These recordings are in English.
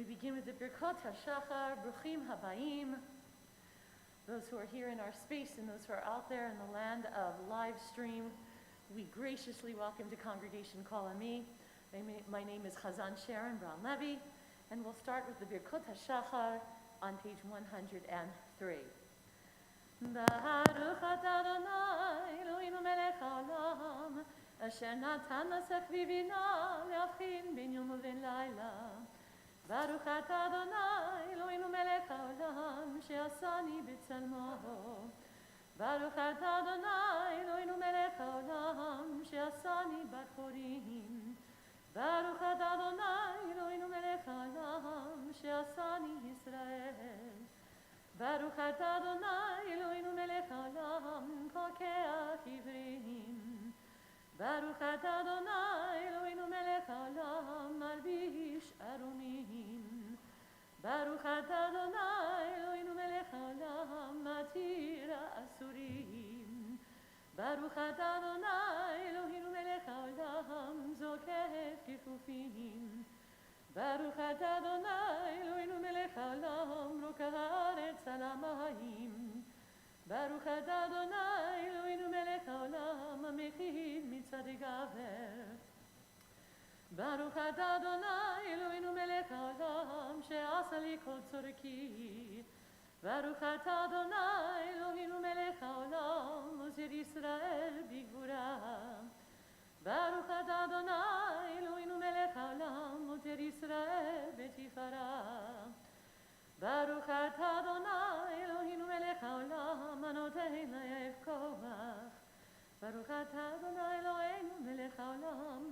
We begin with the Birkot HaShachar, Bruchim Habayim. Those who are here in our space and those who are out there in the land of live stream, we graciously welcome to Congregation Kol Ami. My name is Chazan Sharon Brown-Levy, and we'll start with the Birkot HaShachar on page 103. Baruch atah Adonai Eloheinu melech haolam, asher natan lasech vivina leavchin ben yom uven laila. Baruch atah Adonai Eloheinu melech haolam, she'asani b'tzalmo. Baruch atah Adonai Eloheinu melech haolam, she'asani bat chorim. Baruch atah Adonai Eloheinu melech haolam, she'asani Yisrael. Baruch atah Adonai Eloheinu melech haolam, kokeach ivrim. Baruch atah Adonai Eloheinu melech haolam, malbish arumim. Baruch atah Adonai Eloheinu melech haolam, matir asurim. Baruch atah Adonai Eloheinu melech haolam, zokef kifufim. Baruch atah Adonai Eloheinu melech haolam, rokah haaretz al hamayim. Baruch atah Adonai Eloheinu melech haolam, hamechil mitzad gaver. Baruch atah Adonai Eloheinu melech haolam, she'asa li kol tzorki. Baruch atah Adonai Eloheinu melech haolam, ozer Yisrael bigvura. Baruch atah Adonai Eloheinu melech haolam, ozer Yisrael betifara. Baruch atah Adonai Eloheinu melech haolam, anoten layev koach. Baruch atah Adonai Eloheinu melech haolam,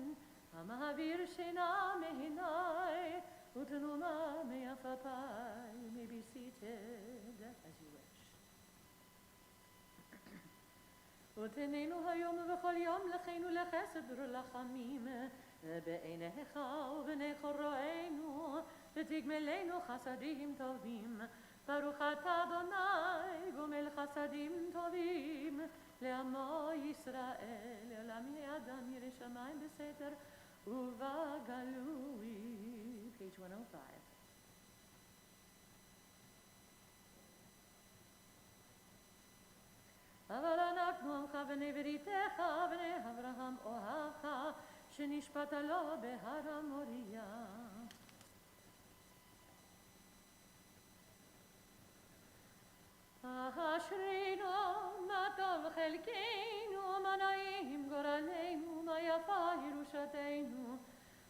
hamahavir sheina mehinai, utenuma me'afapai. You may be seated as you wish. ותננו היום ובכל יום לכנו לחסד ולרחמים בעיניך ובעיני חוראינו ותגמלנו חסדים טובים. ברוך אתה אדוני גומל חסדים טובים לעמו ישראל, לעולם אדם ירא שמיים בסתר ובגלוי. Page 105. אבל אנחנו עמך בני בריתך, בני אברהם אוהבך, שנשפט לו בהר המוריה. אשרינו, מה טוב חלקנו, מה נעים גורלנו, מה יפה ירושתנו.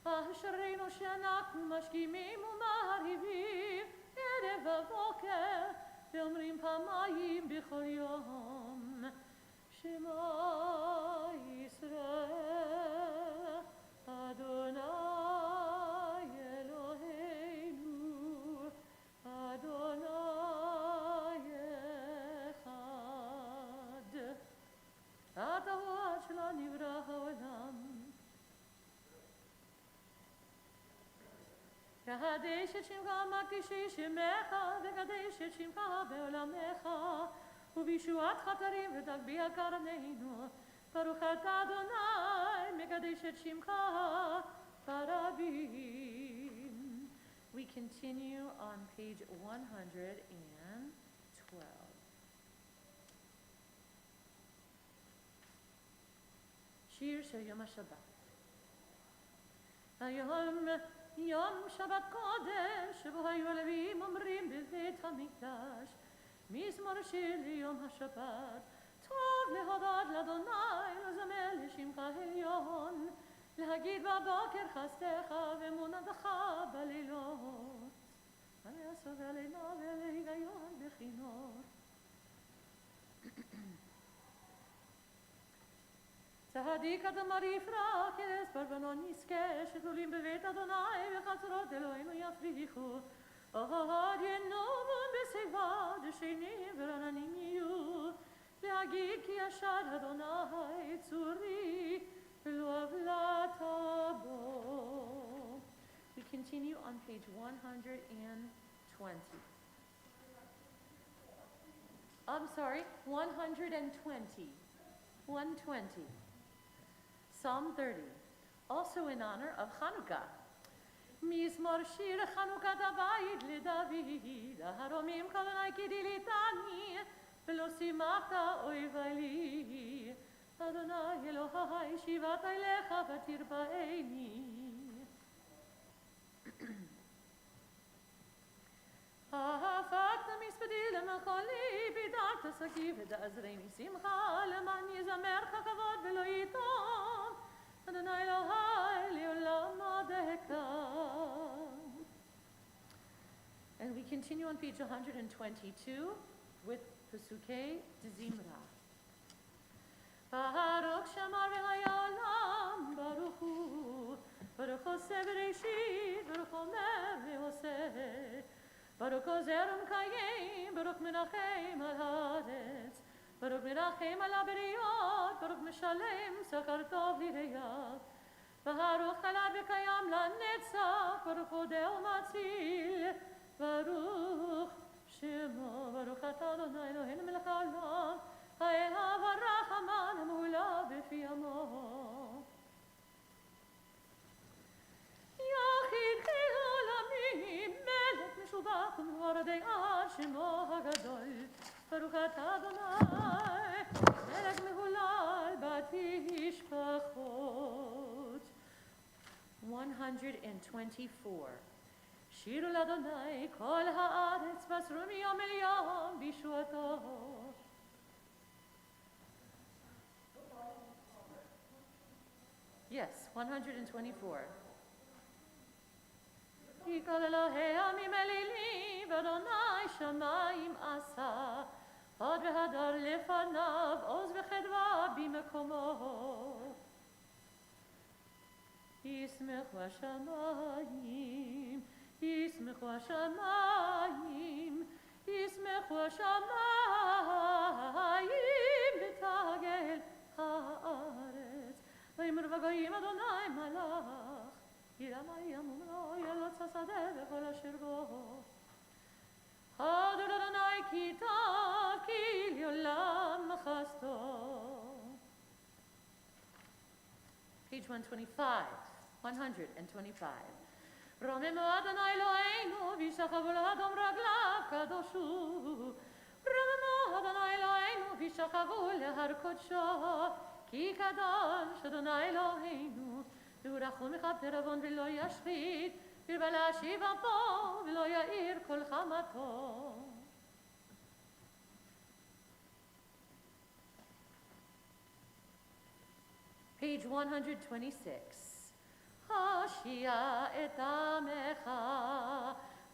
אשרינו שאנחנו משכימים ומעריבים, ערב ובוקר, ואומרים פעמיים בכל יום, שמע ישראל, אדוני אלוהינו, אדוני אחד. אתה הוא עד שלא נברא העולם. קדש את שמך מקדישי שמך, וקדש את שמך בעולמך, ובישועת חטאים ותגביה קרננו. ברוך אתה אדוני, מקדש את שמך ברבים. We continue on page 112. שיר של יום השבת. היום יום שבת קודש, שבו היו הלוויים אומרים בבית המקדש, מזמור שיר ליום השבת, טוב להודות לאדוני, לזמר לשמך עליון, להגיד בבוקר חסדך ואמונתך בלילות, ולעשות עלינו ולהיגיון בכינור. צדיק אדמה יפרח, כרס פרבנו נזכה, שתולים בבית אדוני וחצרות אלוהינו יפריחו. עוד ינובון בשיבה, דשנים ורעננים יהיו, להגיד כי ישר אדוני צורי, ולא עוולת בו. We continue on page 120. I'm sorry, 120. 120. Psalm 30, also in honor of Hanukkah. מזמור שיר חנוכת הבית לדוד, הרומים כל עיני כי דיליתני, ולא שימחת אויבי לי. אדוני אלוהי שיבת אליך ותרפאני. הפקת מספדי למחולי, בידרת שקי ותעזרני שמחה, למען יזמרך כבוד ולא יתום. אדוני אלוהי לעולם עודך. And we continue on page 122 with Pesukei Zimra. Baruch Shamar v'hayolam, Baruch Hu, Baruch Hoseh v'reishit, Baruch Omer v'hoseh, Baruch Ozer u'mkayim, Baruch Menachem al haaretz, Baruch Menachem al haberiyot, Baruch Meshalem sachar tov l'ireyah, Baruch Chalad v'kayam la'netzach, Baruch Odeh u'matzil, Baruch Shemo, Baruch Atah Adonai Eloheinu melech haolam, האל והרחמן המעולה בפי עמו. יחיד חיל עולמים, מלך משובח ומורדי עד שמו הגדול. ברוך אתה אדוני, מלך מהולל בתשפחות. 124. שירו לאדוני כל הארץ, בסרו מיום אל יום בישועתו. Yes, 124. כי כל אלוהי עמים אלילים, ואדוני שמיים עשה, הוד והדר לפניו, עוז וחדווה במקומו. ישמחו השמיים, ישמחו השמיים, ישמחו השמיים ותגל הארץ. ויאמר בגויים אדוני מלך, ירמיה אומרו ילוץ השדה וכל אשר בו. הודו לאדוני כי טוב, כי לעולם חסדו. Page 125. רוממו אדוני אלוהינו וישכבו לאדום רגליו קדוש הוא. רוממו אדוני אלוהינו וישכבו להר קודשו. כי קדוש אדוני אלוהינו, והוא רחום מכפר עוון ולא ישחית, והרבה להשיב אפו ולא יאיר כל חמתו. Page 126. הושיע את עמך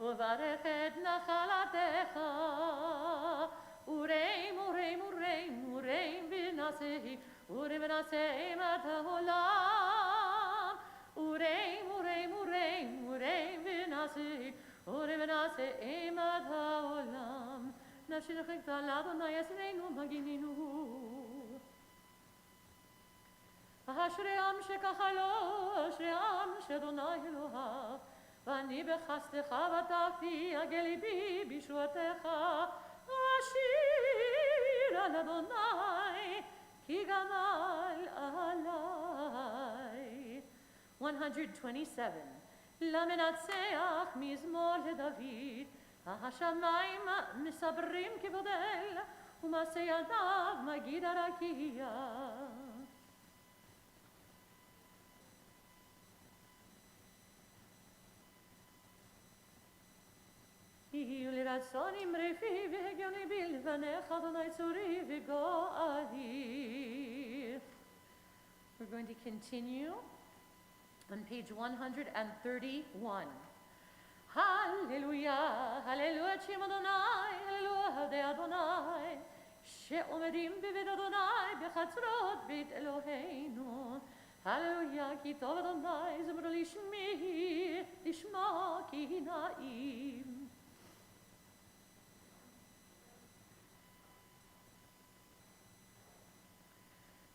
וברך את נחלתך, ורם ורם ורם ורם ונעשה ורם ונעשה אימת העולם, ורם ורם ורם ורם ונעשה ורם ונעשה אימת העולם. נפשי נחלקתה לאדוני יעזרנו מגיננו. אשרי עם שכחלו, אשרי עם שאדוני אלוהיו, ואני בחסדך בטחתי, הגה ליבי בישועתך. אשיר על אדוני כי גמל עלי. 127. למנצח מזמור לדוד, השמיים מסברים כבודל, ומעשה ידיו מגיד הרקיע. יהיו לרצון אמרי פי והגיוני בלבנך, אדוני צורי וגואלי. We're going to continue on page 131. Hallelujah, hallelujah, Shem Adonai, hallelujah, de Adonai, שעומדים בבית אדוני בחצרות בית אלוהינו. הללויה, כי טוב אדוני, זמרו לשמי, לשמה כי נעים.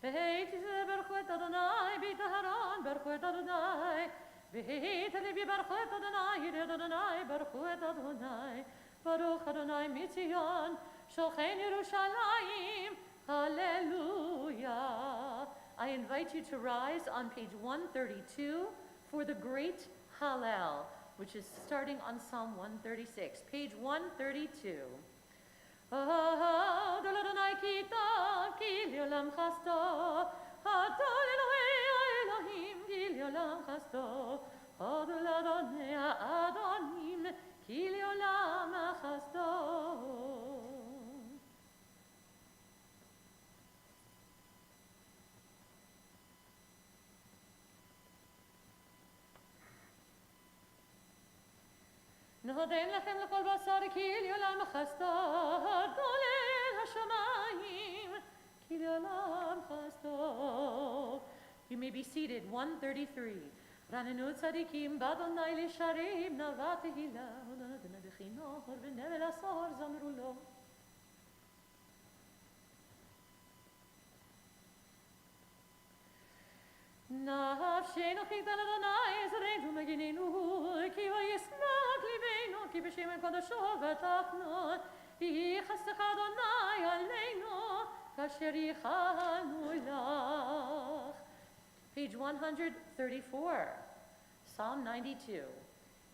בית ישראל ברכו את אדוני, בית אהרון ברכו את אדוני, בית הלוי ברכו את אדוני, ירד אדוני ברכו את אדוני. ברוך אדוני מציון, שוכן ירושלים, hallelujah. I invite you to rise on page 132 for the great Hallel, which is starting on Psalm 136, page 132. Adonai kita ki leolam chasto, Adonai Elohim ki leolam chasto, Adonai Adonim ki leolam chasto. נהודם לכם לכל בשר כי לעולם חסדו, דולל השמיים כי לעולם חסדו. You may be seated. 133. רננו צדיקים באדוני לשרים, נאווה תהילה, ונדנה בכינור, ונבל עשור זמרו לו. נפשנו חיכתה לאדוני, עזרנו מגיננו, כי הוא ישמח ליבנו, כי בשם קדושו בטחנו, יהי חסדך אדוני עלינו, כאשר ייחלנו לך. Page 134, Psalm 92.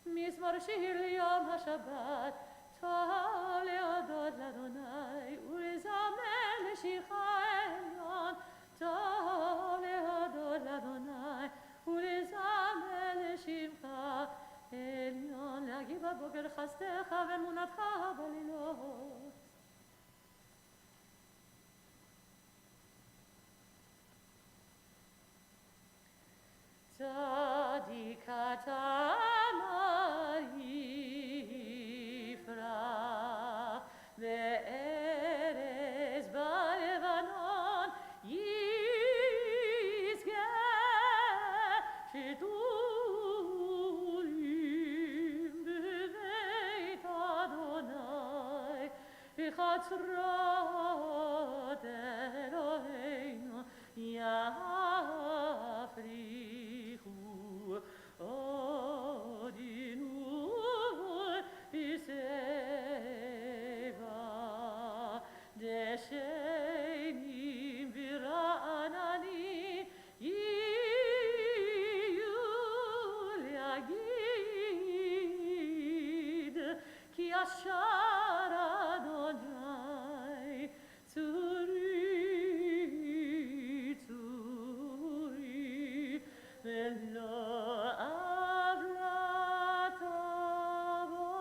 מזמור שיר ליום השבת, תהה להודות לאדוני, ולזמר לשירך העליון, תהה להודות לאדוני, ולזמר לשמך עליון, להגיד בבוקר חסדך ואמונתך בלילות. צדיק אתה מה יפרח בארץ בלבנון יזכה שתולים בבית אדוני בחצרות אלוהינו יפריחו עודינו בשיבה דשנים ורעננים יהיו להגיד כי אשר אדוני צורי צורי ולא עברת בו.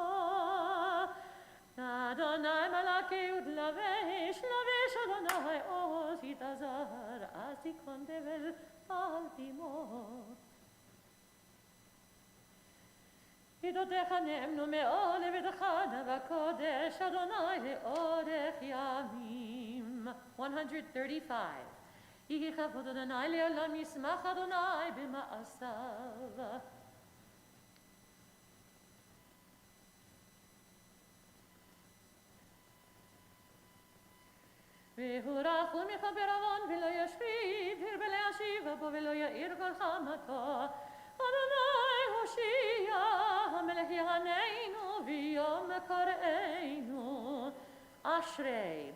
אדוני מלכי ודלבש לבש אדוני עוז יתעזר אז תיכון תבל אל תימות. עדותיך נאמנו מאוד לביתך בקודש אדוני לאורך ימים. 135. יהי כבוד אדוני לעולם ישמח אדוני במעשיו. והוא רחום יכפר עוון ולא ישחית, הרבה להשיב בו ולא יאיר כל חמתו. אדוני הושיע, המלך יעננו ויום קוראנו. אשרי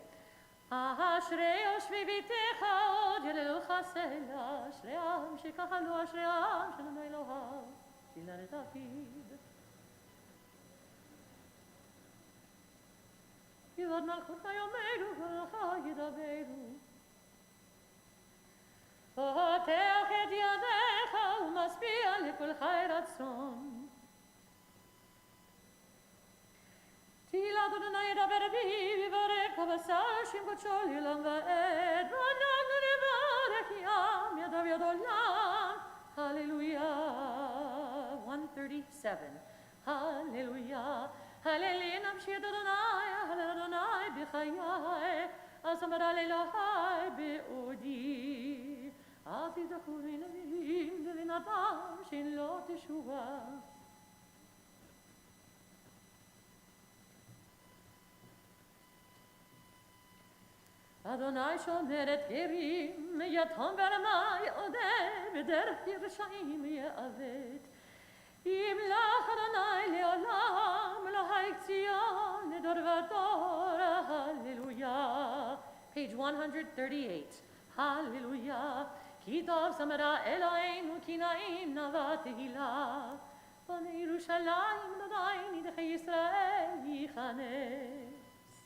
יושבי ביתך עוד יללוך סלה, אשרי העם שכחלו, אשרי העם שלנו אלוהיו, תהילה לתמיד. יבוד מלכותך יאמרו, קולך ידברו. פותח את ידיך ומשביע לכל חי רצון. תהילה אדוני ידבר בי, ויברך הבשר שם קודשו לעולם ועד, ואנחנו נברך ים ידיו יד עולם. הללויה. 137. הללויה. הללי נפשי את אדוני, הלל אדוני בחיי, אז אמרה לאלוהי בעודי. אל תזכו בנביאים ובנדם שאין לו תשובה. אדוני שומר את גרים, יתום ורמה יעודד, בדרך ירשעים יעוות. ימלך אדוני לעולם, אלוהי ציון לדור ודור. הללויה. Page 138. הללויה. כי טוב זמרה אלוהינו, כי נעים נאווה תהילה. בני ירושלים אדוני נידחי ישראל יכנס.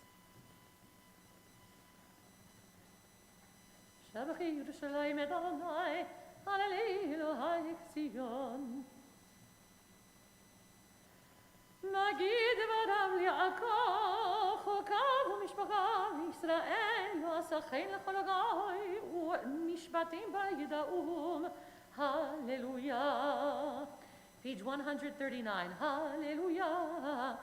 שבחי ירושלים אדוני, הללי אלוהי ציון. נגיד דבריו ליעקב, חוקיו ומשפחיו לישראל, לא עשה חן לכל הגוי, ומשפטים בידעום. Hallelujah. Page 139. Hallelujah.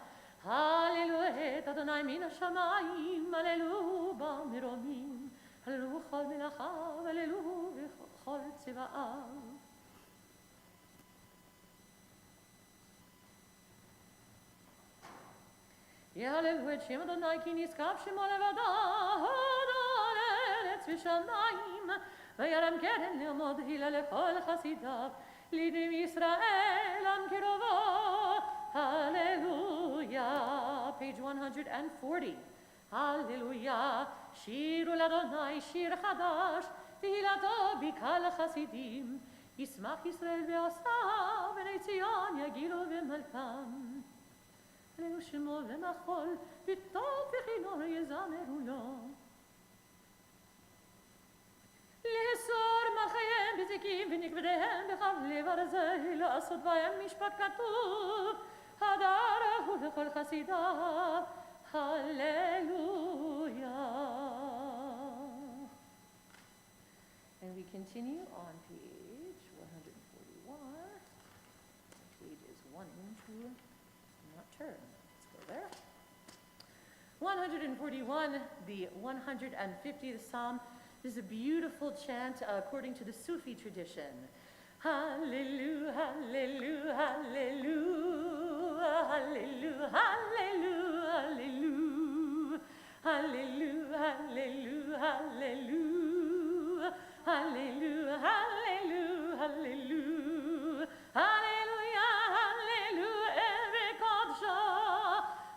Hallelujah. את אדוני מן השמיים, הללו במרומים, הללו בכל מלאכיו, הללו בכל צבאיו. יהללו את שם אדוני כי נשגב שמו לבדו, אדון ארץ ושמיים, וירם קרן לעמוד הילה לכל חסידיו, לידים ישראל עם קרובו. Hallelujah. Page 140. Hallelujah. שירו לאדוני שיר חדש, תהילתו בקהל החסידים. ישמח ישראל ועושיו, בני ציון יגילו במלכם. הללו שמו ומחול, בטוב וכינור יזמרו לו. לאסור מחייהם בזיקים ונכבדיהם בחבלי ברזל, לעשות בהם משפט כתוב, הדר הוא לכל חסידיו. Hallelujah. And we continue on page 141. Page is 1 into, not turn. Let's go there. 141, the 150th Psalm. This is a beautiful chant according to the Sufi tradition. Hallelujah, hallelujah, hallelujah, hallelujah, hallelujah, hallelujah, hallelujah, hallelujah, hallelujah, hallelujah, hallelujah, hallelujah, hallelujah, every kodsha,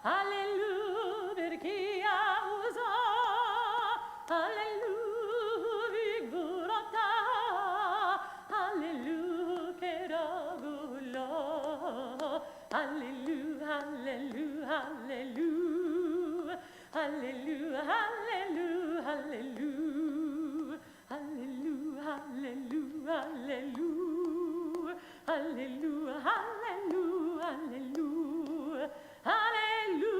hallelujah, birkiya uza, hallelujah. Hallelujah, hallelujah, hallelujah, hallelujah, hallelujah, hallelujah, hallelujah, hallelujah, hallelujah, hallelujah, hallelujah, hallelujah, hallelujah,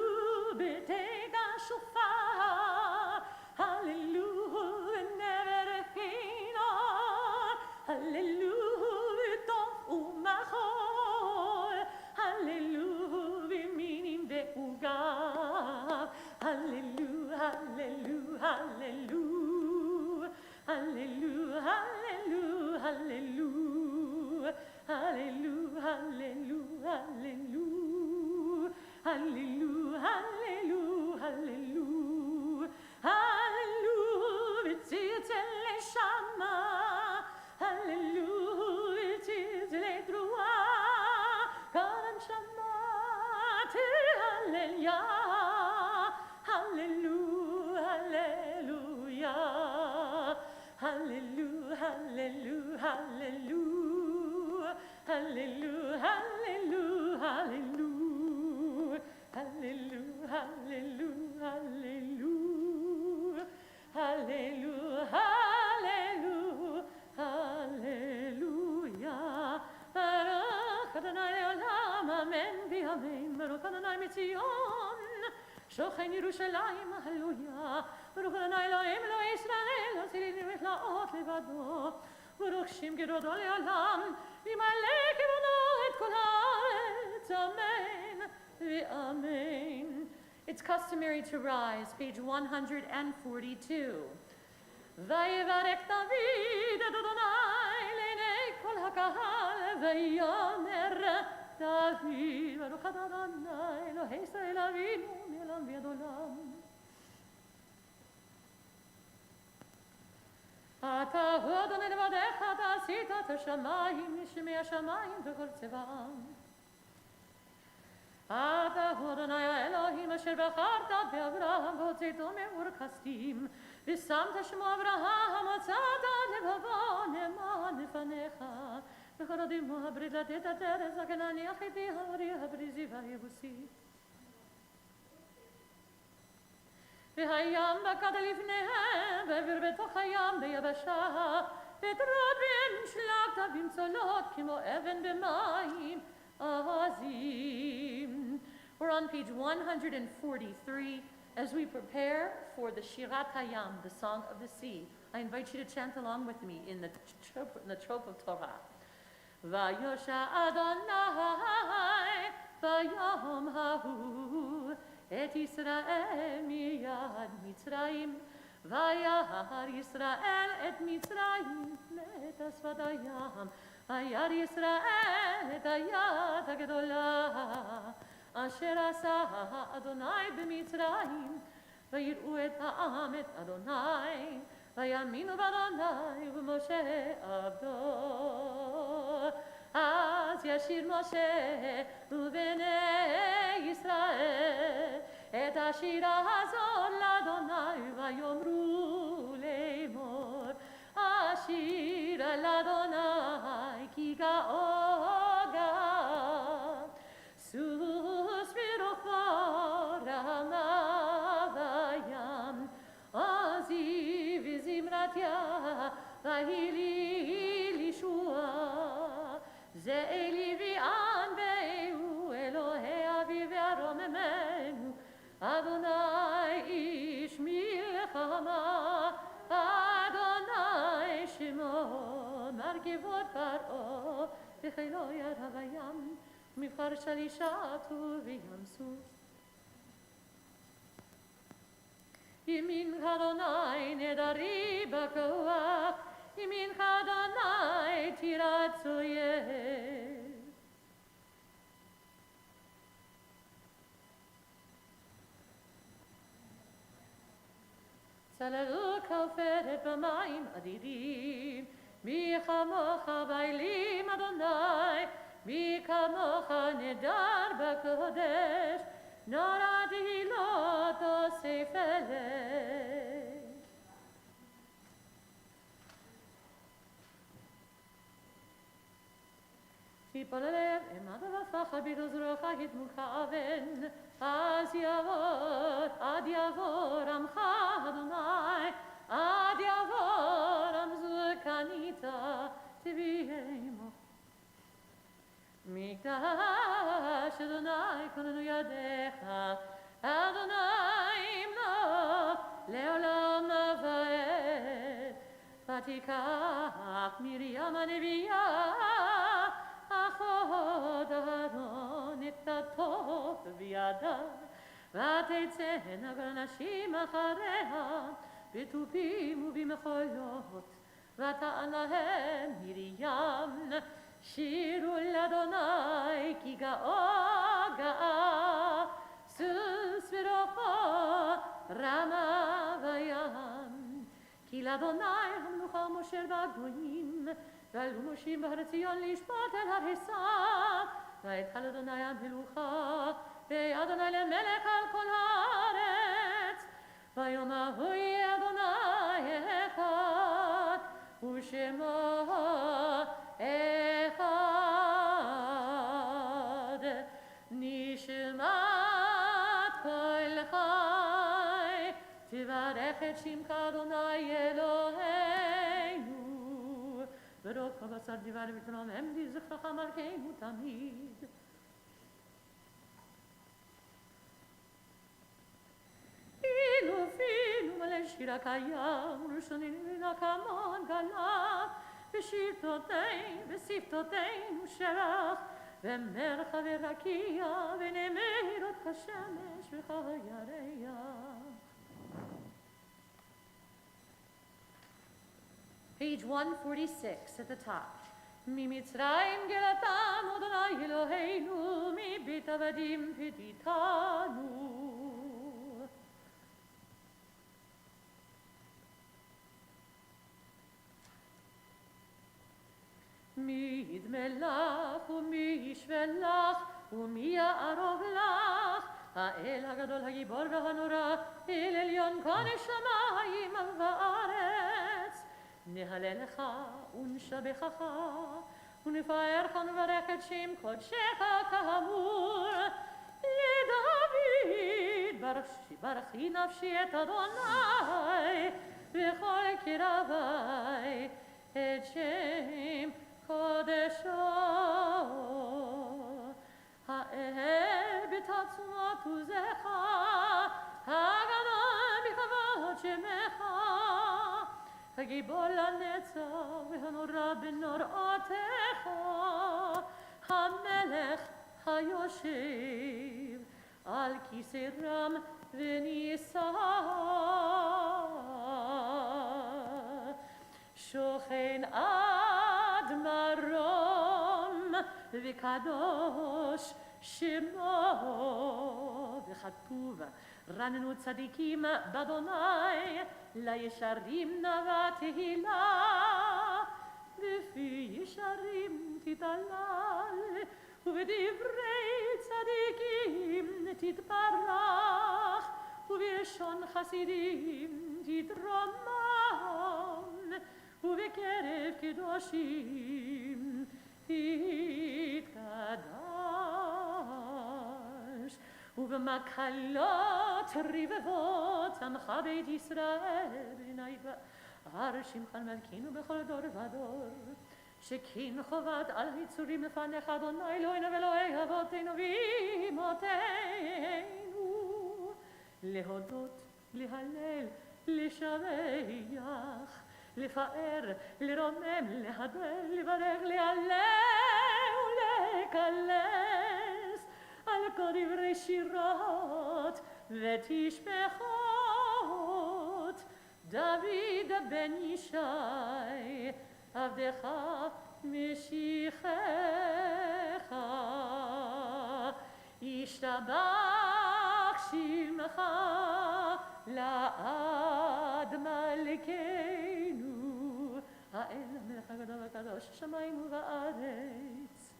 betega shofar, hallelujah, never chinar, hallelujah, tov umachor, hallelujah, minim ve'ugav, hallelujah, hallelujah, hallelujah, hallelujah, hallelujah, hallelujah, hallelujah, hallelujah, hallelujah, hallelujah, hallelujah, hallelujah, hallelujah, tzitzel leshama, hallelujah, tzitzel letrua, karan shamati, hallelujah, hallelujah, hallelujah, hallelujah, hallelujah, hallelujah, hallelujah, hallelujah, hallelujah, hallelujah, hallelujah, hallelujah, hallelujah, hallelujah. Baruch Adonai Le'olam, amen v'amen. Baruch Adonai Mitzion, Shochen Yerushalayim, hallelujah. Baruch Adonai Elohim Eloi Israel, Hosili Mitlaot Levado. Baruch Shem Gedodo Le'olam, V'malei Kivono et kol haaretz, amen v'amen. It's customary to rise, page 142. Vayevarech David et Adonai le'nei kol hakahal, vayomer David, Baruch Adonai Elohei Israel Avinu me'olam v'ad olam. אתה הוא אדוני לבדך, אתה עשית את השמיים, נשמי השמיים וכל צבאם. אתה הוא אדוני האלוהים אשר בחרת באברהם והוצאתו מאור כסדים, ושמת שמו אברהם, מצאת לבבו נאמן לפניך, וכרדי עמו הברית לתת התרס, הכנעני החיתי הארי הבריזי והיבוסי. והים בקד לפניהם, ועבר בתוך הים ביבשה, וטרוד בין שלג תבים צולות, כמו אבן במים עזים. We're on page 143 as we prepare for the Shirat Hayam, the Song of the Sea. I invite you to chant along with me in the trope of Torah. Vayosha Adonai vayom hahu et Yisrael miyad Mitzrayim vayar Yisrael et Mitzrayim et asfat hayam vayar Yisrael et hayad hagedolah asher asa Adonai b'Mitzrayim vayir'u et ha'am et Adonai vayaminu b'Adonai u'Moshe abdo אז ישיר משה ובני ישראל את השירה הזאת לאדוני ויאמרו לאמור השירה לאדוני כי גאו גא סוס ורוחו רמה וים עזי וזמרתיה והילי לישועה זה אלי ויען והוא אלוהי אבי והרוממנו אדוני איש מלחמה אדוני שמו מרכבות פרעה וחילו ירב הים מבחר שלישת ובים סוף ימין אדוני נדרי בכוח ימינך אדוני תירץ אויב. צללו כעופרת במים אדירים, מי כמוך באלים אדוני, מי כמוך נדר בקודש, נורא תהילות אוסף אלי. תיפול הלב, אמד ופחד בתוזרוך ידמוך אבן, אז יעבור, עד יעבור עמך אדוני, עד יעבור עמזו קנית תביאמו. מקדש אדוני כוננו ידיך, אדוני ימלוך לעולם ועד, ותיקח מרים הנביאה אחות אהרון את הטוב בידה ותצאנה כל הנשים אחריה בתופים ובמחולות ותען להם מרים שירו לאדוני כי גאו גאה סוס ורוחו רמה וים כי לאדוני המלוכה מושל בגויים ועלו מושים בהר ציון לשפוט אל הריסה ויתחל אדוני המלוכה ואדוני למלך על כל הארץ ויאמר יהיה אדוני אחד ושמו אחד נשמת כל חי תברך את שמך אדוני אלוהינו ברוב הבשר דבר ותרומם לזכרך מלכנו תמיד. פינו מלא שיר הקיים ולשוננו נקמון גלה בשפתותינו שרח ומרחבי רקיע ונמרות כשמש וכירח. Page 146 at the top. ממצרים גלתנו אדוני אלוהינו מבית עבדים פדיתנו. מי ידמה לך ומי ישווה לך ומי יערוב לך האל הגדול הגיבור והנורא אל עליון קודש שמיים וארץ נהלל לך ונשבחך ונפארך ונברך את שם קודשך כאמור. לדוד ברכי נפשי את אדוני וכל קרבי את שם קודשו. האל בתעצומות עוזך הגדול בכבוד שמך הגיבור לנצח והנורא בנוראותיך המלך היושב על כיסא רם ונישא שוכן עד מרום וקדוש שמו וכתוב רננו צדיקים באדוני לישרים נבע תהילה בפי ישרים תתהלל ובדברי צדיקים תתברך ובלשון חסידים תתרומם ובקרב קדושים תתקדש ובמקהלות רבבות עמך בית ישראל בני בהר שמך מלכנו בכל דור ודור שכן חובת על היצורים לפניך אדוני אלוהינו ואלוהי אבותינו ואמותינו להודות, להלל, לשבח, לפאר, לרומם, להדר, לברך, להלל ולקלס על כל דברי שירות ותשבחות דוד בן ישי עבדך משיחך ישתבח שמך לעד מלכנו האל המלך הגדול והקדוש השמיים ובארץ.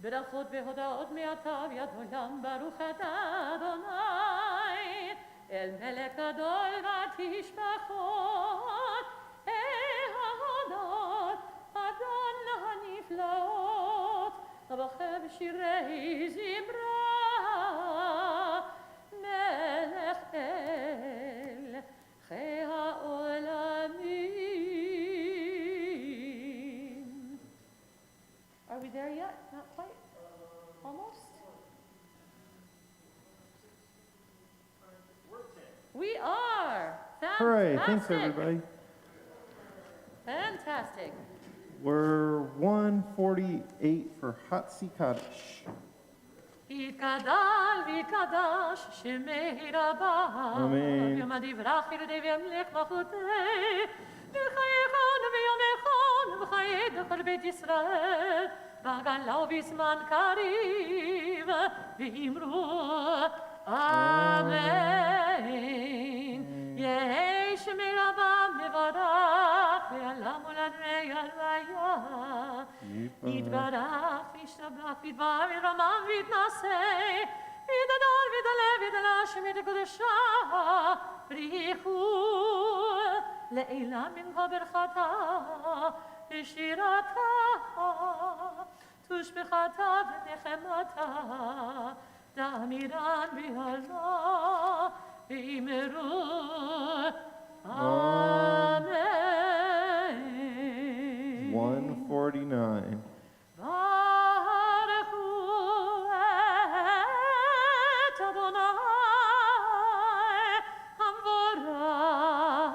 ברכות והודאות מעתה ועד עולם ברוך אתה אדוני אל מלך גדול ותשבחות ההודות אדון הנפלאות אבכה בשירי זמרה מלך אל חי העולמים. Are we there yet? Not quite? Almost? We are! Fantastic! Hooray, thanks everybody. Fantastic. We're 148 for Hatsi Kaddish. יתגדל ויתקדש שמי רבה אמן. יום הדברך ירדי וימלך מלכותי בחייכון ויומכון ובחיי כל בית ישראל בגלה ובזמן קריב ואמרו אמן. יהי שמי רבה מברך ועלה מולדני הלוויה יתברך וישתבח ויתברך ורמם ויתנשא ויתגדל ויתעלה ויתעלה שמי תקודשה בריחו לעילה מן כה ברכתה ושירתה תושבחתה ונחמתה תאמירן בהלה ואמרו אמן. 149. ברכו את אדוני המבורך.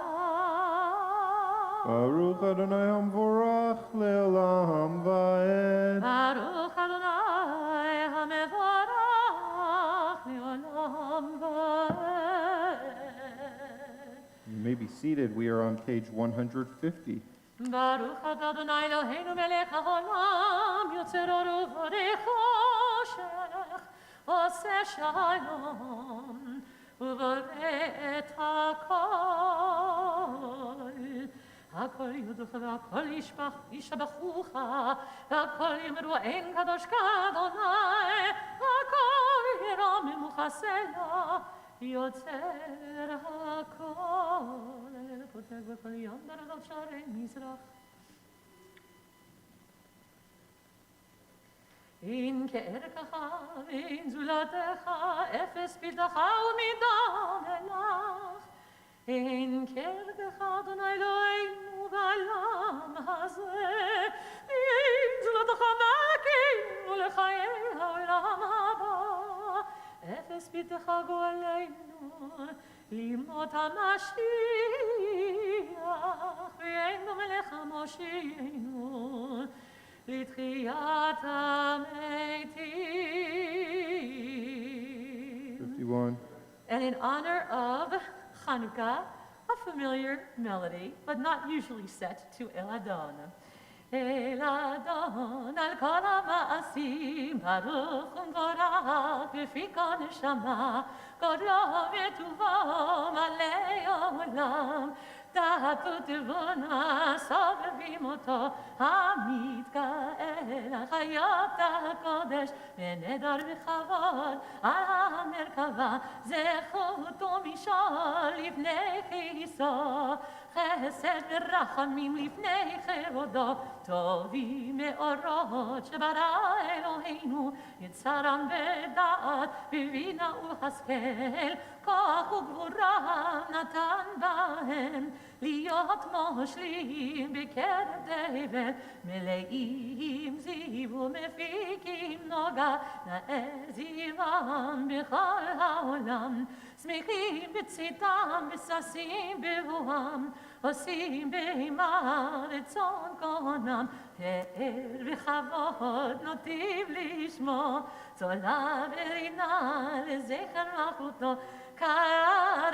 Baruch Adonai Hamvorach Le'olam Va'ed. ברוך אדוני המבורך לעולם ועד. You may be seated. We are on page 150. ברוך אתה אדוני אלוהינו מלך העולם יוצר אור ובורא חושך עושה שלום ובורא את הכל. הכל יודוך והכל ישבחוך והכל יאמרו אין קדוש כאדוני הכל ירוממו סלע יוצר הכל. פותח בכל יום ברזות שערי מזרח אין כערכך ואין זולתך, אפס בלתך ומידה מלך. אין כערכך, אדוני אלוהינו, בעולם הזה, ואין זולתך מקינו לחיי העולם הבא. אפס בלתך גואלנו, לימות המשיח, ואין בו מלך המושיענו, לתחיית המתים. 51. And in honor of Hanukkah, a familiar melody, but not usually set to El Adon. El Adon al kol ha'ma'asim, baruch umvorach b'fi kol neshama, godlo v'tuvo malei olam. תחתו תבונה סובבים אותו המתגאל החיות הקודש ונדר וכבוד על המרכבה זכותו משול לפני כיסו חסד ורחמים לפני כבודו טובים מאורות שברא אלוהינו יצרם בדעת בבינה ובהשכל כוח וגבורה נתן בהם להיות מושלים בקרב תבל מלאים זיו ומפיקים נוגה נאה זיוון בכל העולם שמחים בצאתם וששים בבואם עושים בהמה רצון כהונם פאר וכבוד נוטיב לשמו צולה ורינה לזכר מלכותו קר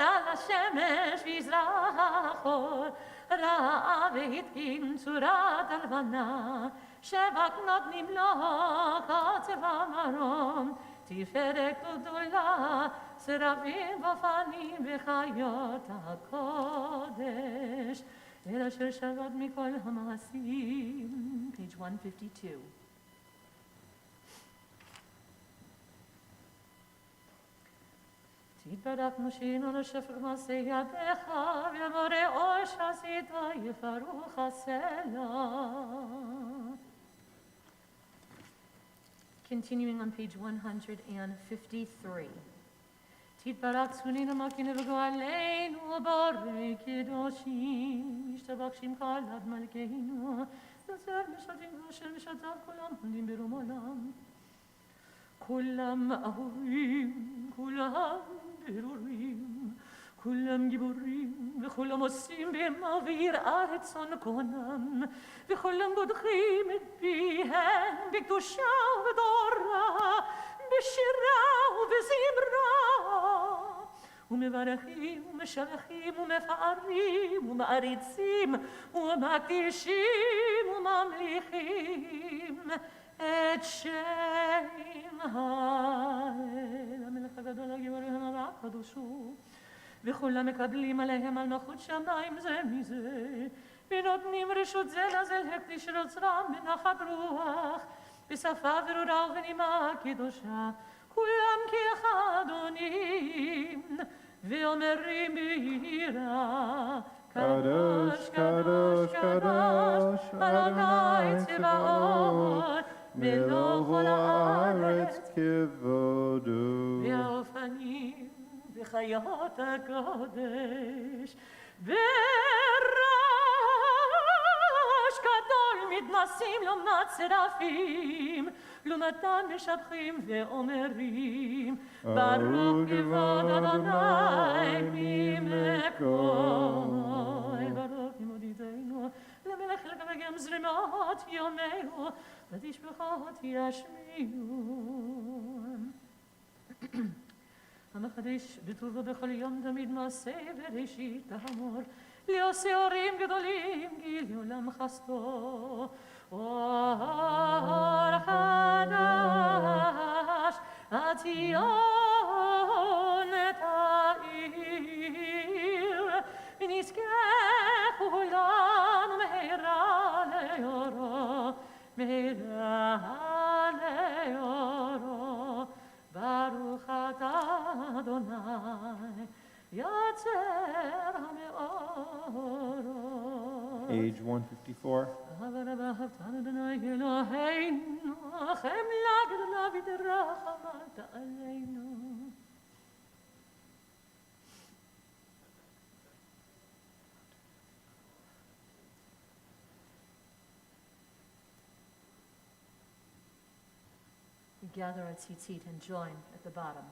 על השמש ויזרח אור ראה והתקין צורת הלבנה שבע כנות נמלוך הצבע מרום תפארת וגדולה שרבים ופנים וחיות הקודש אל אשר שבת מכל המעשים. Page 152. תתברך מושיענו לשפר מעשה ידיך ובורא אור שעשית יפרוך הסלע. Continuing on page 153. תתברך צפונינו מלכינו וגואלנו ובורא קדושים ישתבח שמך עד מלכנו נצר משרתים ואשר משרתיו כולם עומדים ברום עולם כולם אהובים כולם ברורים כולם גיבורים וכולם עושים בהמה ויראה רצון כהונם וכולם בודחים את פיהם בקדושה ובתורה בשירה ובזמרה ומברכים ומשבחים ומפארים ומעריצים ומקדישים וממליכים את שם האל המלך הגדול הגיבור המלך הקדוש הוא וכולם מקבלים עליהם על מלכות שמיים זה מזה ונותנים רשות זה לזה להקדיש יוצרם בנחת רוח בשפה ברורה ובנימה קדושה כולם כאחד עונים ואומרים ביראה קדוש קדוש קדוש אדוני צבאות מלוא כל הארץ כבודו והאופנים וחיות הקודש בראש גדול מתנשאים לעומת שרפים לעומתם משבחים ואומרים ברוך כבוד אדוני ממקום ברוך ממודיתנו למלך לגמגם זרימות יומנו ותשפחות ישמיעו המחדש בטובו בכל יום תמיד מעשה בראשית האמור לעושה אורים גדולים גיל עולם חסדו אור חדש הציון תאיר ונזכה כולנו מהרה לאורו מהרה לאורו ברוך אתה אדוני יוצר המאורות. Age 154. אבל אהבת אדוני אלוהינו חמלה גדולה ותרחמת עלינו. We gather at tzitzit and join at the bottom.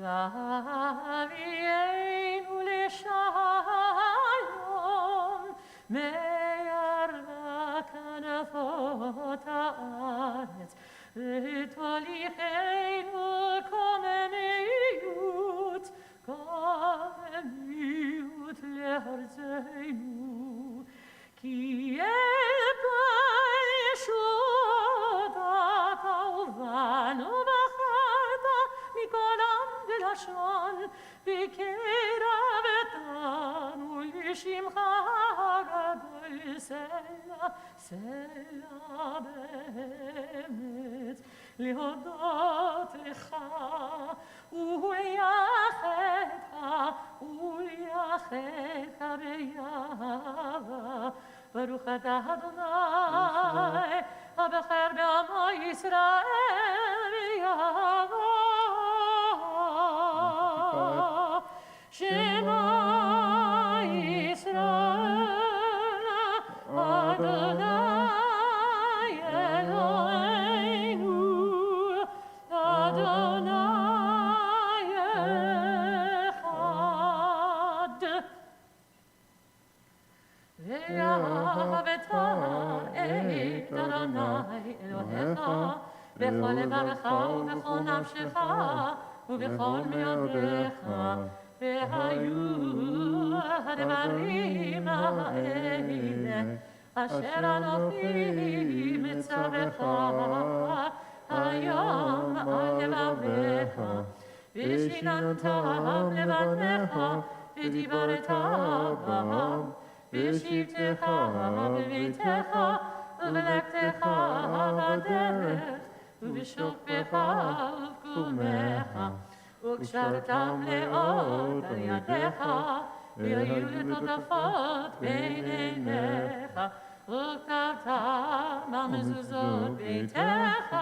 V'avienu l'shalom me'arva kanafot ha'aretz v'tolichenu komeniyut le'arzenu ki eba yeshudat alvanu v'charta mכל עם ולשון בקרבתנו לשמך הגדול סלע סלע באמת להודות לך ולייחדך ביחד ברוך אתה אדוני הבוחר בעמו ישראל ביחד Shema Yisrael Adonai Eloheinu Adonai Echad Ve'ahaveta et Adonai Elohecha b'chol levavecha u'b'chol nafshecha u'b'chol me'odecha והיו הדברים האלה אשר אנוכי מצווך היום על לבביך ושיננתם לבניך ודיברת בם בשבתך בביתך ובלכתך בדרך ובשוכבך ובקומך וקשרתם לאות על ידיך, והיו לטוטפות בין עיניך, וכתבתם על מזוזות ביתך,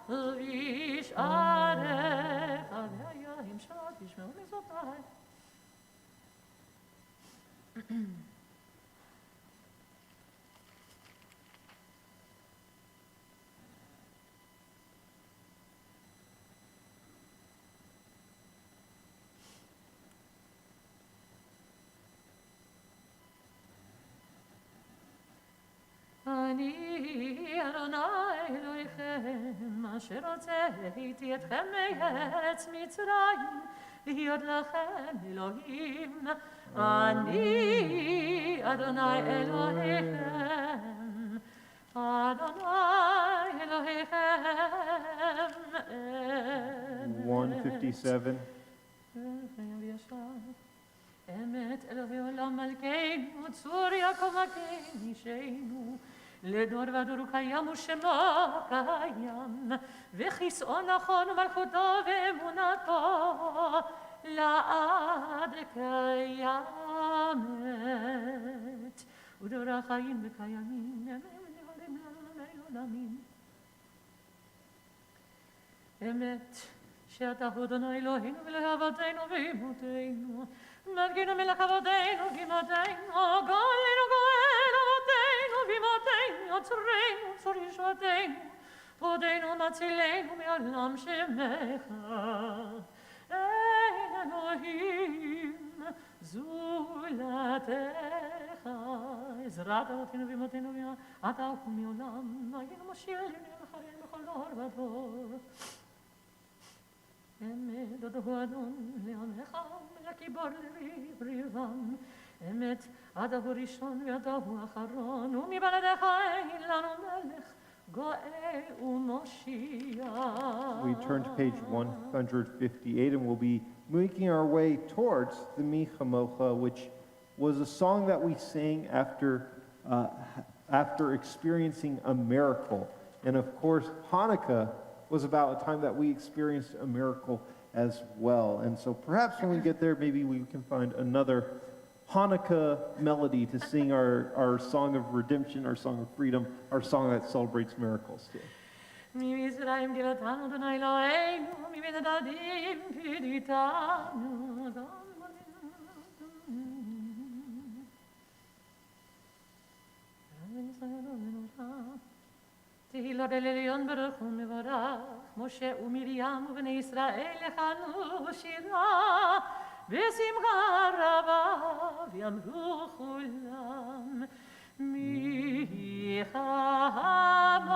ובשעריך, והיה המשל תשמעו מזותי. אני אדוני אלוהיכם אשר הוצאתי אתכם מארץ מצרים להיות לכם אלוהים אני אדוני אלוהיכם אדוני אלוהיכם 157. אמת אלוהי עולם מלכנו צור יעקב מגן אישנו לדור ודור הוא קיים ושמו קיים וכיסאו נכון ומלכותו ואמונתו לעד קיימת ודור החיים וקיימים נהלים לעולמים אמת שאתה הוא אדוני אלוהינו ואלוהי אבותינו ואמותינו מלכנו מלך אבותינו ואמותינו גואלנו גואל אבותינו ואמותינו צורנו צור ישועתנו פרודנו מצילנו מעולם שמך אין אלוהים זולתך עזרת אבותינו ואמותינו אתה הוא מעולם היינו מושיע לנו אחרינו בכל דור ודור אמת דודו אדון לעמך לגיבור לריבם אמת אתה הוא ראשון ואתה הוא אחרון ומבלעדיך אין לנו מלך גואל ומושיע. We turn to page 158 and we'll be making our way towards the Mi Chamocha, which was a song that we sang after experiencing a miracle. And of course, Hanukkah was about a time that we experienced a miracle as well. And so perhaps when we get there, maybe we can find another Hanukkah melody to sing our song of redemption, our song of freedom, our song that celebrates miracles too. Mi Israel dilatano Adonai Eloheinu, mi benedadim piditanu. תהילה בליליון ברוך ומברך, משה ומרים ובני ישראל יכנו שירה, בשמחה רבה ויאמרו כולם, מי כמוך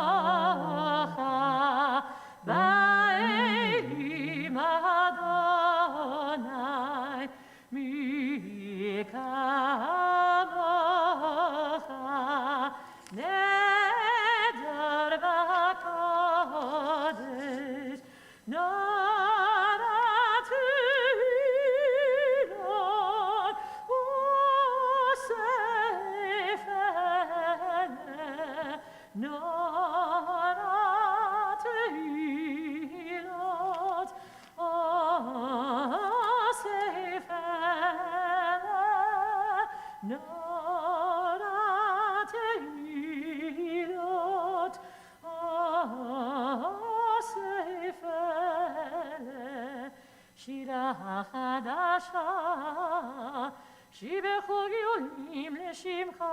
באלים אדוני, מי כמוך נדר בקודש, נערת עילון וספנה, נערת עילון וספנה, נערת עילון וספנה. שירה חדשה, שבחוג עולים לשמך,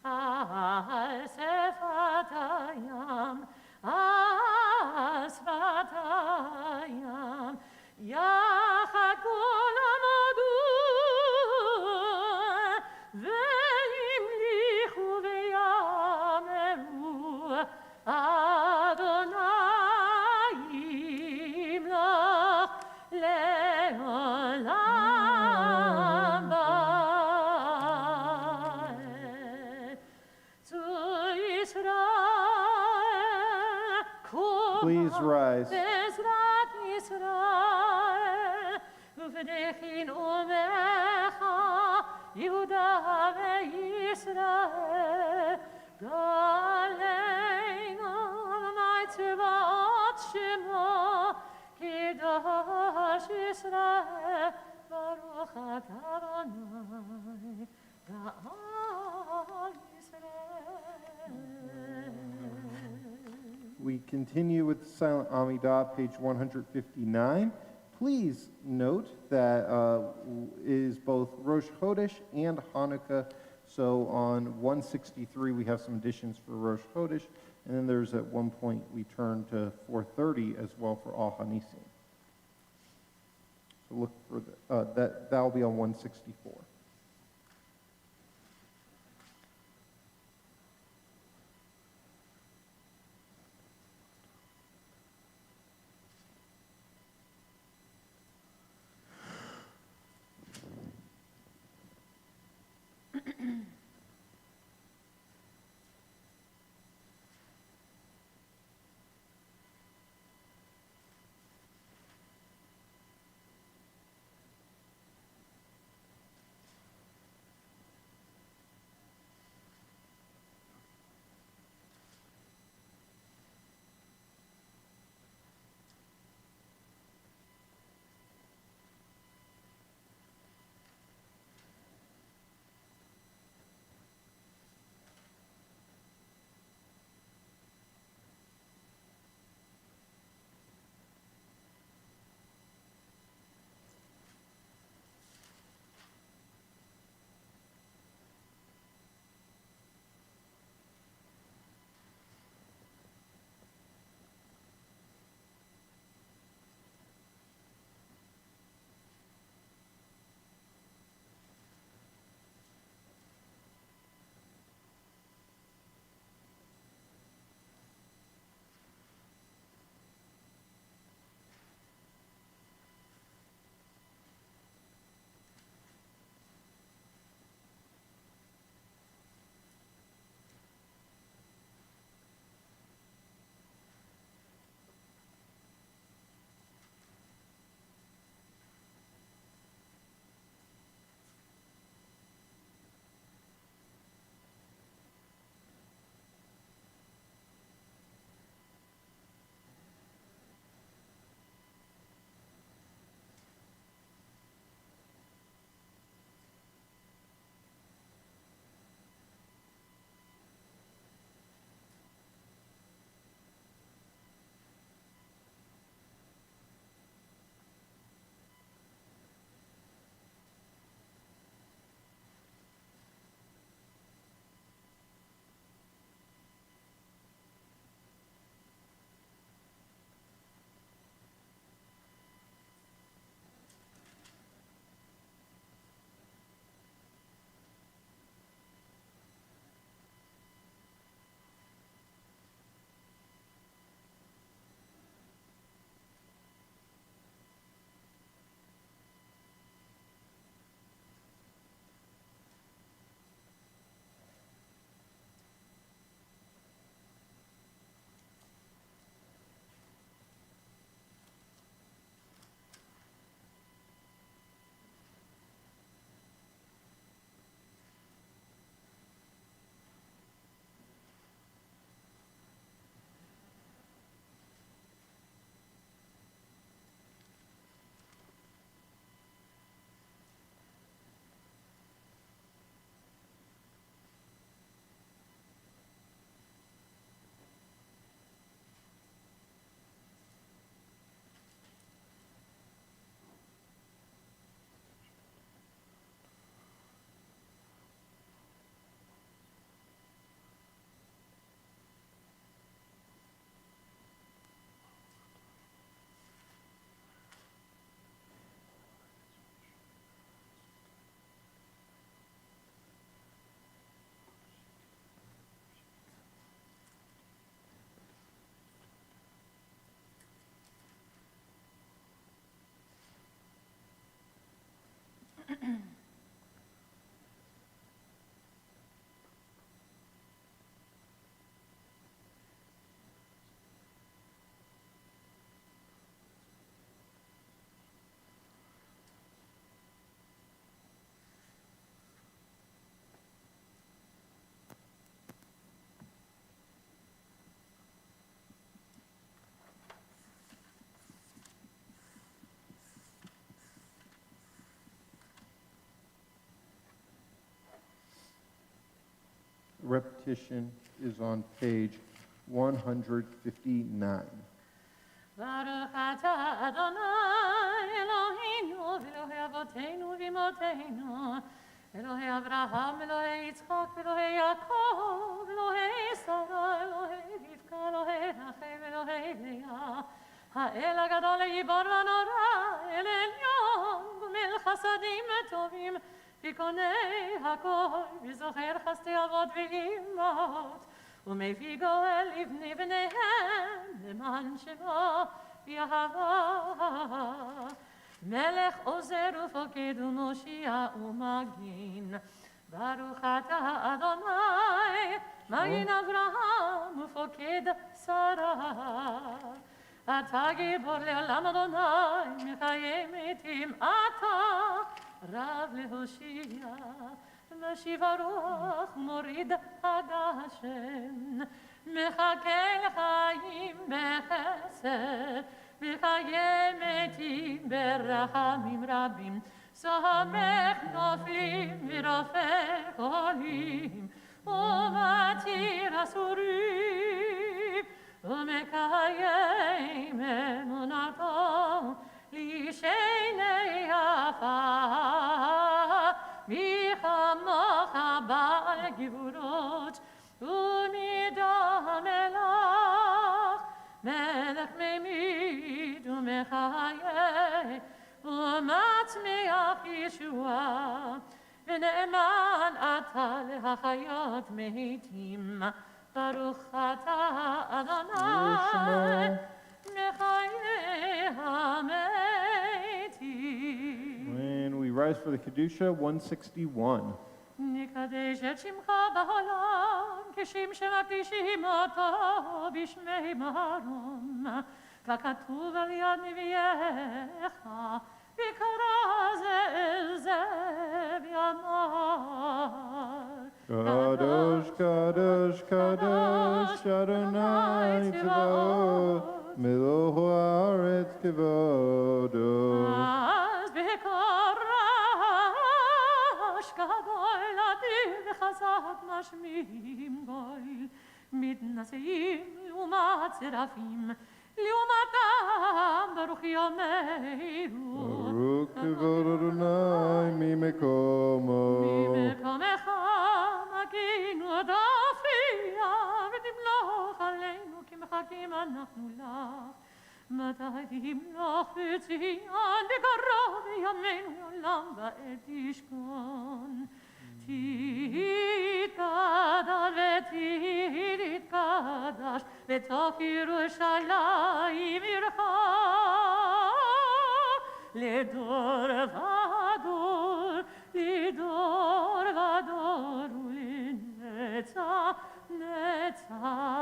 על שפת הים, על שפת הים, יחד כל עמדו, והמליכו ויאמרו, אדוני ימלוך לעולם ועד. To Israel, Please rise. בעזרת ישראל, ופדחין אומך, יהודה וישראל, גלינו במאי צבאות שמו, קדוש ישראל, ברוך אתה אדוני, גאל ישראל. We continue with Silent Amidah, page 159. Please note that it is both Rosh Chodesh and Hanukkah. So on 163, we have some additions for Rosh Chodesh, and then there's at one point we turn to 430 as well for Al Hanisim. So look for that'll be on 164. repetition is on page 159. Baruch atah Adonai Eloheinu v'Elohei Avotenu v'Imotenu Elohei Avraham, Elohei Yitzchak, Elohei Yaakov, Elohei Sarah, Elohei Rivka, Elohei Rachel, Elohei Leah האל הגדול הגיבור והנורא, אל עליון, גומל חסדים וטובים, וקונה הכל, וזוכר חסדי אבות ואימות, ומביא גואל לבני בניהם, למען שמו יהבה. מלך עוזר ופוקד ומושיע ומגין, ברוך אתה אדוני, מגין אברהם ופוקד שרה. אתה גיבור לעולם אדוני, מחיי מתים אתה, רב להושיע, משיב הרוח ומוריד הגשם, מחכה לחיים בחסד, בחיי מתים ברחמים רבים, סומך נופלים ורופא חולים, ומתיר אסורים, ומקיים אמונתו לשני עפר, מי כמוך בעל גבורות ומידה מלך, מלך ממית ומחיה ומצמיח ישועה, ונאמן אתה להחיות מתים. ברוך אתה אדוני מחיי המתים. And we rise for the Kedusha 161. נקדש את שמך בעולם, כשם שמקדישים אותו בשמי מרום, ככתוב על יד נביאך, ויקרא זה אל זה ויאמר. Kadosh, Kadosh, Kadosh, Adonai Tzvaot, Meloch haaretz kevodo. אז בקורש גדול אדיר וחזק משמיעים גוי, מתנשאים לעומת שרפים, לעומתם ברוך יאמרו. Baruch kevod Adonai mimekomo. ממקומך מגינו תפריע ותמלוך עלינו כי מחכים אנחנו לך. מתי תמלוך בציון בקרוב ימינו עולם ועד תשכון. תתקדש ותתקדש בתוך ירושלים עירך לדור ודור, לדור ודור ולנצח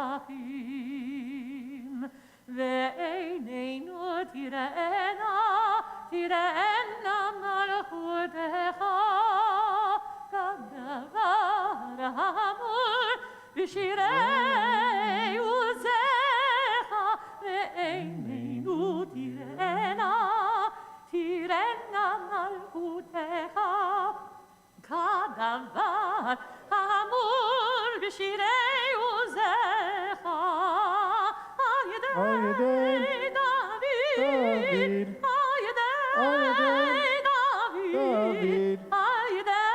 נצחים. ועינינו תראינה, תראינה מלכותך, כדבר האמור בשירי עוזך. ועינינו תראינה, תראינה מלכותך, כדבר האמור בשירי עוזך. על ידי דוד, על ידי דוד,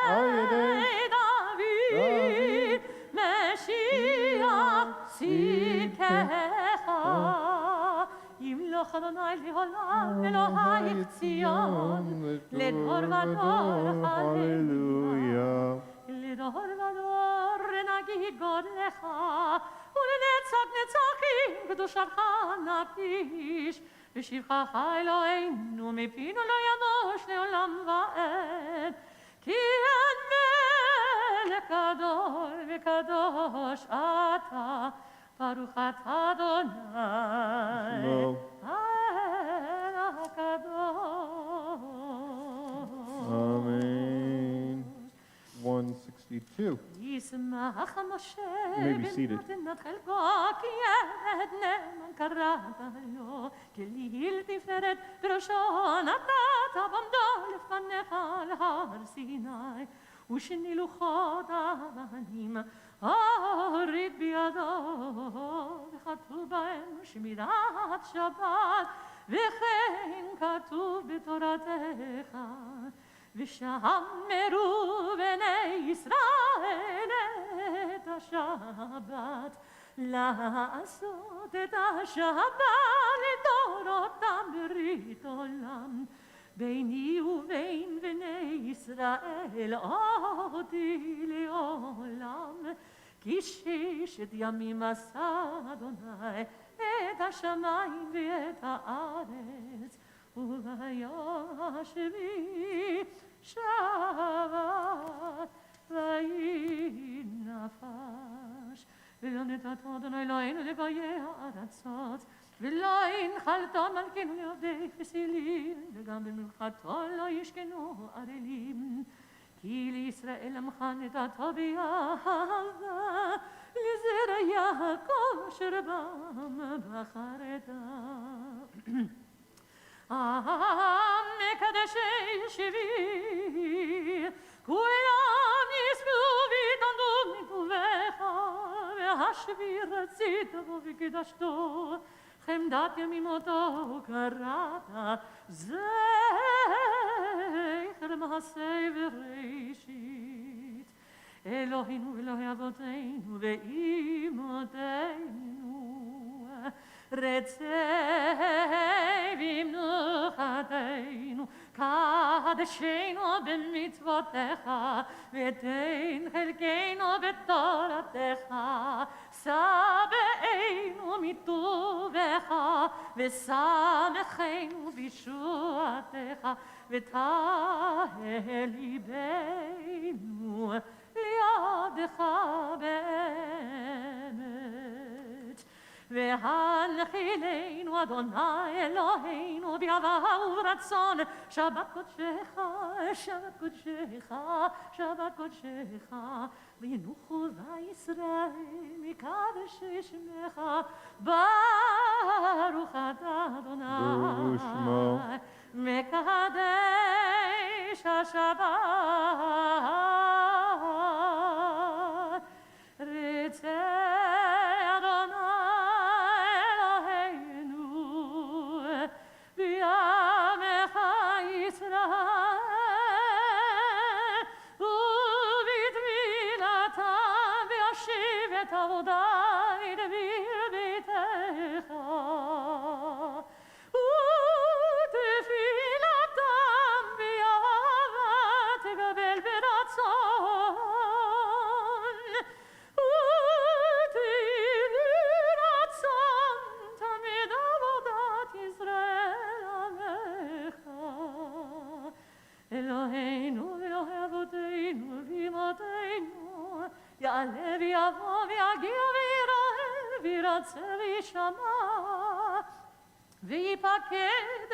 על ידי דוד, משיח צדקך. ימלוך אדוני לעולם, אלוהי ציון, לדור ודור, הללויה. לדור ודור נגיד גודלך, ולנצח נצחים קדושתך נקדיש. בשבחך אלוהינו מפינו לא ימוש לעולם ועד, כי אין מלך גדול וקדוש אתה, ברוך אתה אדוני האל הקדוש. Amen. 162. ישמח משה may be seated. במתנת חלקו, כי ילד נאמן קראת לו, כליל תפארת בראשו נתת בעמדו לפניך על הר סיני. ושני לוחות האבנים הוריד בידו, וכתוב בהם שמירת שבת, וכן כתוב בתורתך, ושמרו בני ישראל את השבת, לעשות את השבת לדורותם ברית עולם. ביני ובין בני ישראל אותי לעולם, כי 6 ימים עשה אדוני את השמיים ואת הארץ, וביום השביעי שבת וינפש. ולא נתתו אדוני אלוהינו לגויי הארצות, ולא הנחלת מלכנו לעובדי כסילים, וגם במלכתו לא ישכנו ערלים. כי לישראל עמך נתתו באהבה, לזרע יעקב אשר בם בחרת. מקדשי שבי, כולם יספו ויתענדו מטובך, והשבי רצית בו וקידשתו, חמדת ימימותו קראת, זכר מעשה בראשית. אלוהינו אלוהי אבותינו ואימותינו, רצה במנוחתנו, קדשנו במצוותיך, ותן חלקנו בתורתך, שבענו מטובך, ושמחנו בישועתך, ותהל ליבנו לידך באמת. והנחילנו אדוני אלוהינו באהבה וברצון, שבת קודשך, שבת קודשך, שבת קודשך, וינוחו בישראל מקדש שמך, ברוך אתה אדוני מקדש השבת. רצה יעלה ויבוא ויגיע ויראה וירצה וישמע ויפקד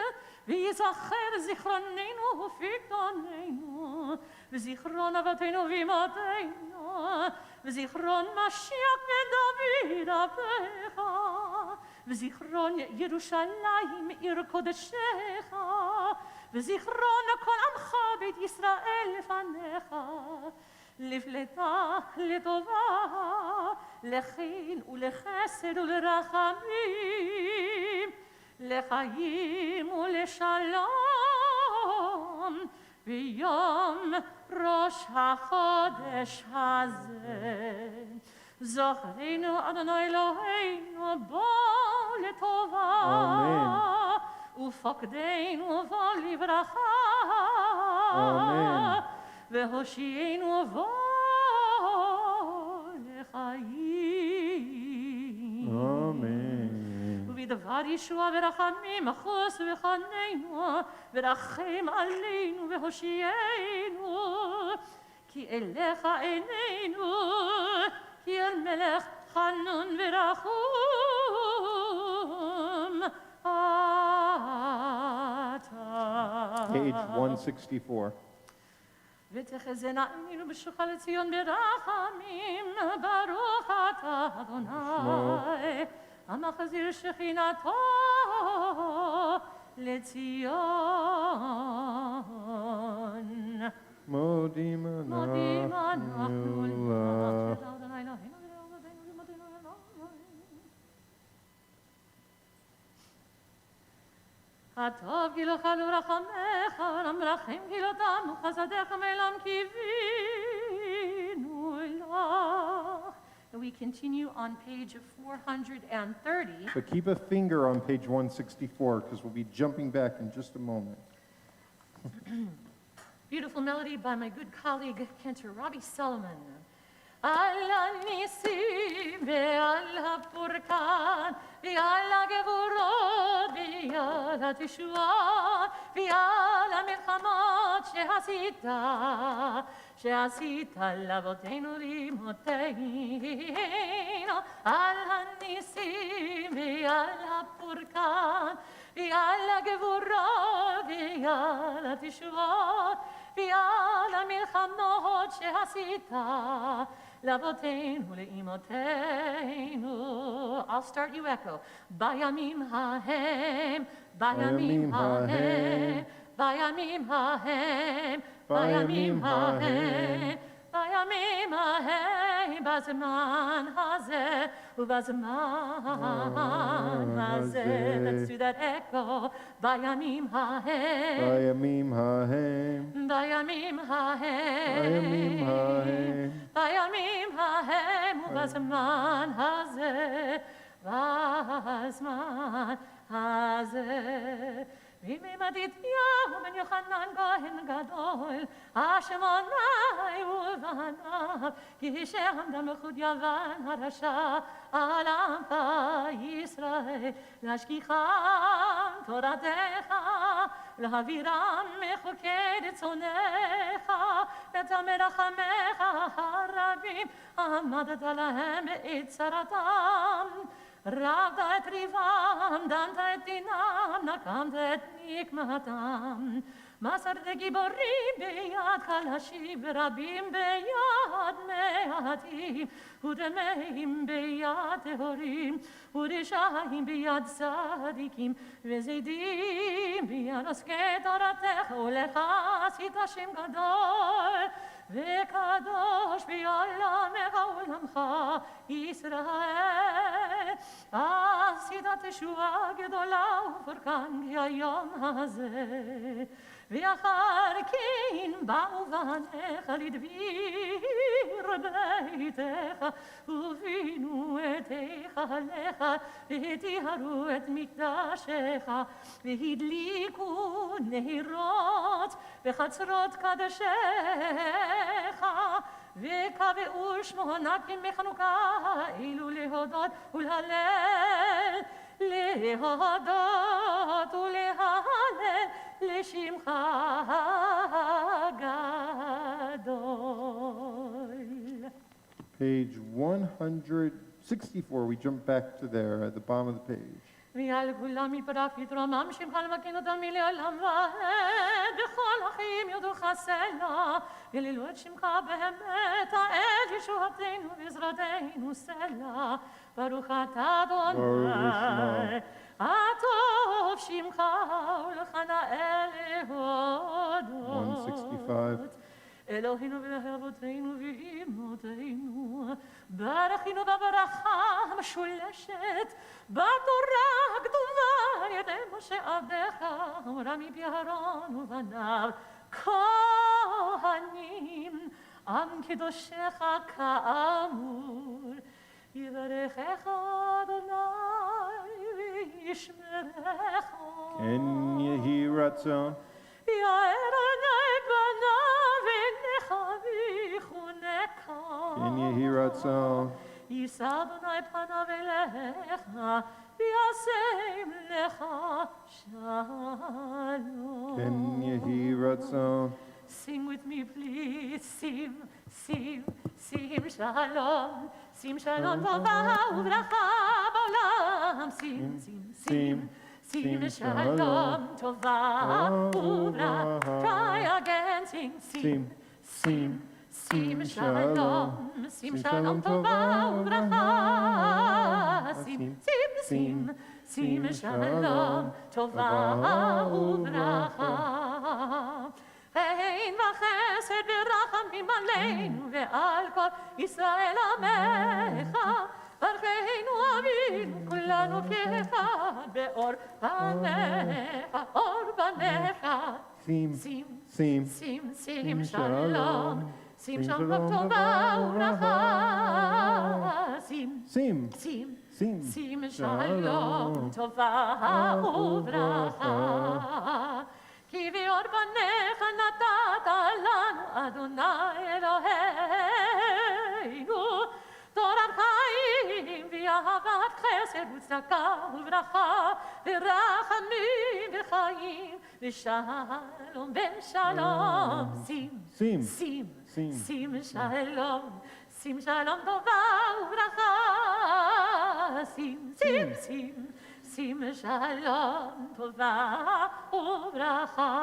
ויזכר זיכרוננו ופיקדוננו, וזיכרון אבותינו ואמותינו, וזיכרון משיח ודוד אביך, וזיכרון ירושלים עיר קודשך, וזיכרון כל עמך בית ישראל לפניך, לפלטה, לטובה, לחן ולחסד ולרחמים, לחיים ולשלום, ביום ראש החודש הזה. זוכרנו אדוני אלוהינו בו לטובה, אמן. ופקדנו בו לברכה, אמן. והושיענו בו לחיים. אמן. ובדבר ישוע ורחמים אחוס וחננו, ורחם עלינו והושיענו, כי אליך עינינו, כי אל מלך חנון ורחום אתה. Page 164. ותחזינה עינינו בשובך לציון ברחמים, ברוך אתה אדוני, המחזיר שכינתו לציון. modim modim anachnu anachnu lach. lach. הטוב גילוך ורחמך ולמרחם גילותם וחסדיך מעולם קיווינו לך. And we continue on page 430. But keep a finger on page 164 because we'll be jumping back in just a moment. Beautiful melody by my good colleague, Cantor Robbie Solomon. על הניסים ועל הפורקן ועל הגבורות ועל התשועות ועל המלחמות שעשית לאבותינו לאמותינו על הניסים ועל הפורקן ועל הגבורות ועל התשועות ועל המלחמות שעשית לאבותינו לאמותינו. I'll start, you echo. בימים ההם, בימים ההם, בימים ההם, בימים ההם, בימים ההם, בזמן הזה ובזמן הזה. Let's do that echo. בימים ההם, בימים ההם, בימים ההם, בימים ההם, בימים ההם ובזמן הזה, בזמן הזה. בימי מתתיהו בן יוחנן כהן גדול, השמונאי ובניו, כשעמדה מלכות יוון הרשע על עמך ישראל, להשגיחם תורתך, להעבירם מחוקי רצונך, לטמא רחמיך הרבים, עמדת להם בעת צרתם. רבת את ריבם, דנת את דינם, נקמת את נקמתם. מסרת גיבורים ביד חלשים ורבים ביד מעטים, ודמאים ביד טהורים, ורשעים ביד צדיקים, וזדים ביד עוסקי תורתך, ולך עשית שם גדול וקדוש בעולמך עולמך ישראל. עשית תשועה גדולה ופורקן כהיום הזה, ואחר כן באו בניך לדביר ביתך, ובינו את היכלך, וטיהרו את מקדשך, והדליקו נרות בחצרות קדשך, וקבעו 8 ימי חנוכה אלו להודות ולהלל, להודות ולהלל לשמך הגדול. Page 164, we jump back to there at the bottom of the page. ועל כולם יפרח יתרומם שמך למקין אותם מלעולם ועד, בכל החיים יודוך סלע, וללו את שמך באמת העד ישועתנו ועזרתנו סלע. ברוך אתה אדוני, הטוב שמך ולך נאה להודות. 165. אלוהינו ואבותינו ואמותינו, ברכינו בברכה המשולשת, בתורה הכתובה על ידי משה עבדך, אמרה מפי אהרון ובניו, כהנים, עם קדושך כאמור, יברכך אדוני וישמרך. כן יהי רצון. יאר עיני פניו עיניך ויחונך. כן יהי רצון. יישא אדוני פניו אליך וישם לך שלום. כן יהי רצון. Sing with me please, sim, sim, sim shalom, sim shalom טובה וברכה בעולם, sim, sim, sim. Sim shalom tova uvra. Try again, sing, sim, sim, sim shalom, sim shalom tova uvra. Sim, sim, sim, sim shalom tova uvra. חן וחסד ורחמים עלינו ועל כל ישראל עמך. ברכנו אבינו כולנו כאחד באור פניך, אור פניך. Sim, sim, שים שלום, שים שלום טובה וברכה. sim, שים שלום טובה וברכה. כי באור פניך נתת לנו אדוני אלוהינו תורת חיים ואהבת חסד וצדקה וברכה ורחמים וחיים ושלום ושלום. שים שלום טובה וברכה. שים שלום טובה וברכה.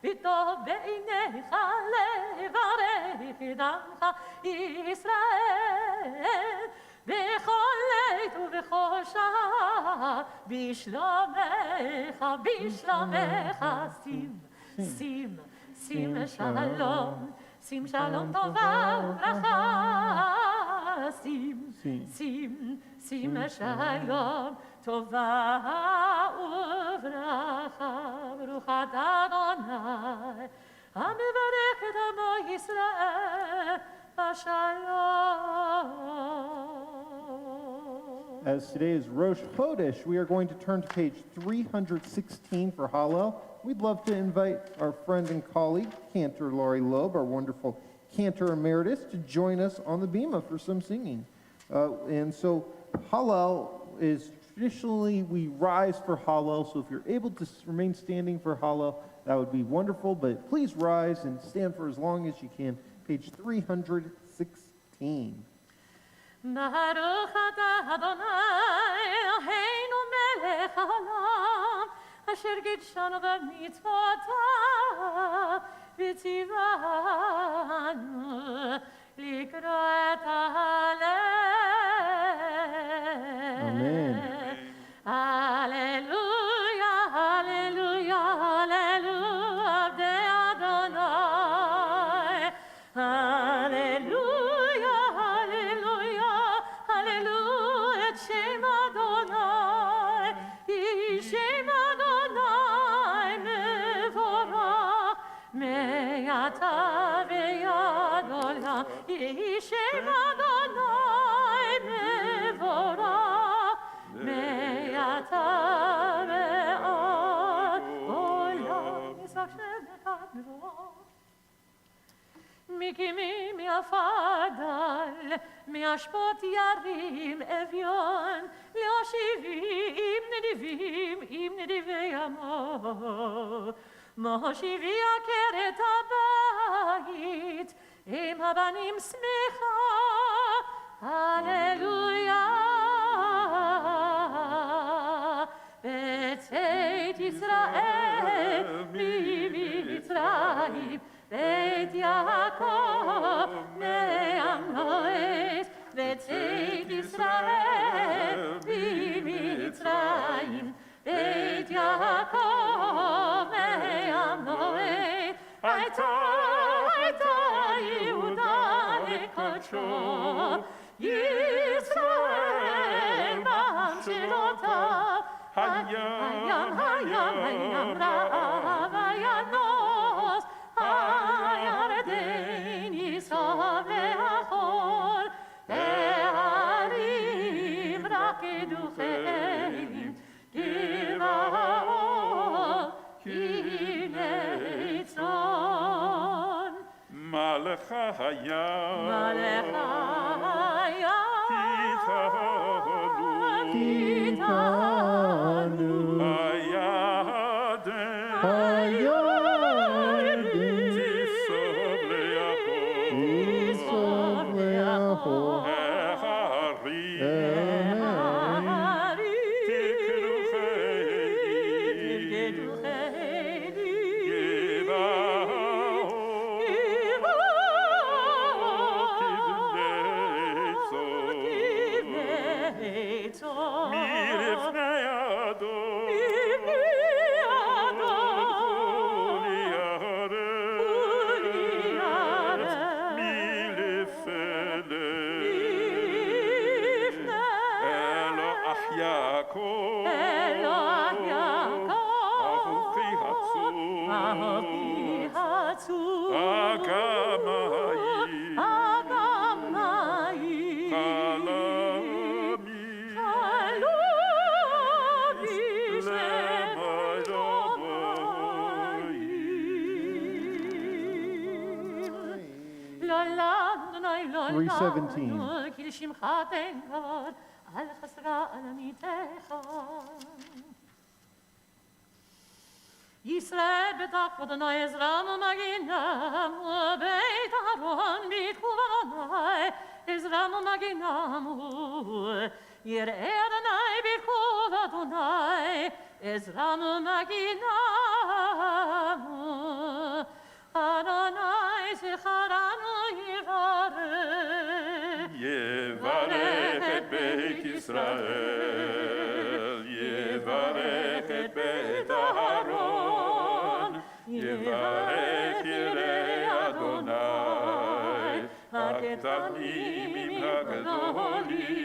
וטוב בעיניך לברך את עמך ישראל בכל עת ובכל שעה בשלומך שים שלום טובה וברכה. שים שלום טובה וברכה. ברוך אתה אדוני המברך את עמו ישראל בשלום. As today is Rosh Chodesh, we are going to turn to page 316 for Hallel. We'd love to invite our friend and colleague, Cantor Laurie Loeb, our wonderful Cantor Emeritus, to join us on the bima for some singing. And so Hallel is traditionally, we rise for Hallel, so if you're able to remain standing for Hallel, that would be wonderful, but please rise and stand for as long as you can. Page 316. Baruch atah Adonai Eloheinu melech haolam asher gidshanu b'mitzvotav v'tzivanu likro et Hallel. Amen. Hallelujah, hallelujah, hallelujah, Avdei Adonai. Hallelujah, hallelujah, hallelujah, et Shem Adonai. Shem Adonai mevorach me'ata ve'ad olam. Shem Adonai mevorach me'ata ve'ad olam. Yisach Shem echad mevorach. מקימים יפדל, מאשפות ירים אביון, להושיבים נדיבים עם נדיבי עמו. מושיבי עקרת הבית, עם הבנים שמחה, הללויה. בצאת ישראל ממצרים, בית יעקב מעמלואס, בצאת ישראל ממצרים, בית יעקב מעמלואס. הייתה יהודה לקודשו, ישראל בעם שלותיו. הים רב וינוס, הירדן יסוב לאחור, הערים רקדו חיילים, גבעות הנה צאן. מלך הים, מלך הים, Kitanu, הירדן, תיסוב לאחור, ההרים, תקדו חיילים, גבעות תבנה צאן, מלפני אדון, Yaakov, Elon Yaakov, Ahuchi Ahavi Hatzuz, Hatzuz, Agamai, Agamai, Kalami, Kalumi, Shlemoy, La la la la 317. כי לשמך תן כבוד, על חסרה על עמיתך. ישראל בטח אדוני עזרם ומגינם, ובית אהרון ביטחו אדוני עזרם ומגינם הוא. יראה אדוני ביטחו אדוני עזרם ומגינם הוא. אדוני זכרנו יברך. יברך את בית ישראל, יברך את בית אהרון, יברך יראי אדוני, הקטנים עם הגדולים.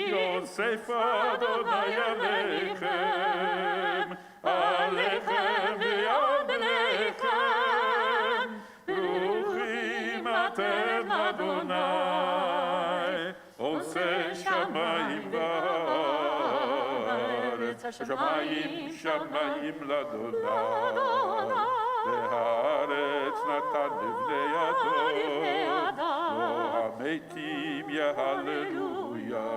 יוסף אדוני עליכם, עליכם ועל בניכם, ברוכים אתם אדוני, עושה שמיים וארץ, שמיים שמיים לאדוני, והארץ נתן לבני אדון, המתים יהללויה,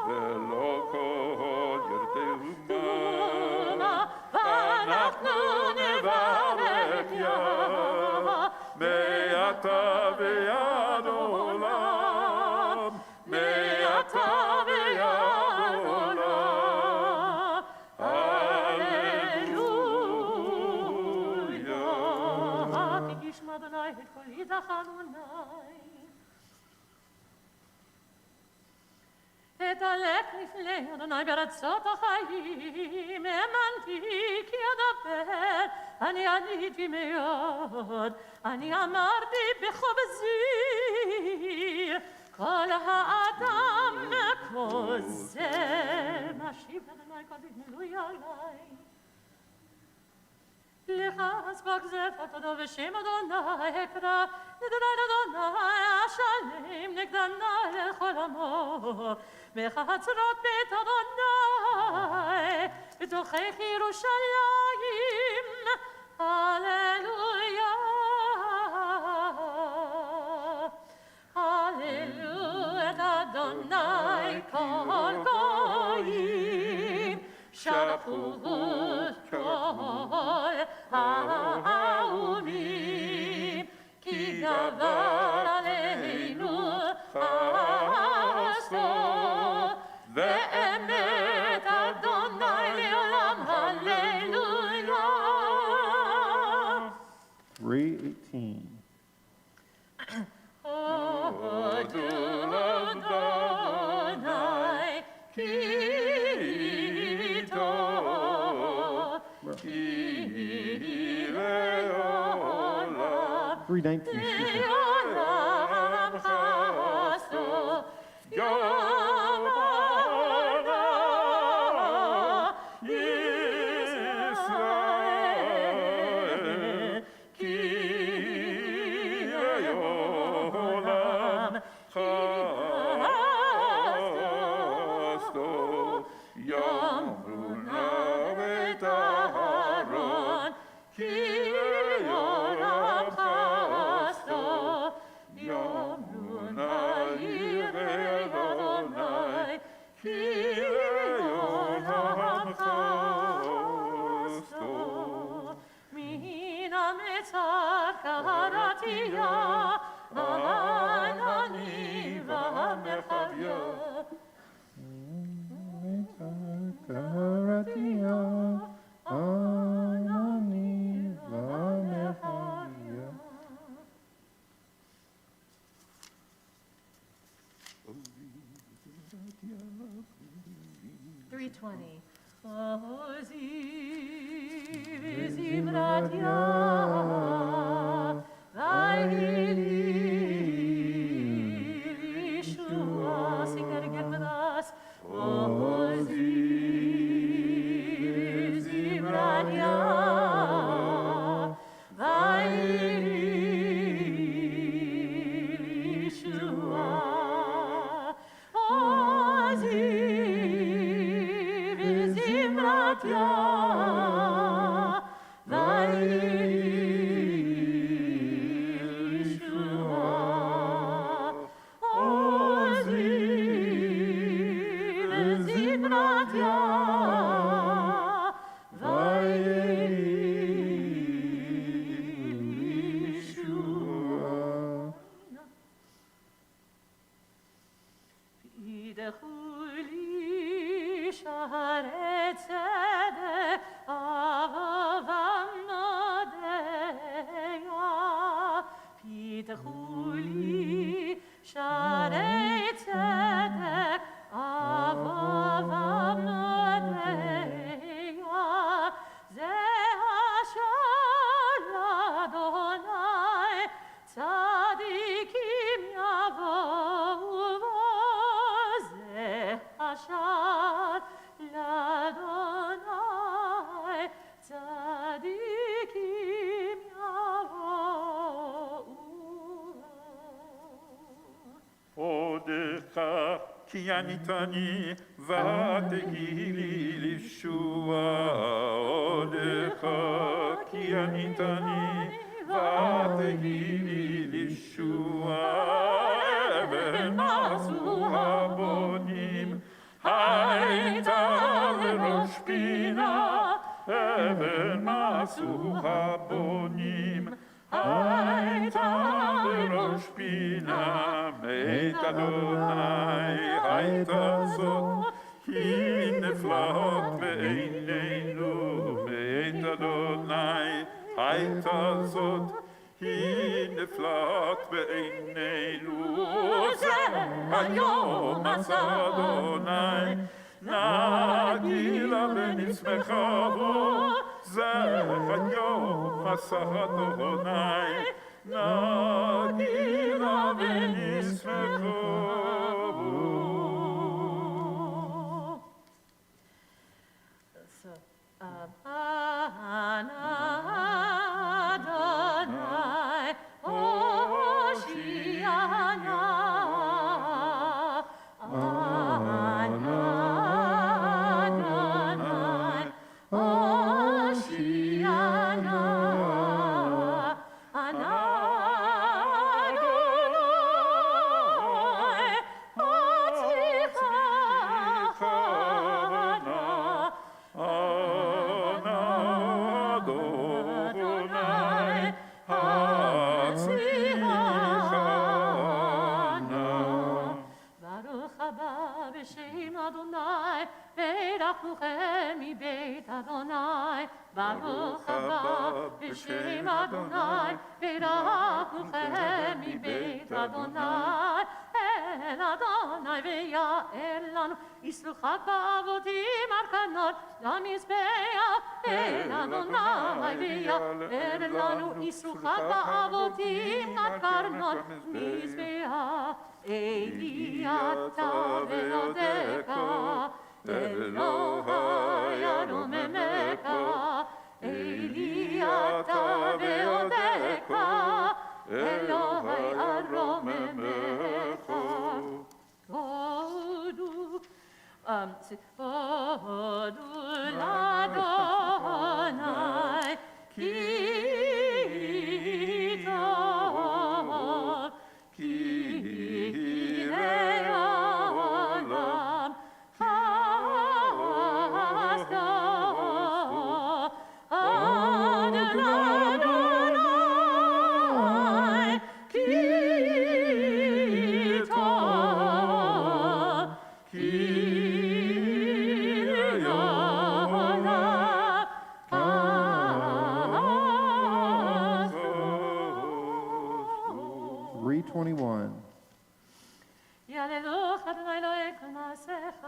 ולא כל ירדומה, ואנחנו נברך יה, מעתה ועד עולם, מעתה ועד עולם, הללויה. כי ישמע אדוני את קולי תחנוני. אתהלך לפני אדוני ברצות החיים, האמנתי כי אדבר, אני עניתי מאוד, אני אמרתי בחובזי, כל האדם כוזב, משיב אדוני כל בגמילוי עלי. לך אספק זפת אדו בשם אדוני אקרא, נדוני אדוני אשלם נגדנה לכל עמו, בחצרות בית אדוני, בתוכך ירושלים, הללויה. הללויה את אדוני כל גויים, שבחו כל האומים, כי גבר עלינו חסדו, ואמת אדוני לעולם, הללויה. 3:18. הודו לאדוני, כי טוב, כי לעולם, 3:19. לעולם חסדו, יום עונה ישראל, כי לעולם חסדו, יאמרו את אהרון, כי לעולם חסדו, יאמרו יראה אדוני, כי לעולם חסדו. מן המצר קראתיה, העננים והמרחביה. קראתיה, עננים והמרחביה. 3:20. זמרת יה, והילי ישוע, sing that again with us. לי, שערי צדק, אבב נודע, זה אשר לאדוני, צדיקים יבואו בו, זה אשר לאדוני, צדיקים יבואו בו. עודך כי עניתני ותהי לי לישועה. עודך כי עניתני ותהי לי לישועה. אבן עשו הבונים הייתה לראש פינה. אבן עשו הבונים הייתה לראש פינה. מאת אדוני הייתה זאת, היא נפלאות בעינינו. מאת אדוני הייתה זאת, היא נפלאות בעינינו. זה היום עשה אדוני, נגילה ונשמחה בו. זה היום עשה אדוני, נגילה ונשמחה בו. So, Adonai, Hoshiana. Adonai, Hoshiana. Adonai, בשם אדוני, ברכוכם מבית אדוני. ברוך הבא בשם אדוני, ברכוכם מבית אדוני. אל אדוני ויעל לנו, ישלוחך בעבודים ארכנות למזבח. אל אדוני ויעל לנו, ישלוחך בעבודים ארכנות מזבח. אלי אתה ויודעך, אלוהי ארוממך. אלי אתה ויודעך, אלוהי ארוממך. הודו לאדוני, כי טוב, כי לעולם חסדו. הודו לאדוני, כי טוב, כי לעולם חסדו. 321. יהללוך אדוני אלוהי כל מעשיך.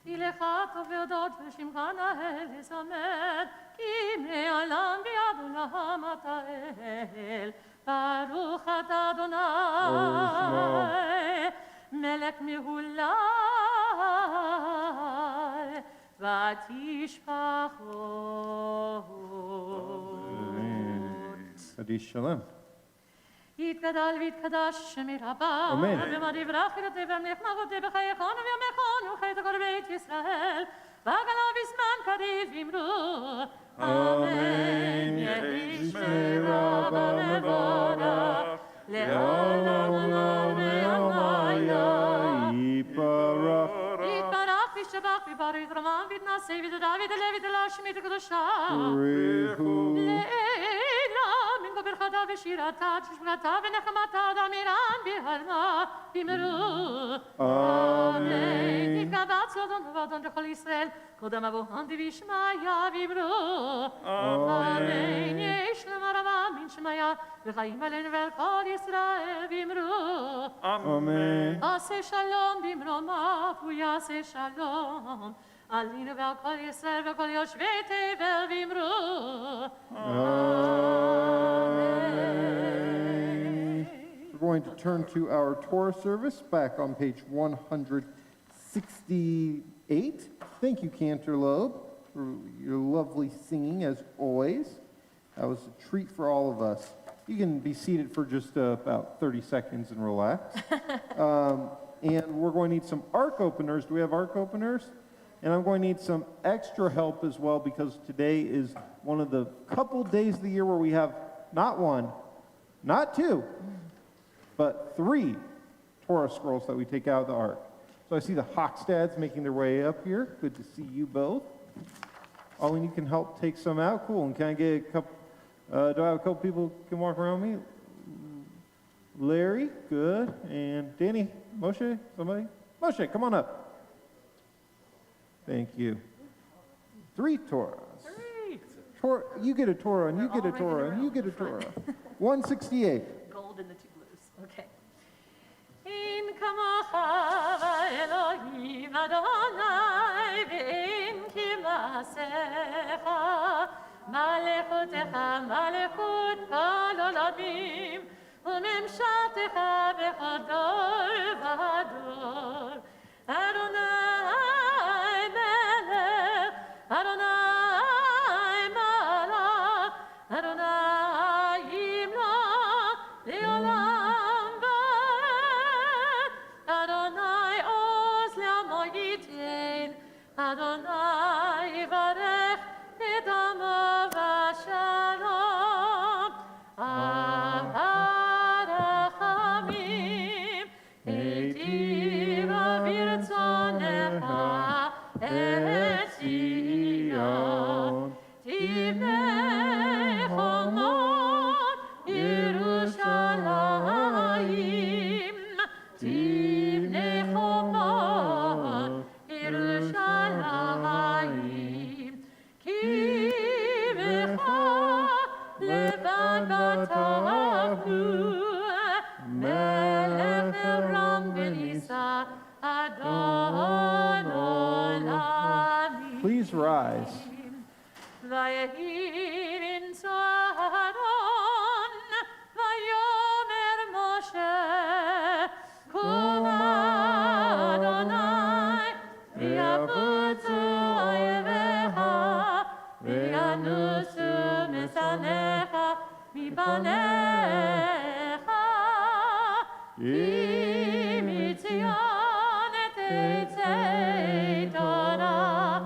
כי לך טוב והודות ושמך נהל לזמר, כי מעולם ביד עולם אתה אל. ברוך אתה אדוני, מלך מהולל, ותשפחות. Hadish Shalom. יתגדל ויתקדש שמי רבה, אמן. ומד יברך ילותי והמלך מלכותי בחייכון וימכון וחית כל בית ישראל, ועגלה בזמן קריב אמרו, אמן. יהי שמי רבה מבורך, לעולם עולם ועמיה. יתברך וישתבח ויברך ויתרומם ויתנשא ויתודה ויתעלה ויתעלה שמית הקדושה. לעילם מן גבר חדש v'shirata tishbrata v'nechamata damiran b'halma b'meru. Amen. Tikvavat sodom v'adon d'chol Yisrael kodam avohan v'ishmaya v'ibru. Amen. Yesh l'marava min shmaya v'chaim alen v'kol Yisrael v'imru. Amen. Aseh shalom b'mromav v'yaseh shalom. Alinu v'al kol Yisrael v'kol yoshvei tevel v'imru. We're going to turn to our Torah service back on page 168. Thank you, Canterlope, for your lovely singing as always. That was a treat for all of us. You can be seated for just about 30 seconds and relax. And we're going to need some ark openers. Do we have ark openers? And I'm going to need some extra help as well because today is one of the couple days of the year where we have not one, not two, but 3 Torah scrolls that we take out of the ark. So I see the Hockstads making their way up here. Good to see you both. Olin, you can help take some out. Cool. And can I get a couple, do I have a couple people who can walk around me? Larry, good. And Danny, Moshe, somebody? Moshe, come on up. Thank you. 3 Torahs. You get a Torah, and you get a Torah, and you get a Torah. 168. Gold and the 2 blues. Okay. In kamocha Elohim Adonai ve'in kimasecha malechutecha malechut kol olamim u'memshaltecha bechador v'hador Adonai melech Adonai malach Adonai yimlach le'olam va'ed Adonai oz le'amo yitein Adonai yivarech et amo v'shalom Arachamim eitiva v'irtzonecha et Zion Tivnei chomot Yerushalayim Tivnei chomot Yerushalayim Ki v'cha levan batavnu Melech Eram v'nisa Adon olamim Please rise. Vayehir in Saharon, Vayomer Moshe, Kum Adonai, V'yavutzu oyevecha, V'yanusu mesanecha, mibanecha, Ki mitzion et eitzei Torah,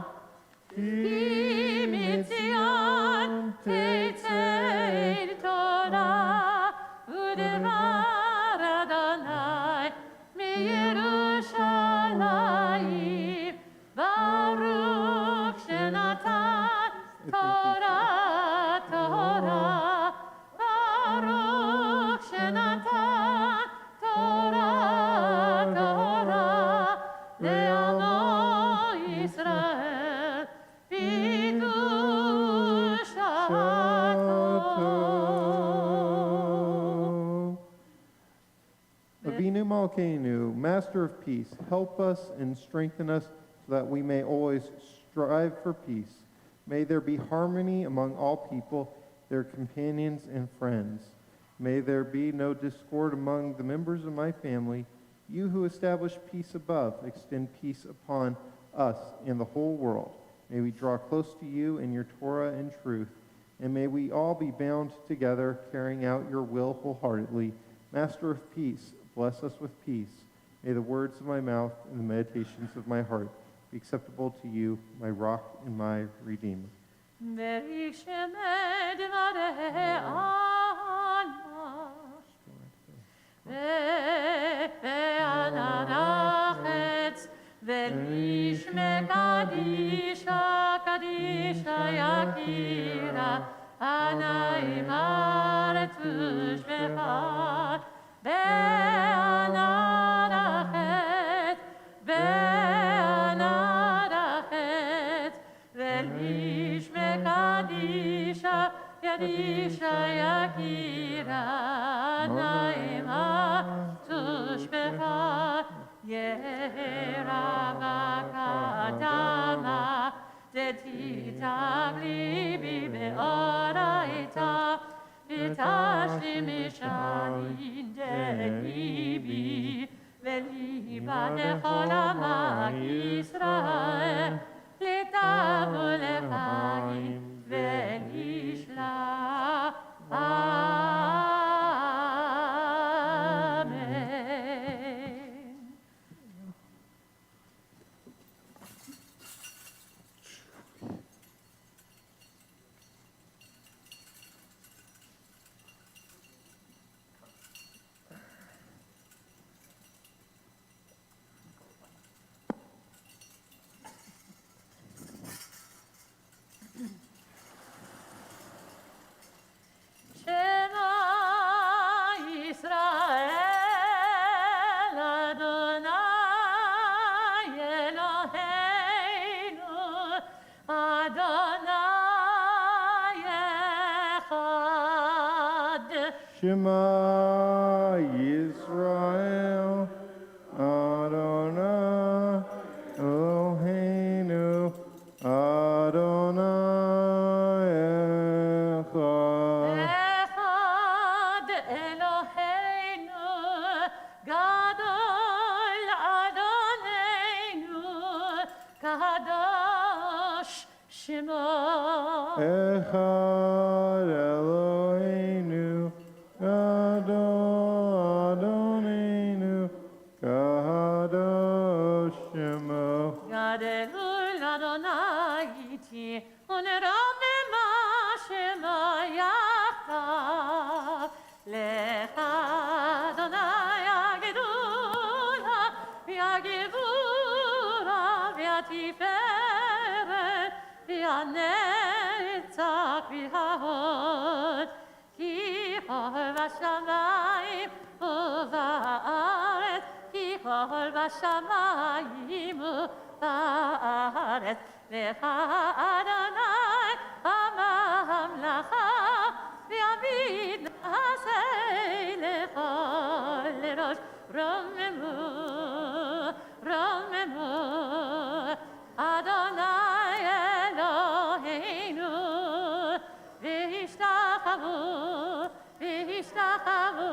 Ki mitzion eitzei Torah, U'devar Adonai miYerushalayim, Baruch shenatan Torah, Torah, Baruch shenatan Torah, Torah, le'amo Yisrael, b'kedushato. Avinu Malkeinu, Master of Peace, help us and strengthen us so that we may always strive for peace. May there be harmony among all people, their companions and friends. May there be no discord among the members of my family. You who establish peace above, extend peace upon us and the whole world. May we draw close to you in your Torah and truth, and may we all be bound together, carrying out your will wholeheartedly. Master of peace, bless us with peace. May the words of my mouth and the meditations of my heart be acceptable to you, my rock and my redeemer. Yakira, Anai Mart תושבחה, בענרחת, בענרחת, ולאיש מקדישה, ידישה יקירה, נעימה תושבחה, ירבה קדמה, דתיתג ליבי באורייתא, ותשלימי שנים דליבי, וליבה לכל עמך ישראל, לטבו לחיים ולשלח. אמן. Shema Yisrael Adonai Eloheinu Adonai Echad. Shema Yisrael Adonai Eloheinu Adonai Echad. Echad Eloheinu Gadol Adonenu Kadosh Shema. Echad Eloheinu Gadol Adonenu Kadosh Shemo. Gadelul Adonai iti uneromema Shema yachtav. Lecha Adonai agedula v'agevura v'atiferet v'anetzach v'hahod. Ki chol v'shamayim uva'aretz, ki chol v'shamayim uva'aretz. Lecha Adonai הממלכה, ויעמיד נעשה לכל לראש. רוממו, רוממו, אדוני אלוהינו, והשתחוו, והשתחוו,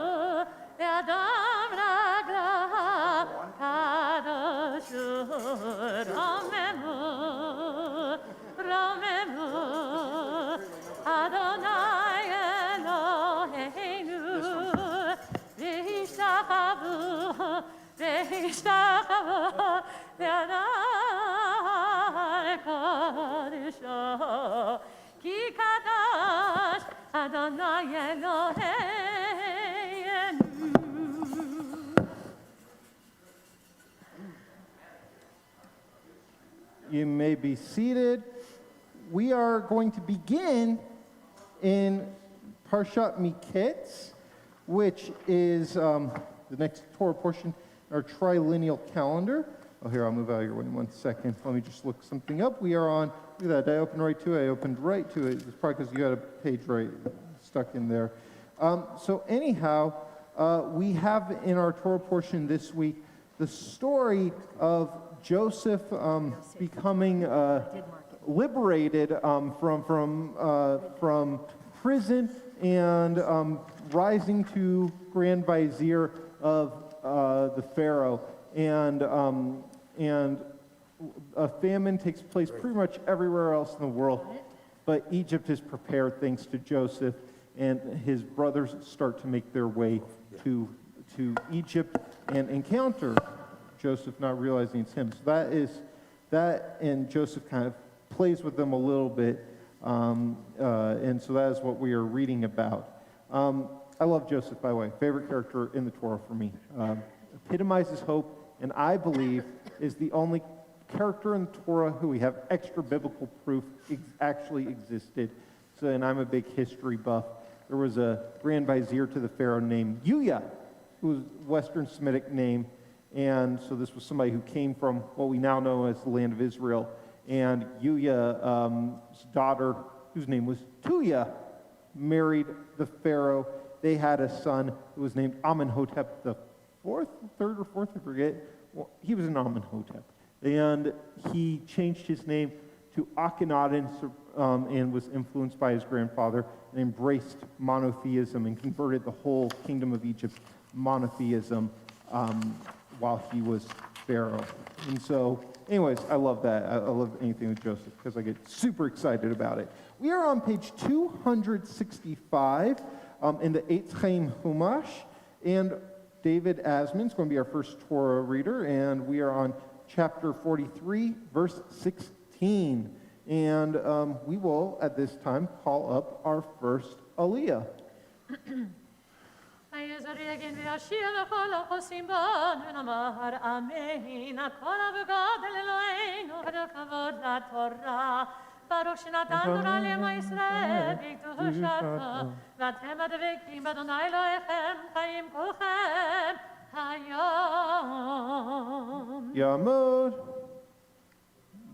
לאדם רגליו קדוש הוא. רוממו, רוממו, אדוני אלוהינו, והשתחוו, והשתחוו, לאדם קדושו, כי קדוש אדוני אלוהינו. You may be seated. We are going to begin in Parshat Miketz, which is the next Torah portion, our trilineal calendar. Oh, here, I'll move out of your way 1 second. Let me just look something up. We are on, look at that, I opened right to it. I opened right to it. It's probably because you had a page right stuck in there. So anyhow, we have in our Torah portion this week the story of Joseph becoming liberated from prison and rising to Grand Vizier of the Pharaoh. And a famine takes place pretty much everywhere else in the world, but Egypt is prepared thanks to Joseph, and his brothers start to make their way to Egypt and encounter Joseph, not realizing it's him. So that and Joseph kind of plays with them a little bit, and so that is what we are reading about. I love Joseph, by the way, favorite character in the Torah for me. Epitomizes hope, and I believe is the only character in the Torah who we have extra biblical proof actually existed. So, and I'm a big history buff. there was a grand vizier to the Pharaoh named Yuya, who was a Western Semitic name. And so this was somebody who came from what we now know as the land of Israel. And Yuya's daughter, whose name was Tuya, married the Pharaoh. They had a son who was named Amenhotep the third or fourth, I forget. Well, he was an Amenhotep. And he changed his name to Akhenaten and was influenced by his grandfather and embraced monotheism and converted the whole kingdom of Egypt monotheism while he was Pharaoh. And so, anyways, I love that. I love anything with Joseph because I get super excited about it. We are on page 265 in the Eitz Chaim Humash, and David Asman is going to be our first Torah reader, and we are on chapter 43, verse 16. And we will, at this time, call up our first Aliyah. Baruch שנתן תורה לעמו ישראל בקדושתו, ואתם הדבקים באדוני אלוהיכם חיים כולכם היום. Yamud,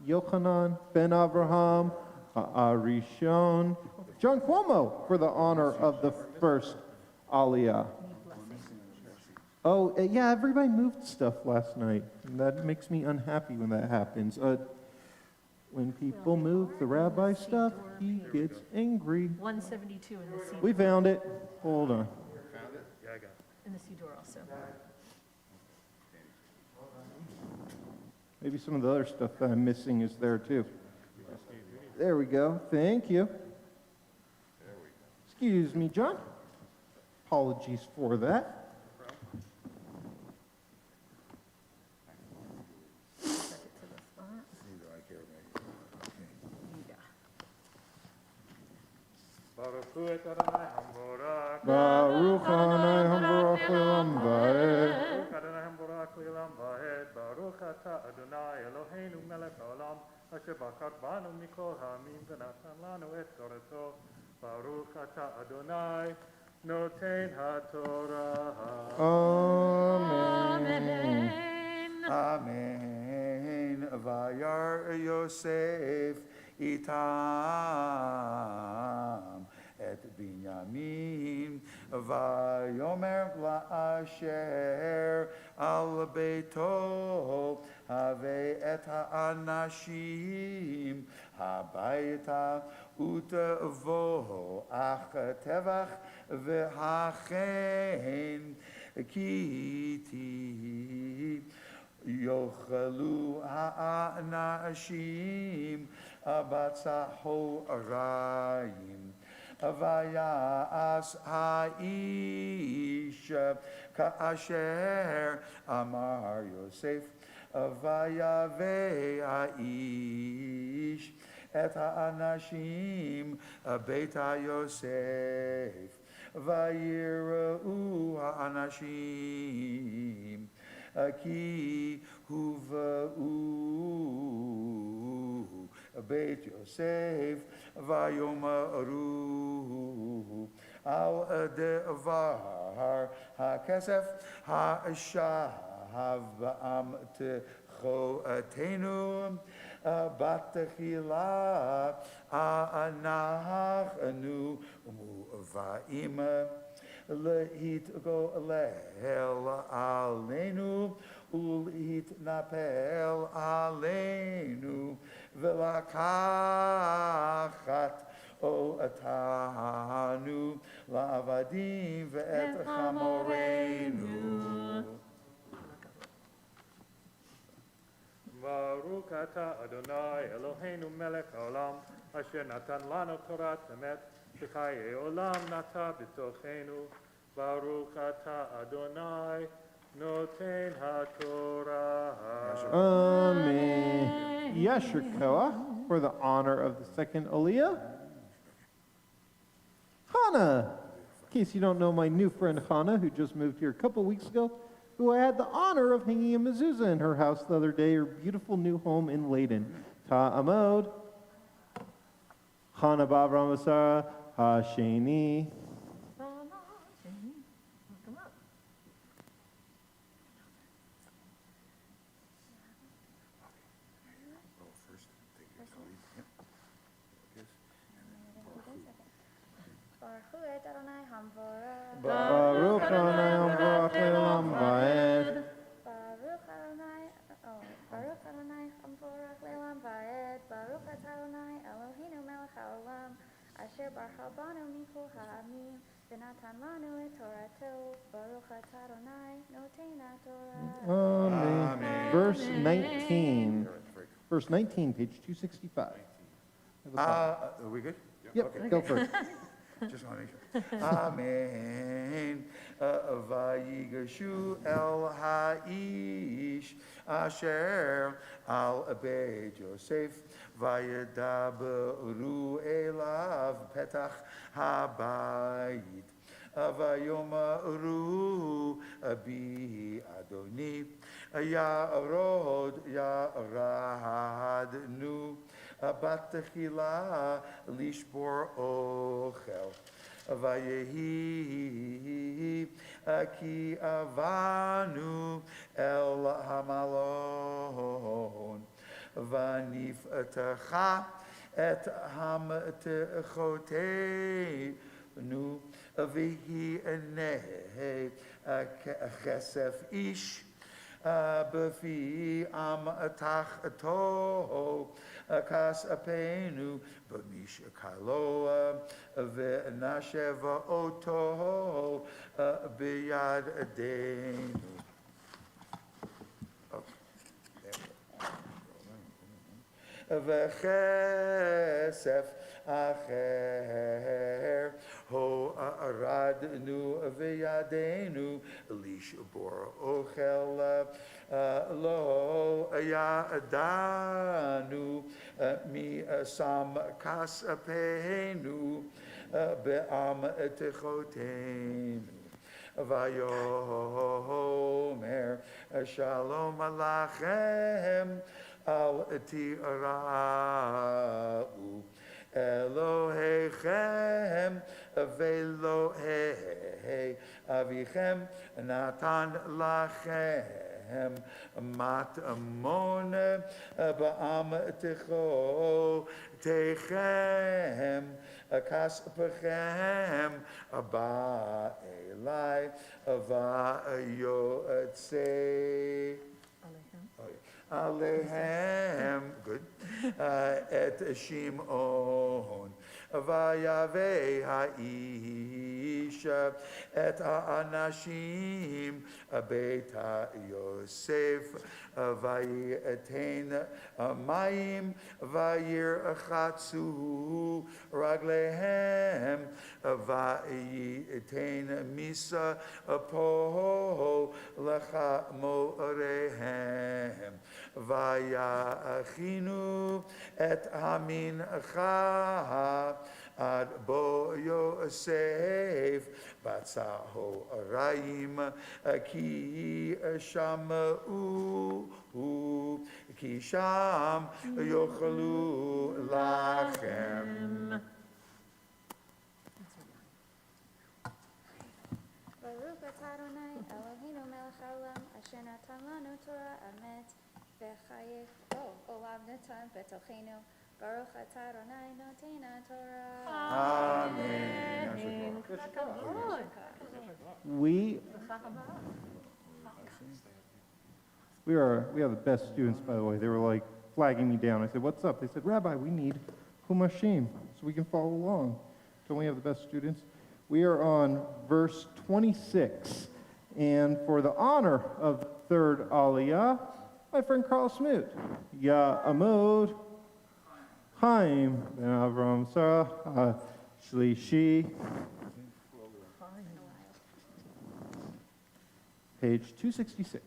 Yochanan ben Abraham, Arishon, John Cuomo for the honor of the first Aliyah. Oh, yeah, everybody moved stuff last night. And that makes me unhappy when that happens. When people move the rabbi stuff, he gets angry. 172 in the C. We found it. Hold on. In the C door also. Maybe some of the other stuff that I'm missing is there too. There we go. Thank you. Excuse me, John. Apologies for that. Baruch hu et Adonai hamborak. Baruch Adonai hamborach le'olam va'ed. Baruch Adonai hamborak le'olam va'ed. Baruch ata Adonai Eloheinu melech haolam, asher bakat banu mikol ha'amim v'natan lanu et torato. Baruch ata Adonai noten ha'torah. Amen. Amen. Vayar Yosef itam et Binyamin. Vayomer la'asher al beito have et ha'anashim habayta utavo ach tevach v'hachen kiti yochalu ha'anashim batzahoraim vayas ha'ish ka'asher amar Yosef vayave ha'ish et ha'anashim beita Yosef vayira'u ha'anashim ki huva'u Beit Yosef vayomaru al devar hakesef ha'shav ba'am techoatenu batechila anachnu mu'va'ima lehit go lehel alenu ulhit napel alenu velakachat o atanu la'avadim ve'et chamorenu. Baruch ata Adonai Eloheinu melech haolam, asher natan lanu torat emet, shechayei olam nata b'tochenu. Baruch ata Adonai noten ha'torah. Amen. Yasher Koach for the honor of the second Aliyah. Hannah. In case you don't know, my new friend Hannah, who just moved here a couple weeks ago, who I had the honor of hanging a mezuzah in her house the other day, her beautiful new home in Leyden. Ta'amod. Hannah Bavram Asara Hasheni. המבורך. Baruch Adonai Amvarach Le'olam Va'ed. ברוך אדוני המבורך לעולם ועד, ברוך אתה אדוני אלוהינו מלך העולם, אשר ברכה בנו מכל העמים, ונתן לנו את תורתו, ברוך אתה אדוני נותן התורה. Amen. Verse 19. Verse 19, page 265. Are we good? Yep, Okay. go for it. Just want to make sure. Amen. Vayigashu el ha'ish asher al beit Yosef vayadaberu elav petach habayit vayomaru bi Adoni yarod yaradnu בתחילה לשבור אוכל, ויהי כי עברנו אל המלון, ונפתח את המתכותינו, והנה כסף איש בפי אמתחתו, כספנו במשקלו, ונשב אותו בידינו. וכסף אחר הורדנו בידינו לשבור אוכל, לא ידענו מי שם כספנו באמתחותינו. ויאמר שלום עליכם אל תיראו, אלוהיכם ואלוהי אביכם נתן לכם מטמון באמתחותיכם, כספכם בא אלי ויוצא עליהם, good, את שמעון, ויבא האיש את האנשים בית יוסף, וייתן מים וירחצו רגליהם, וייתן מספו לחמוריהם, ויכינו את המנחה עד בוא יוסף בצהריים, כי שם יאכלו לחם. ברוך אתה אדוני אלוהינו מלך העולם, אשר נתן לנו תורה אמת וחיי עולם נתן בתוכנו. ברוך אתה אדוני נותן התורה. Amen. We have the best students, by the way. They were like flagging me down. I said, "What's up?" They said, "Rabbi, we need Humashim so we can follow along." Don't we have the best students? We are on verse 26. And for the honor of the third Aliyah, my friend Carl Smoot. Ya Amod, Chaim, Ben Avram Sarah, Shlishi. Page 266.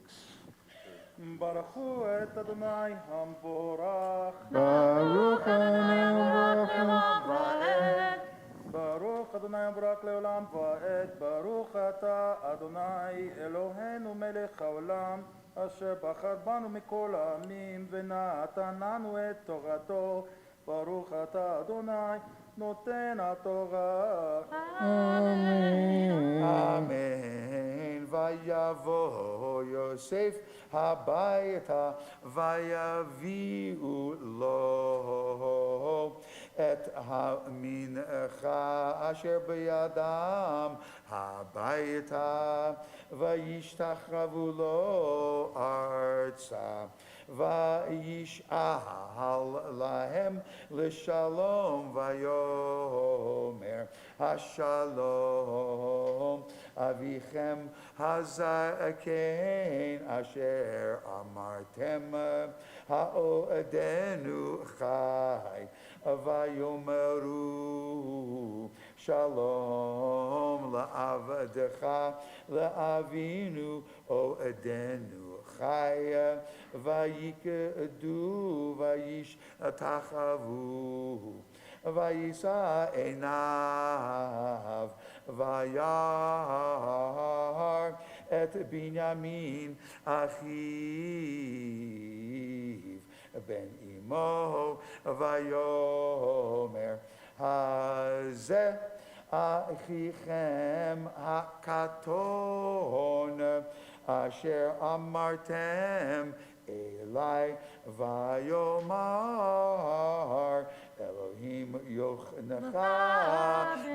ברכו את אדוני המבורך. Baruch Adonai Amvarach Va'ed. ברוך אדוני המבורך לעולם ועד. ברוך אתה אדוני אלוהינו מלך העולם, אשר בחר בנו מכל העמים ונתן לנו את תורתו. ברוך אתה אדוני נותן התורה. אמן. ויבוא יוסף הביתה ויביאו לו את המנחה אשר בידם הביתה, וישתחרבו לו ארצה. וישאל להם לשלום, ויאמר השלום אביכם הזקן אשר אמרתם העודנו חי, ויאמרו שלום לעבדך לאבינו עודנו חי, ויקדו וישתחוו, וישא עיניו וירא את בנימין אחיו בן אמו, ויאמר הזה אחיכם הקטון אשר אמרתם אלי, ויאמר אלוהים יוחנך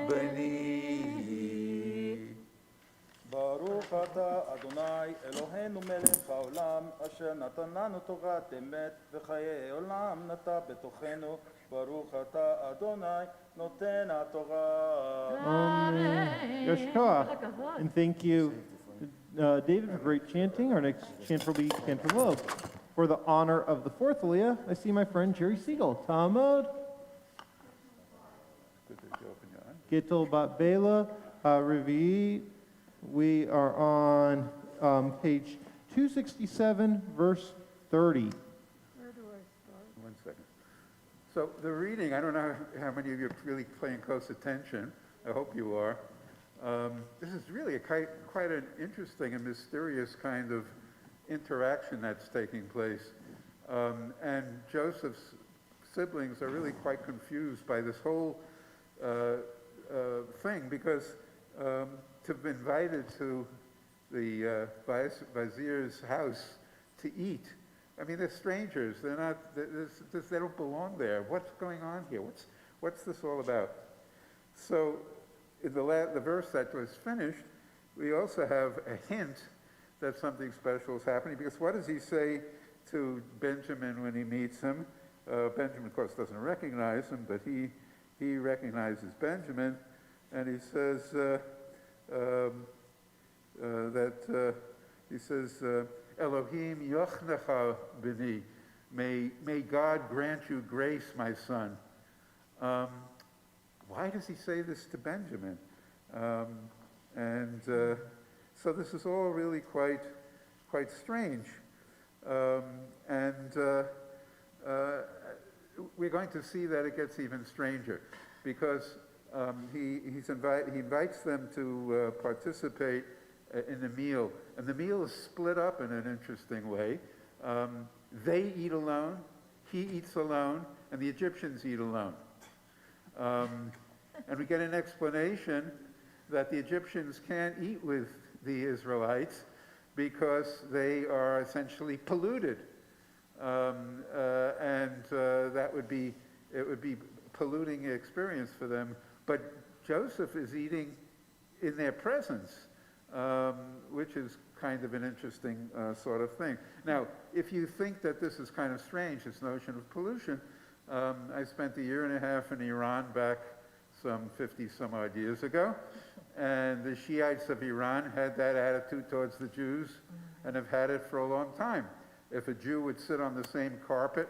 בני. ברוך אתה אדוני אלוהינו מלך העולם, אשר נתן לנו תורת אמת וחיי עולם נטע בתוכנו. ברוך אתה אדוני נותן התורה. Amen. Yoshkoach. And thank you, David, for great chanting. Our next chanter will be Cantor Love. For the honor of the fourth Aliyah, I see my friend Jerry Siegel. Talmud. Gittel Bat Bela Revi. We are on page 267, verse 30. Where do I start? 1 second. So the reading, I don't know how many of you are really paying close attention. I hope you are. This is really quite an interesting and mysterious kind of interaction that's taking place. And Joseph's siblings are really quite confused by this whole thing, because to be invited to the vizier's house to eat, I mean, they're strangers. They're not. They don't belong there. What's going on here? What's this all about? So, in the verse that was finished, we also have a hint that something special is happening. Because what does he say to Benjamin when he meets him? Benjamin, of course, doesn't recognize him, but he recognizes Benjamin, and he says Elohim yochnecha b'ni, may God grant you grace, my son. Why does he say this to Benjamin? So this is all really quite strange. We're going to see that it gets even stranger, because he invites them to participate in the meal. And the meal is split up in an interesting way. They eat alone, he eats alone, and the Egyptians eat alone. And we get an explanation that the Egyptians can't eat with the Israelites because they are essentially polluted. That would be polluting experience for them. But Joseph is eating in their presence, which is kind of an interesting sort of thing. Now, if you think that this is kind of strange, this notion of pollution, I spent a year and a half in Iran back some 50 some odd years ago, and the Shiites of Iran had that attitude towards the Jews and have had it for a long time. If a Jew would sit on the same carpet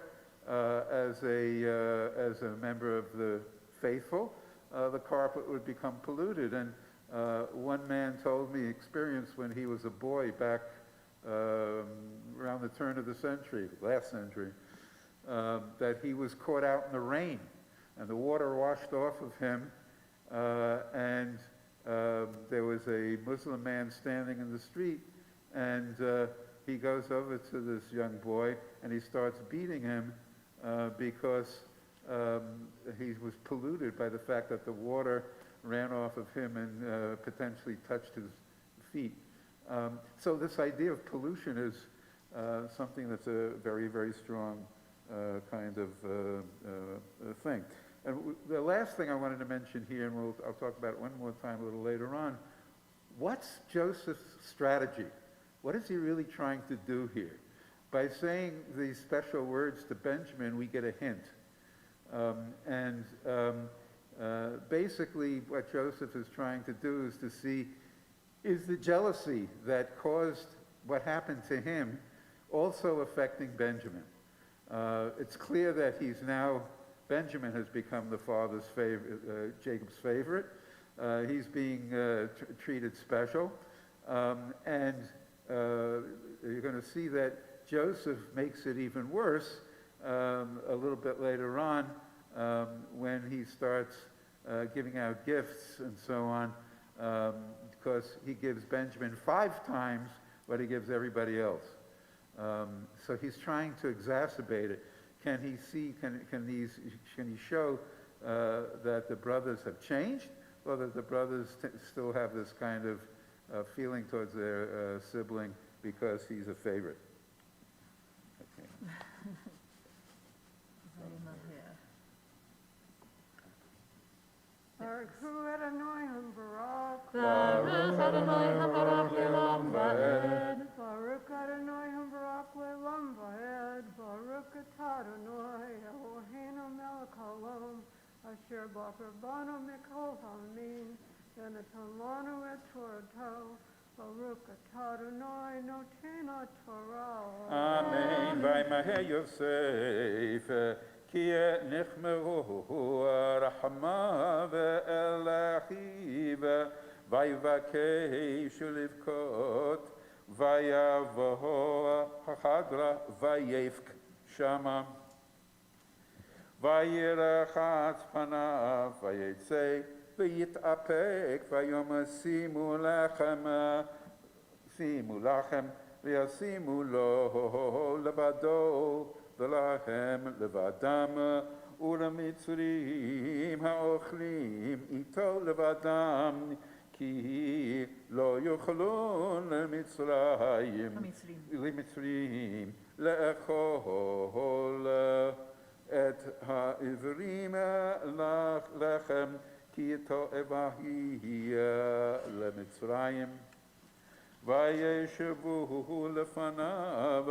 as a member of the faithful, the carpet would become polluted. And one man told me experience when he was a boy back around the turn of the century, last century, that he was caught out in the rain, and the water washed off of him, and there was a Muslim man standing in the street, and he goes over to this young boy and he starts beating him because he was polluted by the fact that the water ran off of him and potentially touched his feet. So this idea of pollution is something that's a very, very strong kind of thing. And the last thing I wanted to mention here, and I'll talk about it one more time a little later on, what's Joseph's strategy? What is he really trying to do here? By saying these special words to Benjamin, we get a hint. Basically, what Joseph is trying to do is to see, is the jealousy that caused what happened to him also affecting Benjamin? It's clear that Benjamin has become the father's favorite, Jacob's favorite. He's being treated special. And you're going to see that Joseph makes it even worse a little bit later on when he starts giving out gifts and so on, because he gives Benjamin 5 times what he gives everybody else. So he's trying to exacerbate it. Can he show that the brothers have changed, or that the brothers still have this kind of feeling towards their sibling because he's a favorite? Okay. Baruch Adonai Barak. Baruch Adonai HaBarach Le'olam Va'ed. Baruch Adonai Barak Le'olam Va'ed. Baruch Atah Adonai Eloheinu melech haolam asher bachar banu mikol ha'amin v'natan lanu et Torato. Baruch Atah Adonai noten haTorah. Amen. Vaymaher Yosef. כי נחמרו רחמה ואל אחיו ויבקש לבכות ויבוא החדרה ויבק שמה וירחץ פניו ויצא ויתאפק ויאמר שימו לחם וישימו לו לבדו ולהם לבדם ולמצרים האוכלים איתו לבדם כי לא יוכלו למצרים לאכול את העברים לחם כי תועבה היא למצרים וישבו לפניו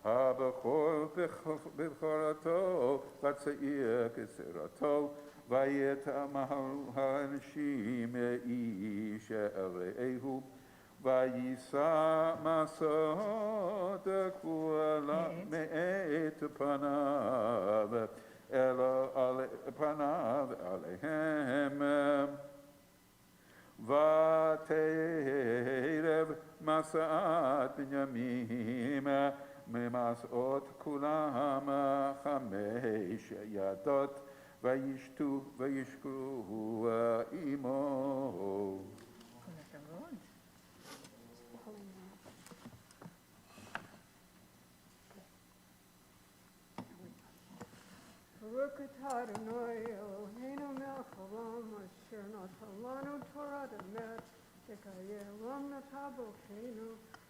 הבכור בכורתו והצעיר כצעירתו ויטמאו האנשים איש אל ויישא מסעות כבולה מאת פניו פניו עליהם ותרב מסעת בנימין ממסעות כולם 5 ידות וישתו וישקו עמו. Baruch Atah Adonai Eloheinu melech haolam asher natan lanu Torah emet v'kayeh olam nata b'olkeinu.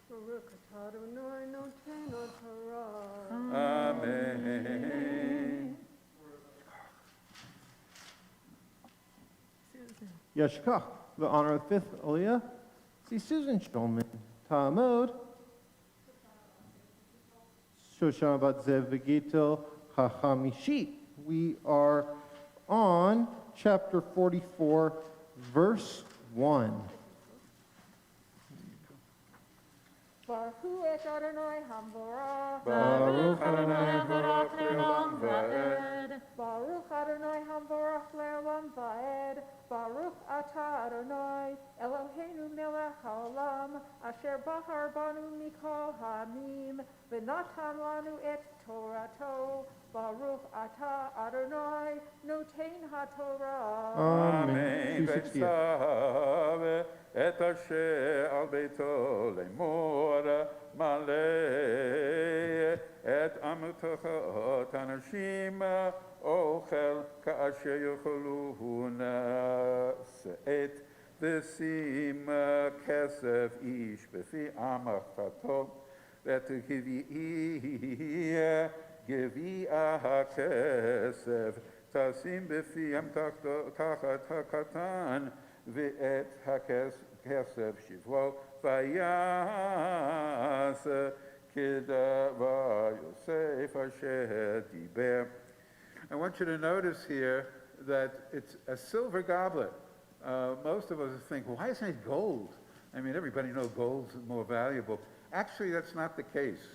Baruch Atah Adonai noten haTorah. Amen. Yeshkach, the honor of the 5th Aliyah. See Susan Shulman, Talmud, Shoshana Bat Zev V'Gitel HaChamishit. We are on chapter 44, verse 1. Baruch et Adonai Hamborach. Baruch Adonai Baruch Le'olam Va'ed. Baruch Adonai Hamborach Le'olam Va'ed. Baruch Atah Adonai Eloheinu melech haolam asher bahar banu mikol ha'amim v'natan lanu et Torato. Baruch Atah Adonai noten haTorah. Amen. 268. וצווה את אשר על ביתו לאמור מלא את עמותות אנשים אוכל כאשר יאכלו נשאת ושים כסף איש בפי אמחתו ותגביע הכסף תשים בפיהם תחת הקטן ואת הכסף שברו ויעש כדבר יוסף אשר דיבר. I want you to notice here that it's a silver goblet. Most of us think, why isn't it gold? I mean, everybody knows gold's more valuable. Actually, that's not the case.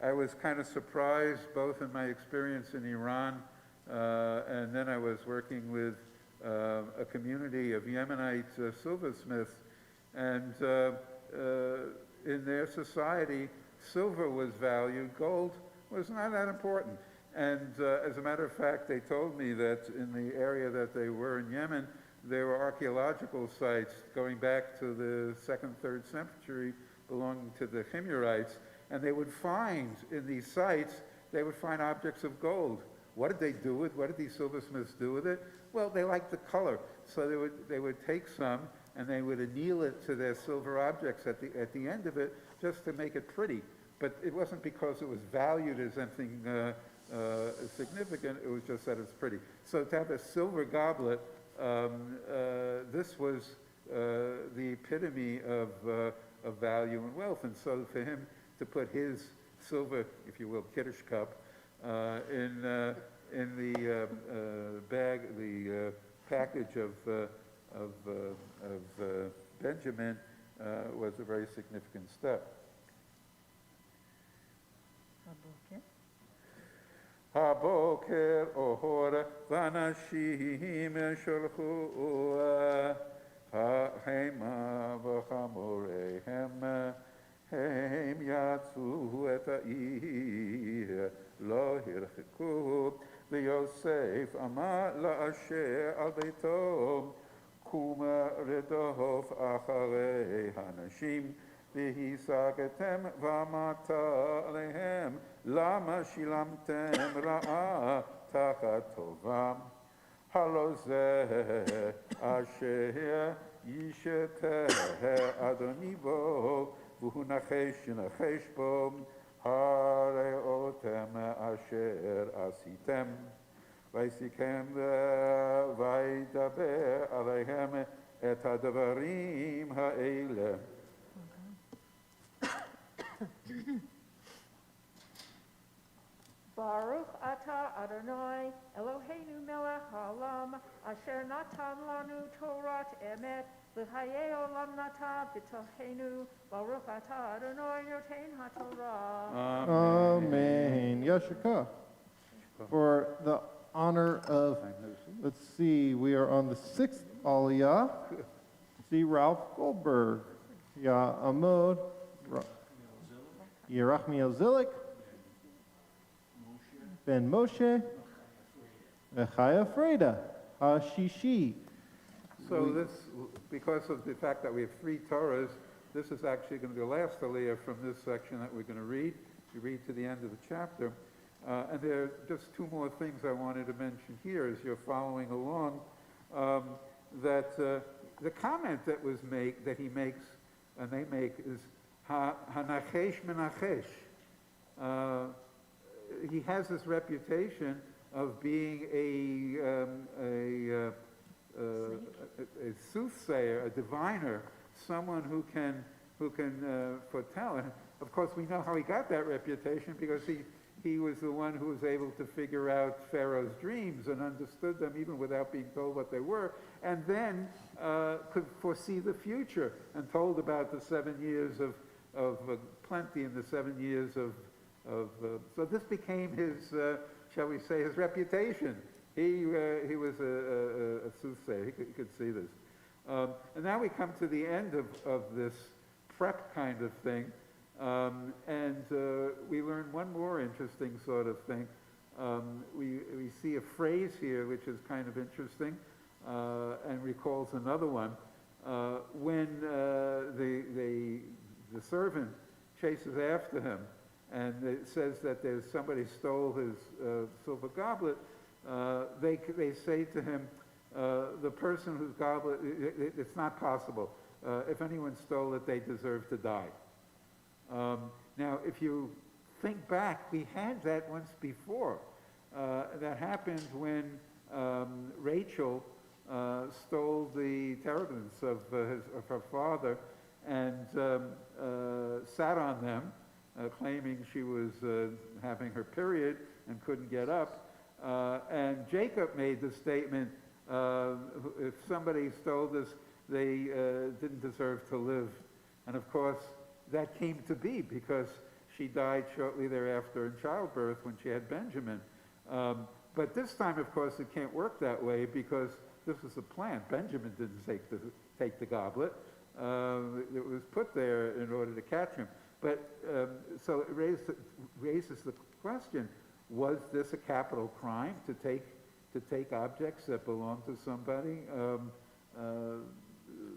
I was kind of surprised both in my experience in Iran and then I was working with a community of Yemenite silversmiths, and in their society, silver was valued, gold was not that important. And as a matter of fact, they told me that in the area that they were in Yemen, there were archaeological sites going back to the 2nd, 3rd century belonging to the Himyarites, and they would find in these sites, they would find objects of gold. What did they do with it? What did these silversmiths do with it? Well, they liked the color, so they would take some and they would anneal it to their silver objects at the end of it just to make it pretty. But it wasn't because it was valued as anything significant, it was just that it's pretty. So to have a silver goblet, this was the epitome of value and wealth. And so for him to put his silver, if you will, Kiddush cup in the bag, the package of Benjamin was a very significant step. הבוקר אור ואנשים שלחו המה וחמוריהם הם יצאו את העיר לא הרחקו ויוסף אמר לאשר על ביתו קום רדוף אחרי הנשים והשגתם ואמרת עליהם למה שילמתם רעה תחת טובה? הלא זה אשר ישתה אדוני בו והוא נחש בו הרי אותם אשר עשיתם ויסיכם וידבר עליהם את הדברים האלה. Baruch atah Adonai Eloheinu melech haolam asher natan lanu Torat emet v'chayei olam nata b'tochenu Baruch atah Adonai noten haTorah. Amen. Yashika. For the honor of, let's see, we are on the 6th Aliyah. See Ralph Goldberg. Ya Amod. Yerachmiel Zilik. Ben Moshe, Chaya Freda, Hashishi. So this, because of the fact that we have 3 Torahs, this is actually going to be the last aliyah from this section that we're going to read. You read to the end of the chapter. And there are just 2 more things I wanted to mention here as you're following along. That the comment that he makes, and they make, is Hanachesh Menachesh. He has this reputation of being a soothsayer, a diviner, someone who can foretell. And of course, we know how he got that reputation because he was the one who was able to figure out Pharaoh's dreams and understood them even without being told what they were, and then could foresee the future and told about the 7 years of plenty and the 7 years of so this became his, shall we say, his reputation. He was a soothsayer. He could see this. And now we come to the end of this prep kind of thing, and we learn one more interesting sort of thing. We see a phrase here which is kind of interesting and recalls another one. When the servant chases after him, and it says that there's somebody stole his silver goblet, they say to him, the person whose goblet, it's not possible. If anyone stole it, they deserve to die. Now, if you think back, we had that once before. that happened when Rachel stole the terebinths of her father and sat on them, claiming she was having her period and couldn't get up. And Jacob made the statement, if somebody stole this, they didn't deserve to live. And of course, that came to be because she died shortly thereafter in childbirth when she had Benjamin. But this time, of course, it can't work that way because this was a plan. Benjamin didn't take the goblet. It was put there in order to catch him. But so it raises the question, was this a capital crime to take objects that belong to somebody?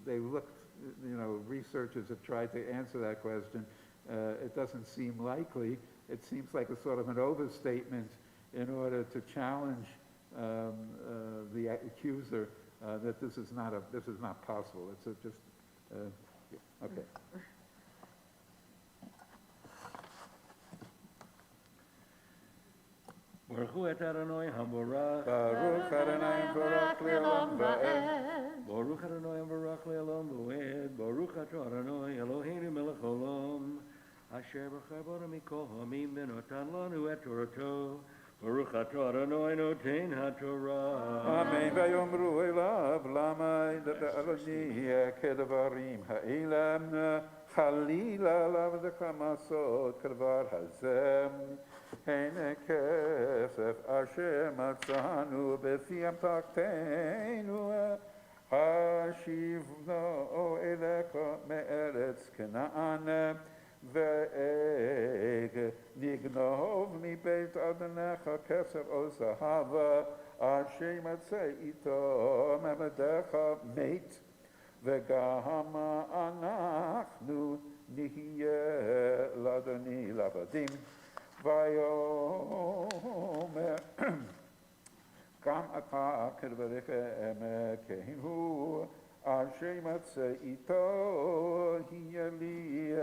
They looked, researchers have tried to answer that question. It doesn't seem likely. It seems like a sort of an overstatement in order to challenge the accuser that this is not possible. It's just okay. Baruch hu et Adonai haborach. Baruch Adonai Baruch Le'olam Va'ed. Baruch Adonai haborach le'olam va'ed. Baruch atah Adonai Eloheinu melech olam. Asher b'chayvonu mikol ha'amim v'notan lanu et Torato. Baruch atah Adonai noten ha'torah. Amen. Vayomru elav lama alani kedavarim ha'elam chalila lav dekamasot kedvar hazem. הנה כסף אשר מצאנו בפי אמתקתנו, השיבנו אליך מארץ כנען, נגנוב מבית אדונך כסף או זהב, אשר מצא איתו מעבדיך מת, וגם אנחנו נהיה לאדוני לעבדים. ויאמר גם אתה כדבריכם כן הוא אשר מצא איתו יהיה לי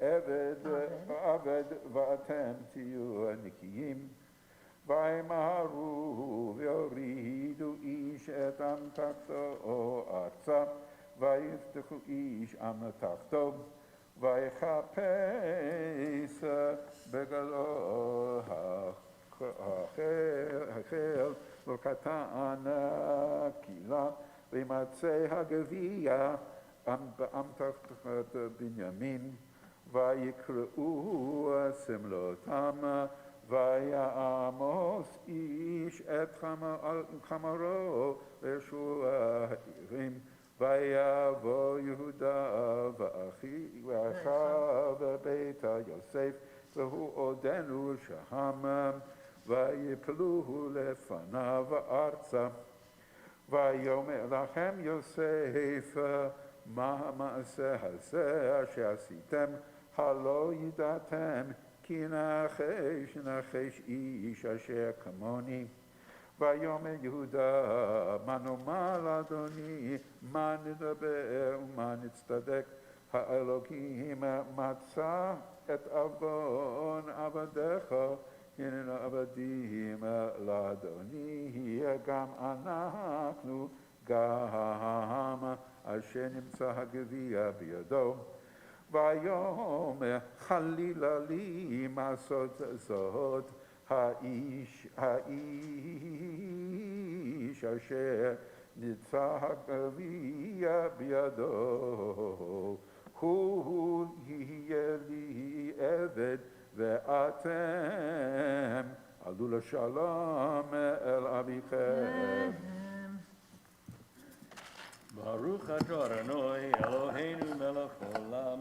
עבד ואתם תהיו נקיים. וימהרו ויורידו איש את אמתחתו ארצה ויפתחו איש אמתחתו ויחפש בגלו החל וקטן קהילה וימצא הגביע באמתחת בנימין ויקראו סמלותם ויעמוס איש את חמרו וישוע העירים ויבוא יהודה ואחיו בבית יוסף והוא עודנו שם ויפלו לפניו ארצה ויאמר לכם יוסף מה המעשה הזה אשר עשיתם הלא ידעתם כי נחש איש אשר כמוני ויאמר יהודה מה נאמר לאדוני מה נדבר ומה נצטדק האלוקים מצא את עוון עבדיך הננו עבדים לאדוני גם אנחנו גם אשר נמצא הגביע בידו ויאמר חלילה לי מעשות זאת האיש אשר נמצא הגביע בידו הוא יהיה לי עבד ואתם עלו לשלום אל אביכם. ברוך אתה אדוני אלוהינו מלך העולם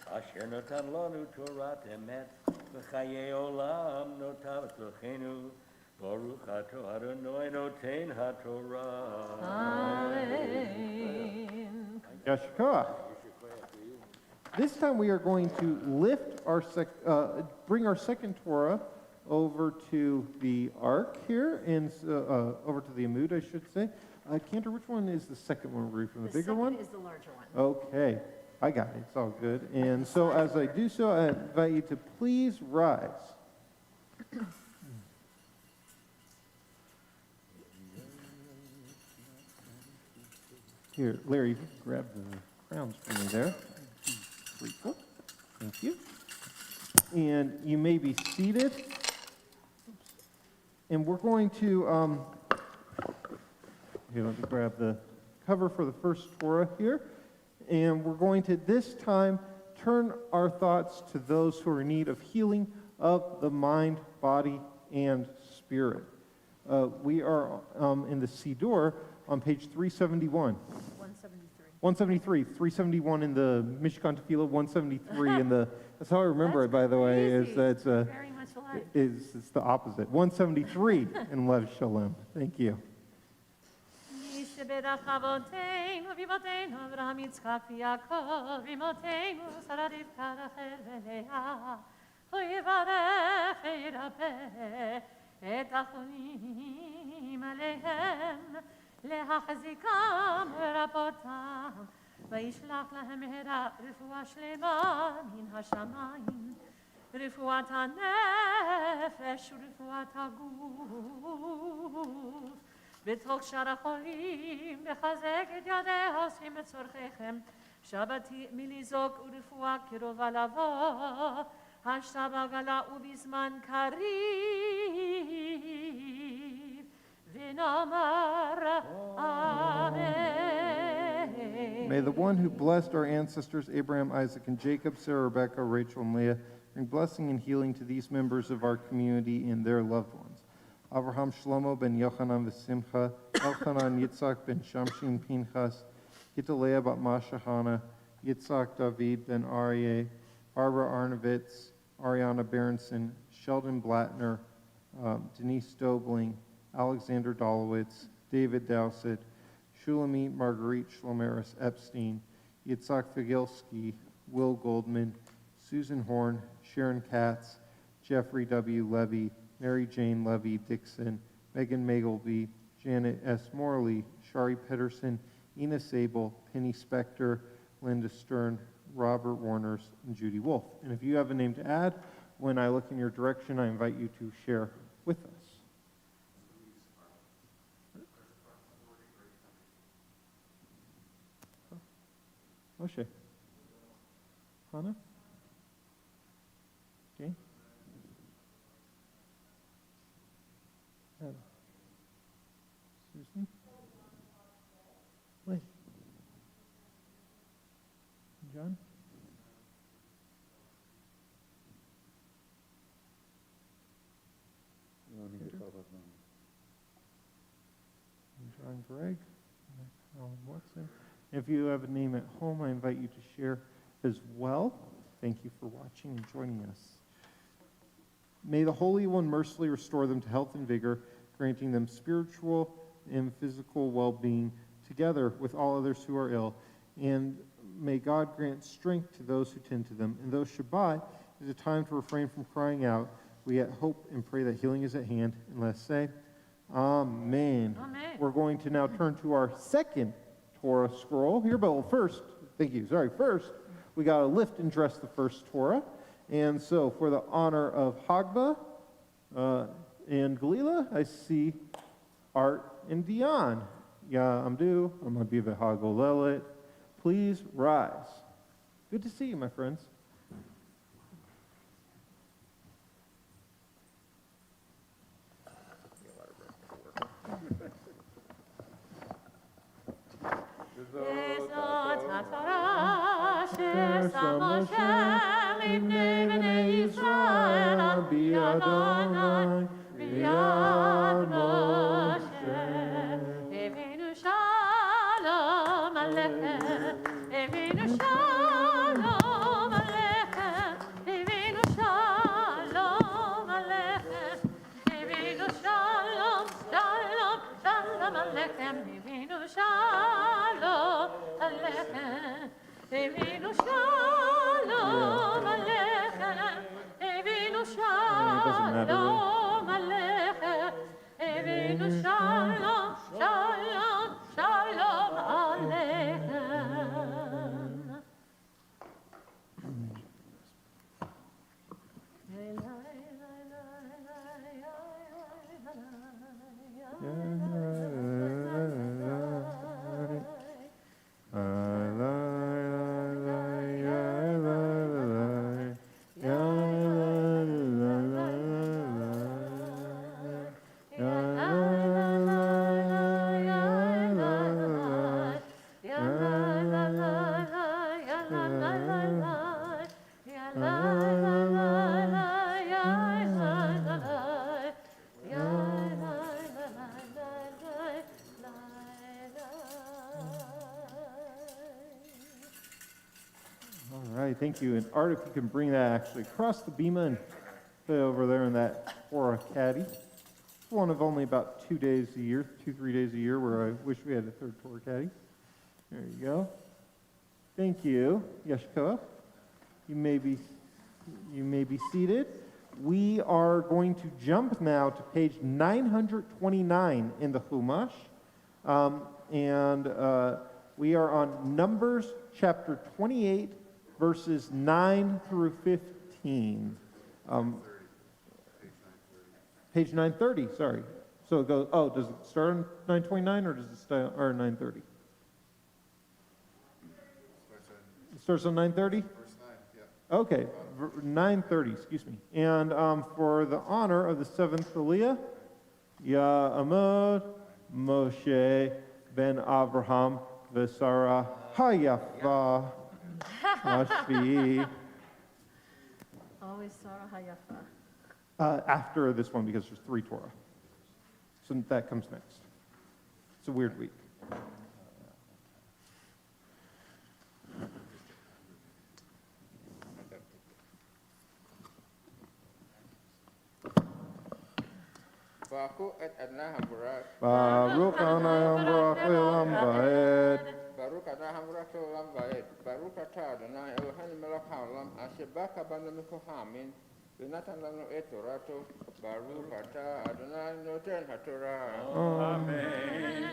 אשר נתן לנו תורת אמת וחיי עולם נותר בתוכנו ברוך אתה אדוני נותן התורה. Amen. Yashkoach. This time we are going to lift our bring our second Torah over to the Ark here, and over to the Amud, I should say. Cantor, which one is the second one we're reading from? The bigger one? The second is the larger one. Okay, I got it. It's all good. And so as I do so, I invite you to please rise. Here, Larry, you can grab the crowns for me there. Grateful. Thank you. And you may be seated. And we're going to, here, let me grab the cover for the first Torah here. And we're going to, this time, turn our thoughts to those who are in need of healing of the mind, body, and spirit. We are in the Siddur on page 371. 173, 371 in the Mishkan Tefillah, 173 in the, that's how I remember it, by the way, is that Very much alike. it's the opposite. 173 in Lev Shalom. Thank you. ישבח אבותינו ואימותינו אברהם יצחק ויעקב אמותינו שרה רבקה רחל ולאה הוא יברך וירפא את החולים עליהם להחזיקם ולרפאותם וישלח להם מהרה רפואה שלמה מן השמיים רפואת הנפש ורפואת הגוף בתוך שאר החולים, בחזק את ידי העושים את צורכיכם, שבת מלזעוק ורפואה קרובה לבוא, השתה בגלה ובזמן קריב, ונאמר אמן. May the one who blessed our ancestors Abraham, Isaac, and Jacob, Sarah, Rebecca, Rachel, and Leah, bring blessing and healing to these members of our community and their loved ones. Avraham Shlomo ben Yochanan v'Simcha, Elchanan Yitzhak ben Shamshin Pinchas, Gitalea bat Masha Hana, Yitzhak David ben Aryeh, Barbara Arnovitz, Ariana Berenson, Sheldon Blattner, Denise Dobling, Alexander Dolowitz, David Dowsett, Shulamit Marguerite Shlomeris Epstein, Yitzhak Figilski, Will Goldman, Susan Horn, Sharon Katz, Jeffrey W. Levy, Mary Jane Levy Dixon, Megan Magleby, Janet S. Morley, Shari Pedersen, Ina Sable, Penny Spector, Linda Stern, Robert Warners, and Judy Wolf. And if you have a name to add, when I look in your direction, I invite you to share with us. Moshe. Hannah? Okay. Susan? Liz? John? John Gregg? Alan Watson? If you have a name at home, I invite you to share as well. Thank you for watching and joining us. May the Holy One mercifully restore them to health and vigor, granting them spiritual and physical well-being together with all others who are ill. And may God grant strength to those who tend to them. And though Shabbat is a time to refrain from crying out, we yet hope and pray that healing is at hand. And let's say, Amen. Amen. We're going to now turn to our second Torah scroll here, but first, first, we got to lift and dress the first Torah. And so, for the honor of Hagba and Galila, I see Art and Dion. Ya Amdu, Amabiva Hagolelet. Please rise. Good to see you, my friends. All right, thank you. And Art, if you can bring that actually across the bima and put it over there in that Torah caddy. It's one of only about 2 days a year, 3 days a year, where I wish we had a third Torah caddy. There you go. Thank you, Yeshua. You may be seated. We are going to jump now to page 929 in the Chumash. We are on Numbers chapter 28, verses 9 through 15. Page 930, sorry. So it goes, does it start on 929 or does it start or 930? It starts on 930? Verse 9, yeah. Okay, 930, excuse me. And for the honor of the seventh Aliyah, Ya'amod Moshe ben Abraham v'Sarah Hayafa Ashvi. Always Sarah Hayafa. After this one, because there's 3 Torah. So that comes next. It's a weird week. Baruch et Adonai HaBarak. Baruch Adonai Baruch Le'olam Va'ed. Baruch Adonai HaBarak Le'olam Va'ed. Baruch atah Adonai Eloheinu melech haolam asher baka banu mikol ha'amin v'natan lanu et torato. Baruch atah Adonai noten haTorah. Amen.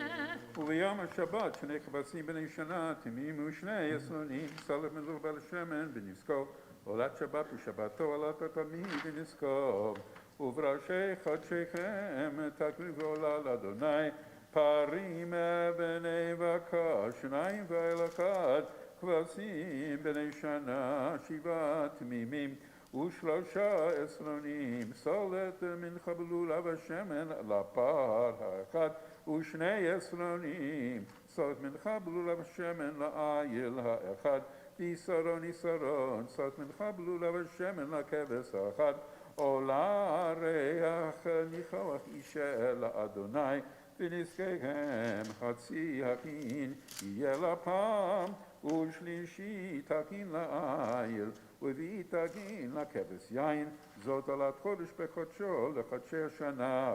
וביום השבת שני כבשים בני שנה תמימים ושני יסלונים סלב מזור בעל שמן ונזכור עולת שבת ושבתו עולת התמיד ונזכור ובראשי חודשיכם תקריבו עולה לאדוני פרים בני בקר שניים ואל אחד כבשים בני שנה 7 תמימים ושלושה עשרונים סולת מנחה בלולב השמן לפר האחד ושני עשרונים סולת מנחה בלולב השמן לעיל האחד ויסרון יסרון סולת מנחה בלולב השמן לכבש האחד עולה ריח ניחוח אישה לאדוני ונזכיהם חצי הכין יהיה לפעם ושלישי תקין לעיל ורביעי תקין לכבש יין זאת עולת חודש בחודשו לחודשי השנה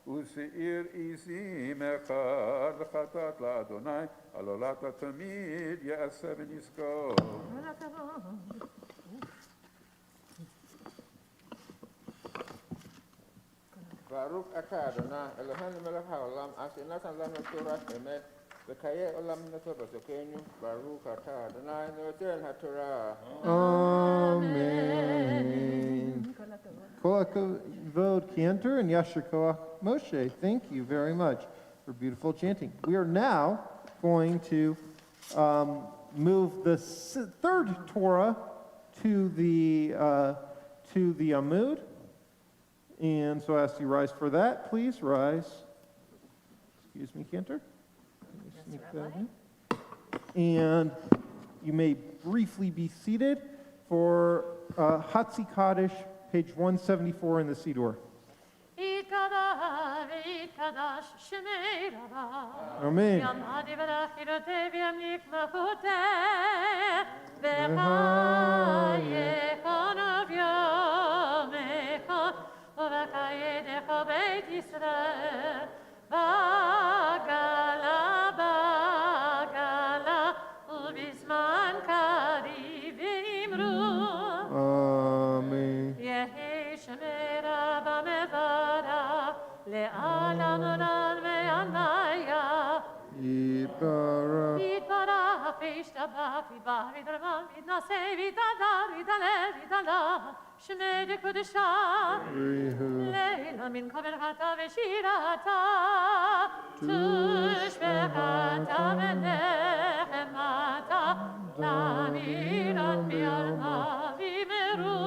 ושעיר עזים אחד לחטאת לאדוני על עולת התמיד יעשה ונזכור. Baruch atah Adonai Eloheinu melech haolam asher natan lanu Torah emet v'kayeh olam nato b'sokenu. Baruch atah Adonai noten haTorah. Amen. Kol hakavod Kiantor and Yasher Koach Moshe. Thank you very much for beautiful chanting. We are now going to move the third Torah to the Amud. And so I ask you rise for that, please. Rise. Excuse me, Cantor. Sneak that in. And you may briefly be seated for Hatzi Kaddish, page 174 in the Siddur. Amen. Leila min kamerata veshirata tushbehata venechemata lamiran bi'alma vimeru.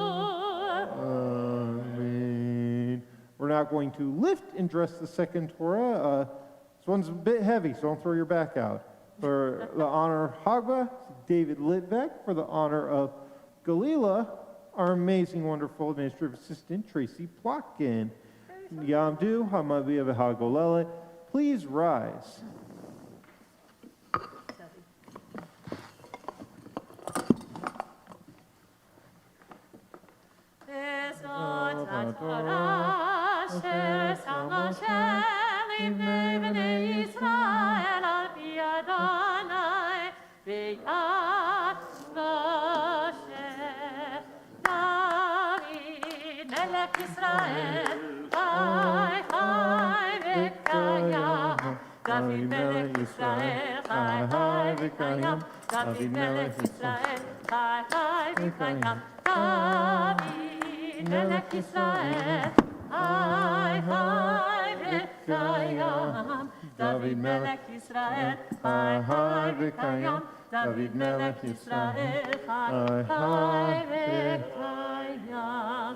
Amen. We're now going to lift and dress the second Torah. This one's a bit heavy, so don't throw your back out. For the honor of Hagba, David Litvak. For the honor of Galila, our amazing, wonderful administrative assistant, Tracy Plotkin. Yamdu Hamaviya V'Hagolele. Please rise. Israel, Chai Chai v'kayam. David melech Israel, Chai Chai v'kayam. David melech Israel, Chai Chai v'kayam. David melech Israel, Chai Chai v'kayam. David melech Israel, Chai Chai v'kayam. David melech Israel, Chai Chai v'kayam.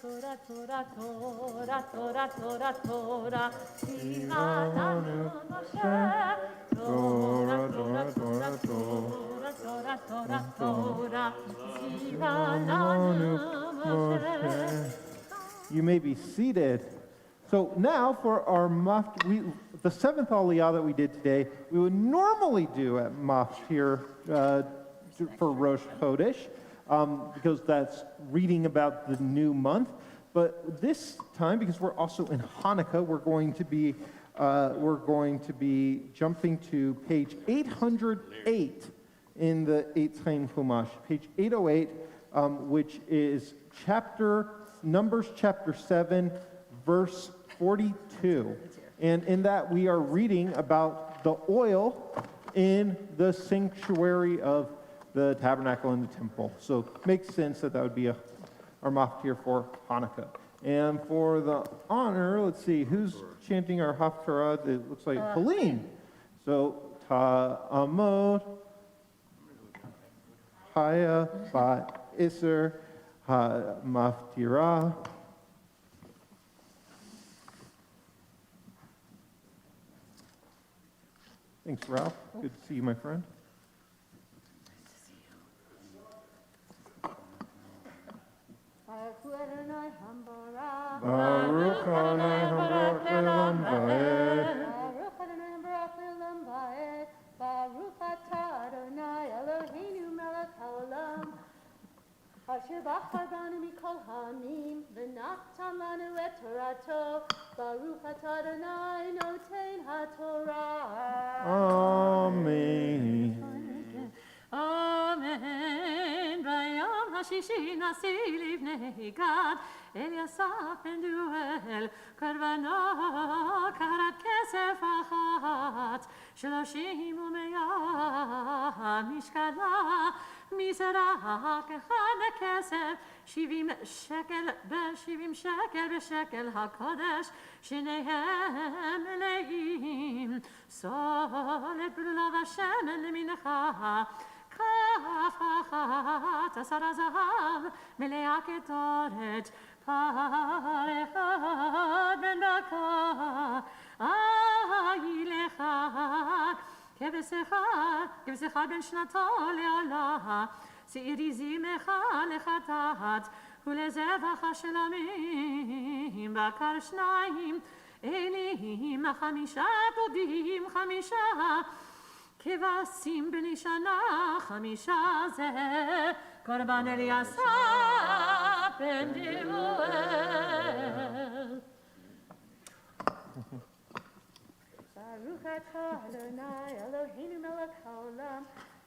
Torah, Torah, Torah, Torah, Torah, Torah, Tzivah lanu Moshe. Torah, Torah, Torah, Torah, Torah, Torah, Torah, Tzivah lanu Moshe. You may be seated. So now for our the seventh aliyah that we did today, we would normally do at Maftir for Rosh Chodesh, because that's reading about the new month. But this time, because we're also in Hanukkah, we're going to be jumping to page 808 in the Eitz Chaim Chumash, page 808, which is Numbers chapter 7, verse 42. And in that we are reading about the oil in the sanctuary of the tabernacle and the temple. So it makes sense that would be our maftir for Hanukkah. And for the honor, let's see, who's chanting our Haftarah? It looks like Helene. So, Ta'amot, Haya, Bat, Isser, Maftirah. Thanks, Ralph. Good to see you, my friend. Baruch Adonai Hambarach Le'olam Va'ed. Baruch Adonai Hambarach Le'olam Va'ed. Baruch atah Adonai Eloheinu melech haolam. Asher bachar banu mikol ha'amim v'natan lanu et Torato. Baruch atah Adonai noten ha'Torah. Amen. Amen. Bayom hashishi nasi livnei Gad El Yasaf ben Duel Karvano karat kesef achat Shloshim u'meyah mishkala Mizrach echad kesef Shivim shekel hakodesh Shnehem eleim Sol et brulav Hashem lemincha Kaf achat asar zahav melea ketoret par echad ben baka ayilecha kevsecha ben shnato le'olah se'iri zimecha lechatat ולזבח השלמים בקר שניים אלים חמישה דודים חמישה כבשים בני שנה חמישה זה קורבן אליאסף בן דמואל ברוך אתה אדוני אלוהינו מלך העולם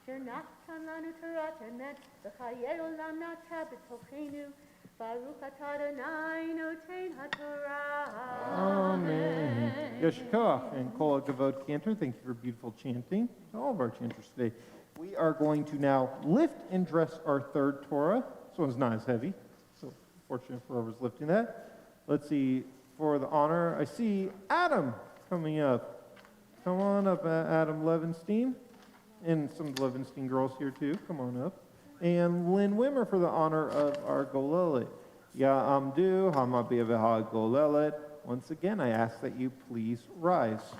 שנתן לנו תורת אמת וחיי עולם נטע בתוכנו ברוך אתה אדוני נותן התורה. Amen. Yeshkoach and Kol Gavod Cantor, thank you for beautiful chanting. All of our chanters today. We are going to now lift and dress our third Torah. This one's not as heavy, so fortunate for whoever's lifting that. Let's see, for the honor, I see Adam coming up. Come on up, Adam Levenstein. And some Levenstein girls here too. Come on up. And Lynn Wimmer for the honor of our Golelet. Ya Amdu, Hamabi Aveha Golelet. Once again, I ask that you please rise.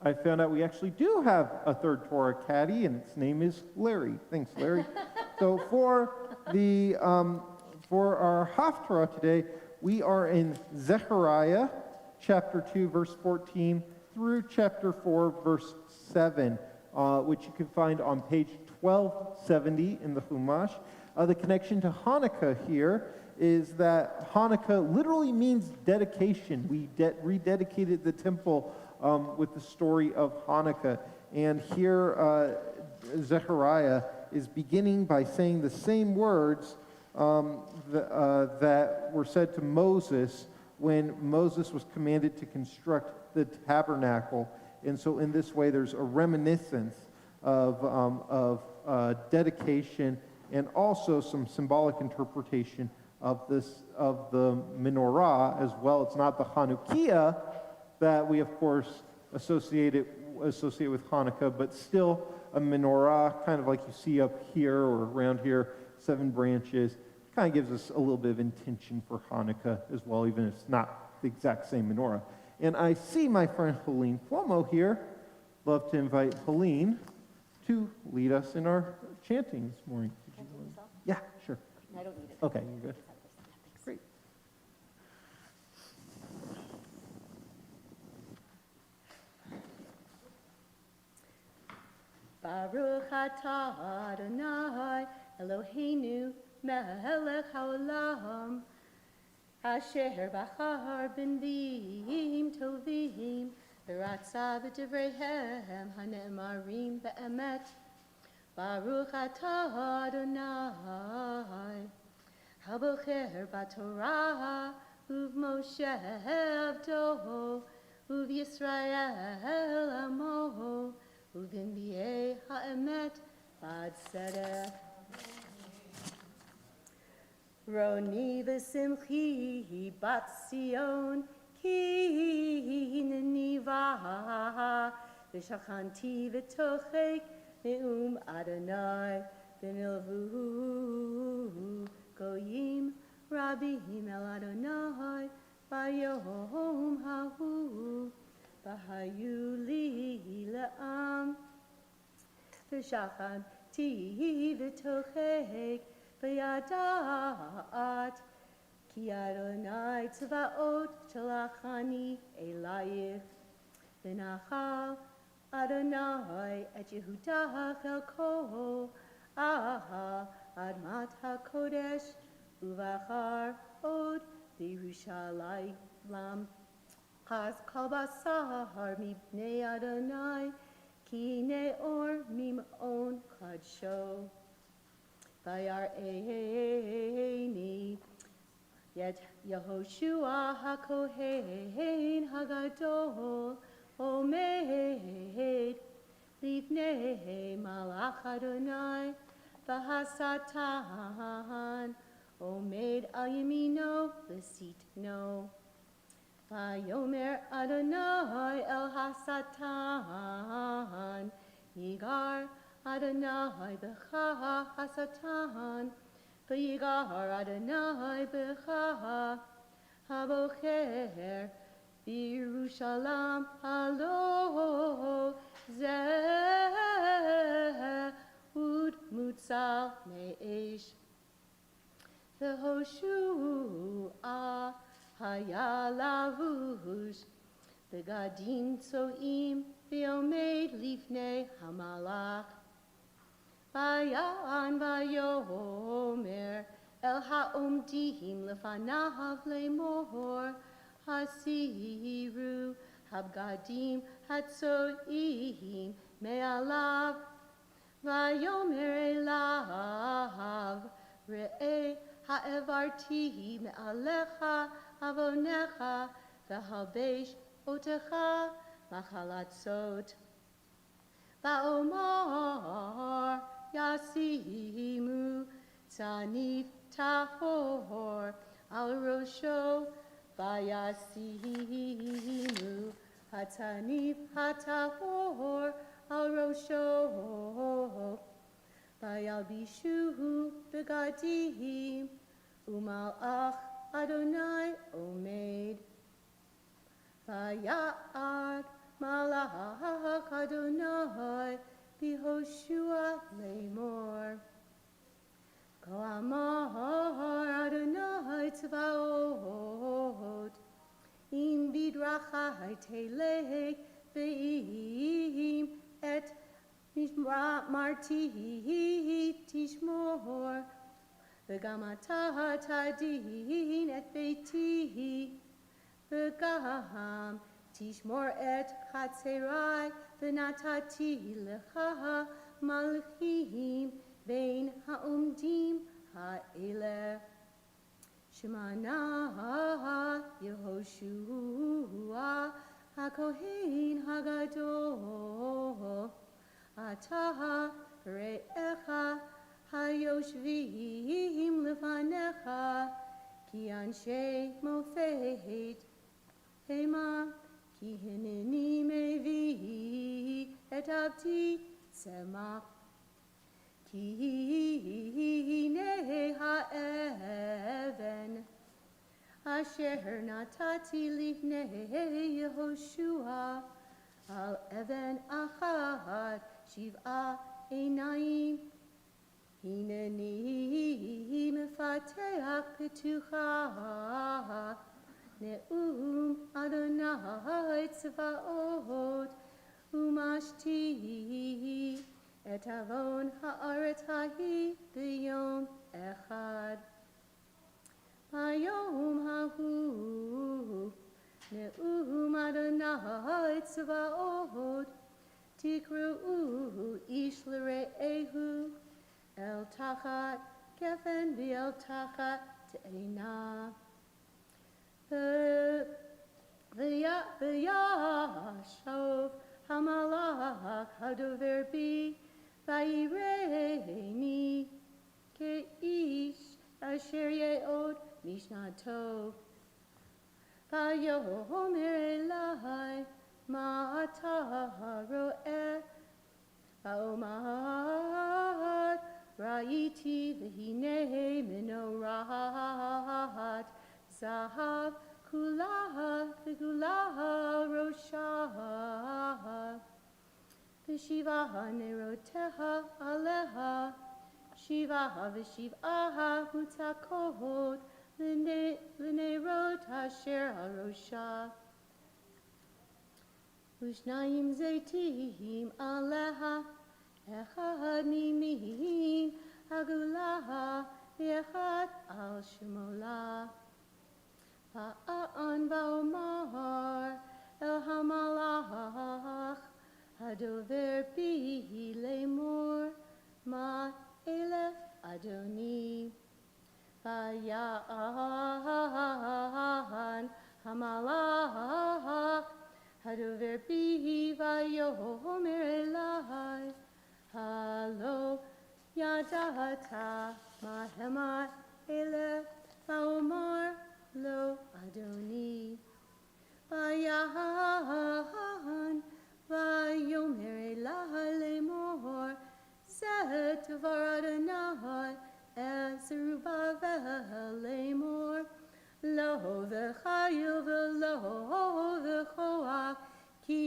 I found out we actually do have a third Torah caddy, and its name is Larry. Thanks, Larry. So for our Haftarah today, we are in Zechariah chapter 2, verse 14 through chapter 4, verse 7, which you can find on page 1270 in the Chumash. The connection to Hanukkah here is that Hanukkah literally means dedication. We rededicated the temple with the story of Hanukkah. And here Zechariah is beginning by saying the same words that were said to Moses when Moses was commanded to construct the tabernacle. And so in this way, there's a reminiscence of dedication and also some symbolic interpretation of the menorah as well. It's not the Hanukkah that we, of course, associate with Hanukkah, but still a menorah, kind of like you see up here or around here, 7 branches. Kind of gives us a little bit of intention for Hanukkah as well, even if it's not the exact same menorah. And I see my friend Helene Cuomo here. Love to invite Helene to lead us in our chanting this morning. Chanting yourself? Yeah, sure. I don't need it. Okay, you're good. Great. Baruch atah Adonai Eloheinu melech haolam asher bachar b'nviim tovim v'ratza b'divreihem hane'emarim be'emet. Baruch atah Adonai habocher b'torah uv'Moshe avdo uv'Yisrael amo uv'nbiei ha'emet bad tzedek. Roni v'simchi bat Sion ki hineni va v'shachanti v'tochek ne'um Adonai v'nilvu goyim rabim el Adonai bayom hahu v'hayu li le'am v'shachanti v'tochek V'yadat ki Adonai tzvaot shalachani elayich v'nachal Adonai et Yehudah chelko admat hakodesh uvachar od v'Yerushalayim chaz kol basar mipnei Adonai ki neor mim'on kadsho. Vayar eini yet Yehoshua hakohen hagadol omed lifnei malach Adonai v'hasatan omed al yamino v'sitno. Vayomer Adonai el hasatan yigar Adonai b'cha hasatan, v'yigar Adonai b'cha habocher b'Yerushalayim halo zeh ud mutzal me'esh v'hoshua haya lavush v'gadim tzoim v'omed lifnei hamalach. Vayan vayomer el ha'omdim lefanav lemor hasiru habgadim hatzoim me'alav vayomer elav re'eh ha'evarti me'alecha avonecha v'habesh otecha machalatzot va'omar Yasimu Tzanif Tahor Al Rosho Vayasimu Hatanif Hatahor Al Rosho Vayalbishuhu Begadim Umalach Adonai Omed Vayad Malach Adonai, Behoshua Lemor. Ko amar Adonai Tzvaot, Im bidrachai telech ve'im et marti tishmor, v'gam ata tadin et beiti, v'gam tishmor et chatzerai, v'natati lecha malchim bein ha'omdim ha'eleh. Shemana Yehoshua HaKohen HaGadol Ata Re'echa HaYoshvim Lefanecha Ki Anshe Mofet Hema Ki Hineni Mevi Et Abdi Tzemach Ki Hine ha'even Asher natati lifnei Yehoshua Al even achad shiv'a einayim Hineni mefateach petucha Ne'um Adonai tzvaot Umashti Et avon ha'aretz hahi b'yom echad. B'yom hahu ne'um Adonai tzvaot tikru'u ish l're'ehu el tachat gefen v'el tachat te'ena. V'yashov hamalach hadover bi Vayireni ke'ish asher ye'od mishnato. Vayomer elai ma'ata ro'eh. Va'omar ra'iti v'hinei menorat zahav kulaha v'kulaha roshah. V'shivaha neroteha aleha, shivaha v'shiv'aha mutzakot, l'nerot asher harosha. V'shnayim zeitim aleha, echad mimim agulaha, v'echad al shemola. Va'an va'omar el hamalach, Hadover bihi lemor ma elef Adoni. Vaya'an hamalach hadover bihi vayomer elai halo yadata mahema elef vaomar lo Adoni. Vaya'an Vayomer elai lemor, Zeh devar Adonai el Zerubbabel lemor, Lo v'chayil v'lo v'choach, Ki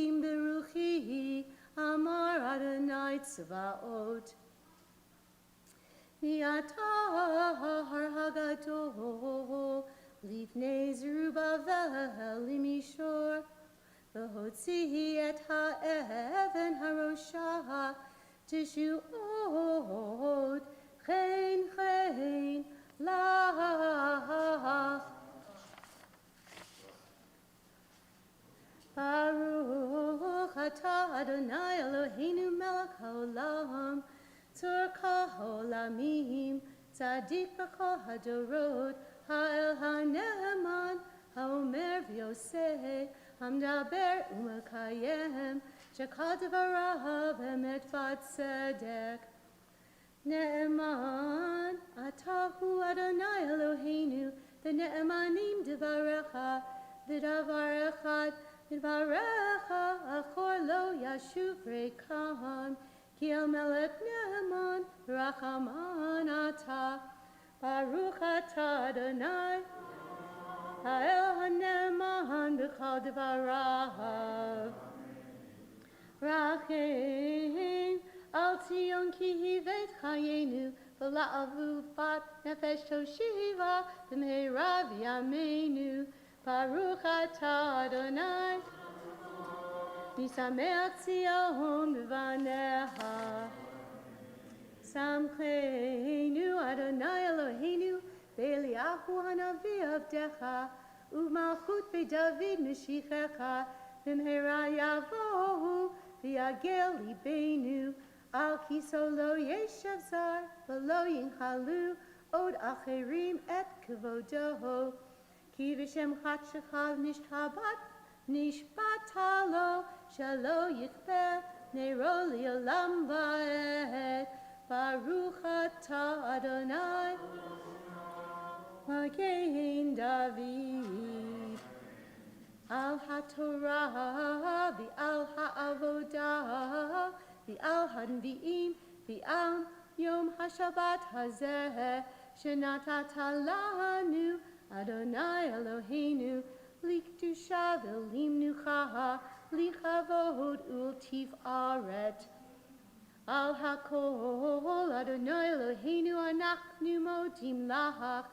im beruchi amar Adonai tzvaot. V'ata har hagadol, Lifnei Zerubbabel limishor, V'hotzihi et ha'even harosha tishuot chen chen lach. Baruch atah Adonai Eloheinu melech haolam tzor kol ha'olamim tzadik b'kol hadorot ha'el ha'ne'eman ha'omer v'yoseh Hamdaber u'mekayem shekal devarav emet v'tzedek. Ne'eman atahu Adonai Eloheinu v'ne'emanim devarecha v'davar echad v'dvarecha achor lo yashuv rekam ki el melech ne'eman v'rachaman atah Baruch atah Adonai Ha'el ha'ne'eman b'chol devarav. Rachem al Tzion ki hivet chayenu v'la'avu bat nefesh toshiva b'mehera v'yameinu. Baruch atah Adonai nisameach Tzion b'vanecha. Samcheinu Adonai Eloheinu ve'Eliyahu hanavi avdecha u'malchut ve'David meshichecha b'mehera yavohu v'yagel libeinu al kiso lo yeshav zar v'lo yinchalu od acherim et kavodoho ki v'shem chatshechav nishbata lo shelo yichpeh nero li'olam va'ed. Baruch atah Adonai Magen David Al HaTorah V'al HaAvodah V'al HaNvi'im V'al Yom HaShabbat Hazeh Shenatata lanu Adonai Eloheinu Likdusha V'limnucha Lichavod Ultifaret Al hakol Adonai Eloheinu anachnu modim lach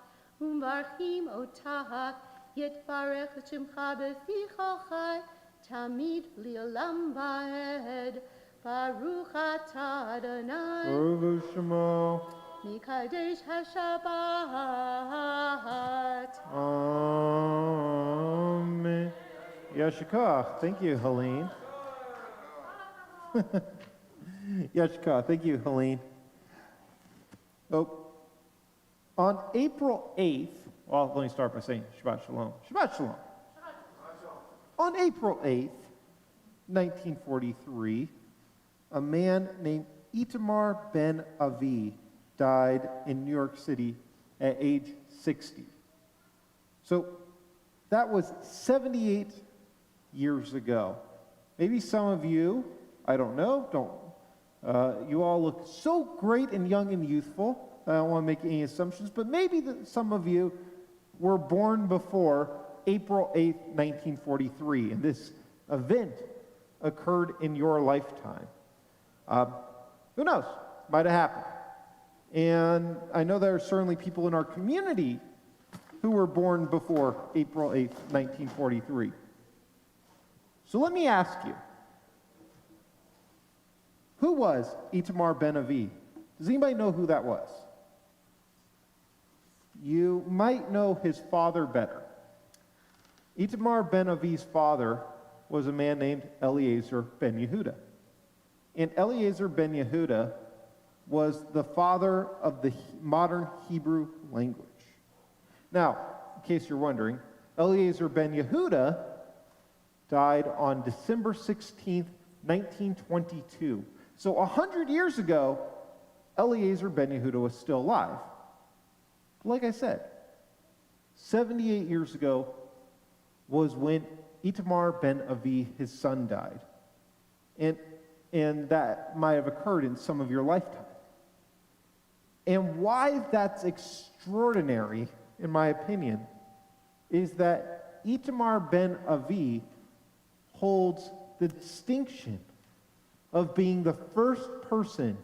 umvarchim otach yitvarech shemcha beficha chai tamid li'olam va'ed. Baruch atah Adonai Baruch Shemo. Mikadesh HaShabbat. Amen. Yashikach. Thank you, Helene. Yashka, thank you, Helene. Oh, on April 8th, well, let me start by saying Shabbat Shalom. Shabbat Shalom. On April 8th, 1943, a man named Itamar Ben Avi died in New York City at age 60. So that was 78 years ago. Maybe some of you, I don't know, you all look so great and young and youthful. I don't want to make any assumptions, but maybe some of you were born before April 8th, 1943, and this event occurred in your lifetime. Who knows? Might have happened. And I know there are certainly people in our community who were born before April 8th, 1943. So let me ask you, who was Itamar Ben Avi? Does anybody know who that was? You might know his father better. Itamar Ben Avi's father was a man named Eliezer Ben Yehuda. And Eliezer Ben Yehuda was the father of the modern Hebrew language. Now, in case you're wondering, Eliezer Ben Yehuda died on December 16th, 1922. So 100 years ago, Eliezer Ben Yehuda was still alive. Like I said, 78 years ago was when Itamar Ben Avi, his son, died. And that might have occurred in some of your lifetime. And why that's extraordinary, in my opinion, is that Itamar Ben Avi holds the distinction of being the first person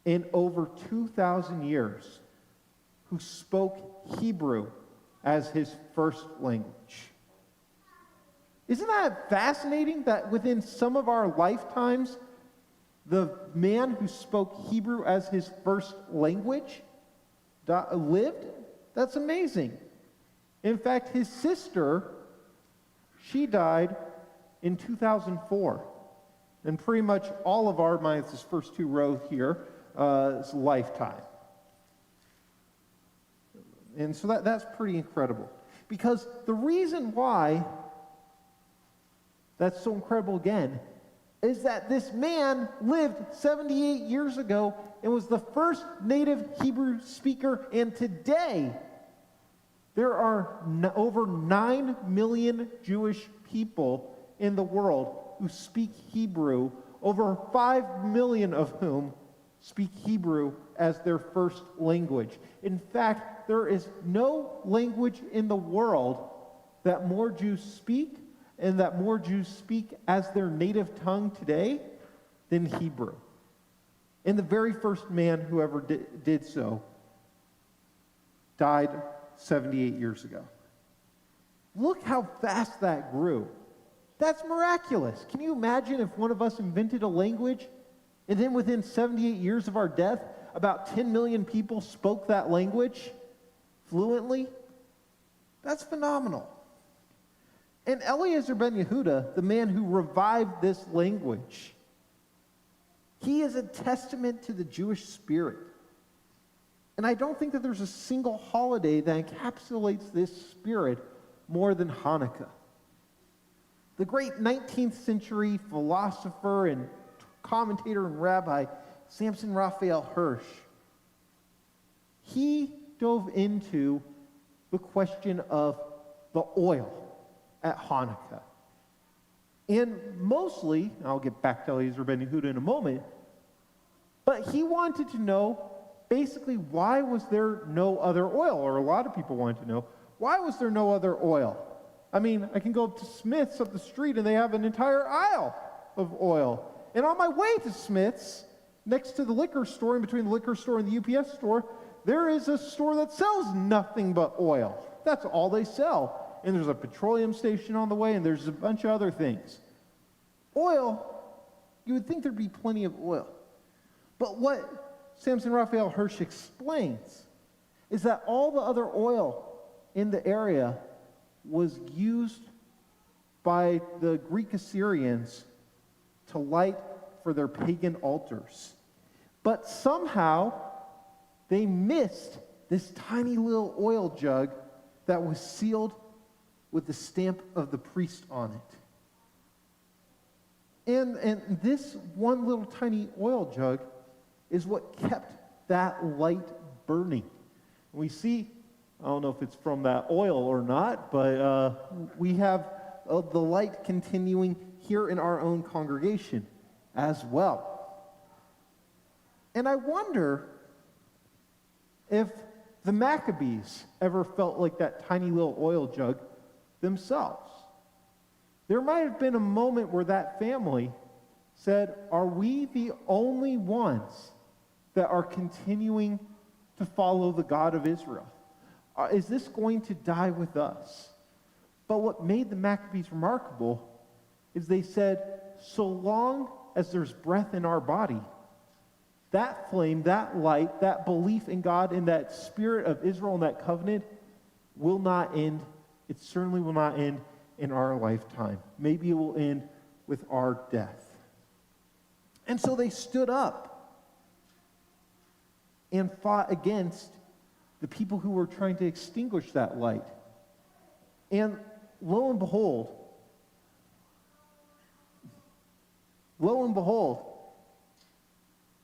in over 2,000 years who spoke Hebrew as his first language. Isn't that fascinating that within some of our lifetimes, the man who spoke Hebrew as his first language lived? That's amazing. In fact, his sister, she died in 2004. And pretty much all of our, minus this first two rows here, is lifetime. And so that's pretty incredible. Because the reason why that's so incredible again is that this man lived 78 years ago and was the first native Hebrew speaker. And today, there are over 9 million Jewish people in the world who speak Hebrew, over 5 million of whom speak Hebrew as their first language. In fact, there is no language in the world that more Jews speak and that more Jews speak as their native tongue today than Hebrew. And the very first man who ever did so died 78 years ago. Look how fast that grew. That's miraculous. Can you imagine if one of us invented a language and then within 78 years of our death, about 10 million people spoke that language fluently? That's phenomenal. And Eliezer ben Yehuda, the man who revived this language, he is a testament to the Jewish spirit. And I don't think that there's a single holiday that encapsulates this spirit more than Hanukkah. The great 19th century philosopher and commentator and rabbi, Samson Raphael Hirsch, he dove into the question of the oil at Hanukkah. And mostly, I'll get back to Eliezer ben Yehuda in a moment, but he wanted to know basically why was there no other oil, or a lot of people wanted to know, why was there no other oil? I mean, I can go up to Smith's up the street and they have an entire aisle of oil. And on my way to Smith's, next to the liquor store, in between the liquor store and the UPS store, there is a store that sells nothing but oil. That's all they sell. And there's a petroleum station on the way, and there's a bunch of other things. Oil, you would think there'd be plenty of oil. But what Samson Raphael Hirsch explains is that all the other oil in the area was used by the Greek Assyrians to light for their pagan altars. But somehow they missed this tiny little oil jug that was sealed with the stamp of the priest on it. And this one little tiny oil jug is what kept that light burning. We see, I don't know if it's from that oil or not, but we have the light continuing here in our own congregation as well. And I wonder if the Maccabees ever felt like that tiny little oil jug themselves. There might have been a moment where that family said, are we the only ones that are continuing to follow the God of Israel? Is this going to die with us? But what made the Maccabees remarkable is they said, so long as there's breath in our body, that flame, that light, that belief in God and that spirit of Israel and that covenant will not end. It certainly will not end in our lifetime. Maybe it will end with our death. And so they stood up and fought against the people who were trying to extinguish that light. And lo and behold,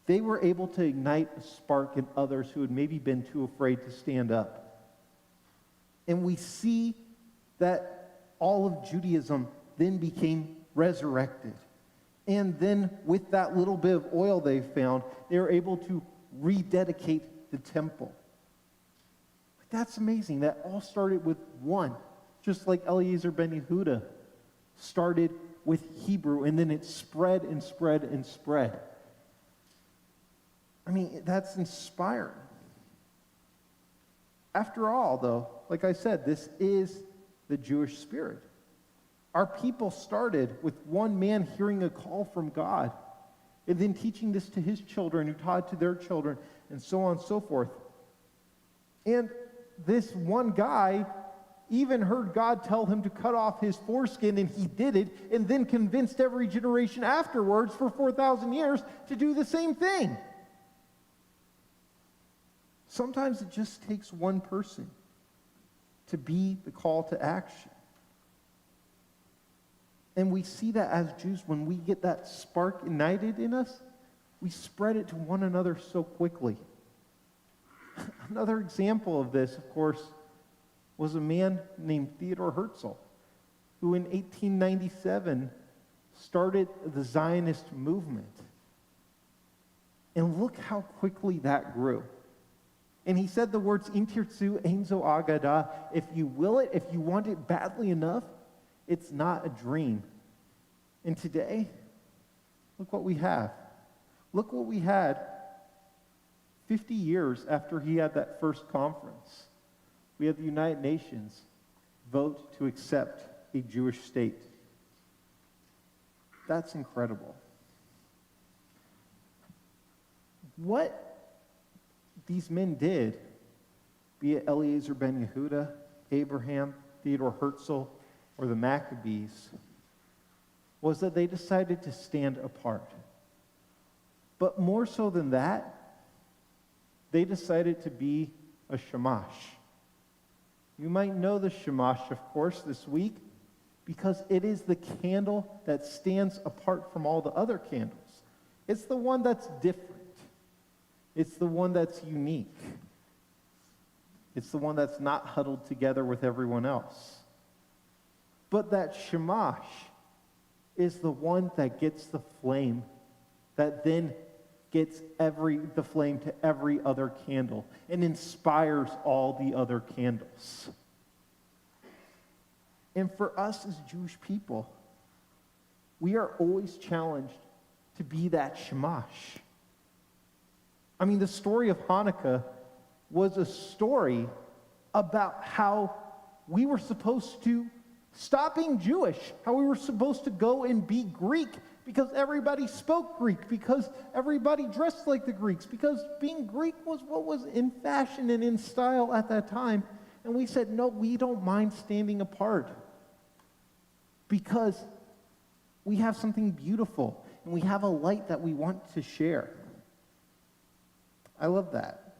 they were able to ignite a spark in others who had maybe been too afraid to stand up. And we see that all of Judaism then became resurrected. And then with that little bit of oil they found, they were able to rededicate the temple. That's amazing. That all started with one, just like Eliezer ben Yehuda started with Hebrew, and then it spread and spread and spread. I mean, that's inspiring. After all, though, like I said, this is the Jewish spirit. Our people started with one man hearing a call from God, and then teaching this to his children, who taught it to their children, and so on and so forth. And this one guy even heard God tell him to cut off his foreskin, and he did it, and then convinced every generation afterwards for 4,000 years to do the same thing. Sometimes it just takes one person to be the call to action. And we see that as Jews, when we get that spark ignited in us, we spread it to one another so quickly. Another example of this, of course, was a man named Theodor Herzl, who in 1897 started the Zionist movement. And look how quickly that grew. And he said the words, "Im tirtzu ein zo agada." If you will it, if you want it badly enough, it's not a dream. And today, look what we have. Look what we had 50 years after he had that first conference. We had the United Nations vote to accept a Jewish state. That's incredible. What these men did, be it Eliezer ben Yehuda, Abraham, Theodore Herzl, or the Maccabees, was that they decided to stand apart. But more so than that, they decided to be a shamash. You might know the shamash, of course, this week, because it is the candle that stands apart from all the other candles. It's the one that's different. It's the one that's unique. It's the one that's not huddled together with everyone else. But that shamash is the one that gets the flame, that then gets the flame to every other candle and inspires all the other candles. And for us as Jewish people, we are always challenged to be that shamash. I mean, the story of Hanukkah was a story about how we were supposed to stop being Jewish, how we were supposed to go and be Greek because everybody spoke Greek, because everybody dressed like the Greeks, because being Greek was what was in fashion and in style at that time. And we said, no, we don't mind standing apart because we have something beautiful and we have a light that we want to share. I love that.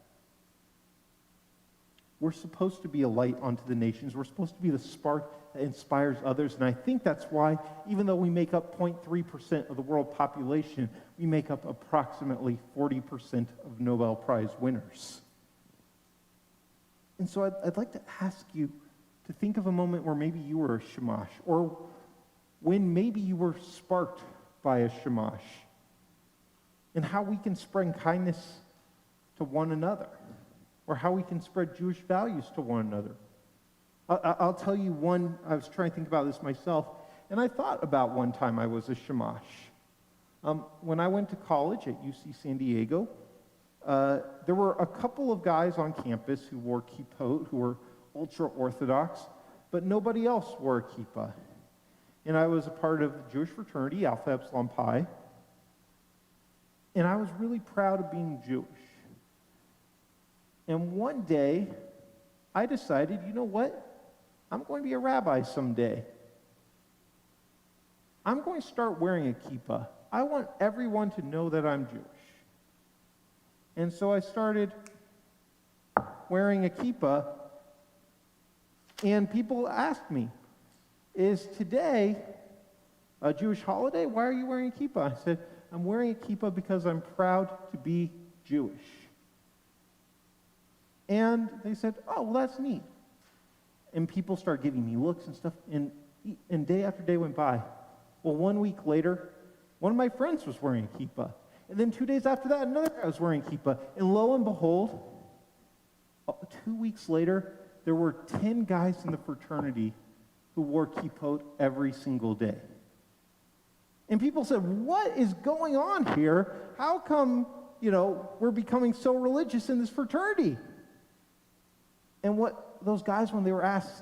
We're supposed to be a light unto the nations. We're supposed to be the spark that inspires others. And I think that's why, even though we make up 0.3% of the world population, we make up approximately 40% of Nobel Prize winners. And so I'd like to ask you to think of a moment where maybe you were a shamash, or when maybe you were sparked by a shamash, and how we can spread kindness to one another, or how we can spread Jewish values to one another. I'll tell you one, I was trying to think about this myself, and I thought about one time I was a shamash. When I went to college at UC San Diego, there were a couple of guys on campus who wore kippot, who were ultra-Orthodox, but nobody else wore a kippah. And I was a part of the Jewish fraternity, Alpha Epsilon Pi, and I was really proud of being Jewish. And one day, I decided, you know what? I'm going to be a rabbi someday. I'm going to start wearing a kippah. I want everyone to know that I'm Jewish. And so I started wearing a kippah, and people asked me, is today a Jewish holiday? Why are you wearing a kippah? I said, I'm wearing a kippah because I'm proud to be Jewish. And they said, oh, well, that's neat. And people started giving me looks and stuff, and day after day went by. Well, 1 week later, one of my friends was wearing a kippah. And then 2 days after that, another guy was wearing a kippah. And lo and behold, 2 weeks later, there were 10 guys in the fraternity who wore kippot every single day. And people said, what is going on here? How come, we're becoming so religious in this fraternity? And what those guys, when they were asked,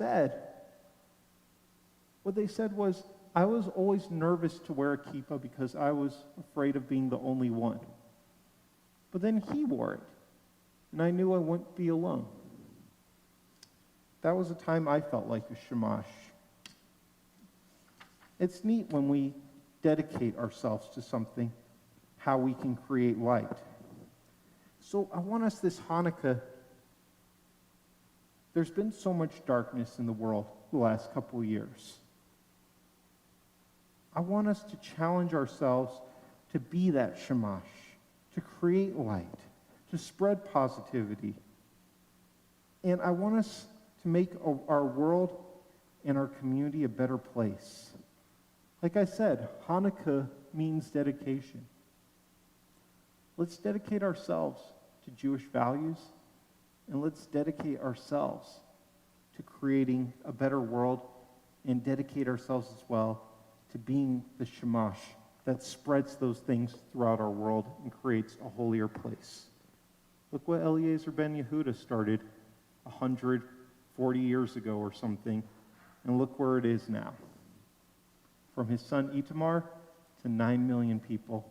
what they said was, I was always nervous to wear a kippah because I was afraid of being the only one. But then he wore it, and I knew I wouldn't be alone. That was a time I felt like a shamash. It's neat when we dedicate ourselves to something, how we can create light. So I want us this Hanukkah. There's been so much darkness in the world the last couple of years. I want us to challenge ourselves to be that shamash, to create light, to spread positivity. And I want us to make our world and our community a better place. Like I said, Hanukkah means dedication. let's dedicate ourselves to Jewish values, and let's dedicate ourselves to creating a better world, and dedicate ourselves as well to being the shamash that spreads those things throughout our world and creates a holier place. Look what Eliezer ben Yehuda started 140 years ago or something, and look where it is now. From his son Itamar to 9 million people,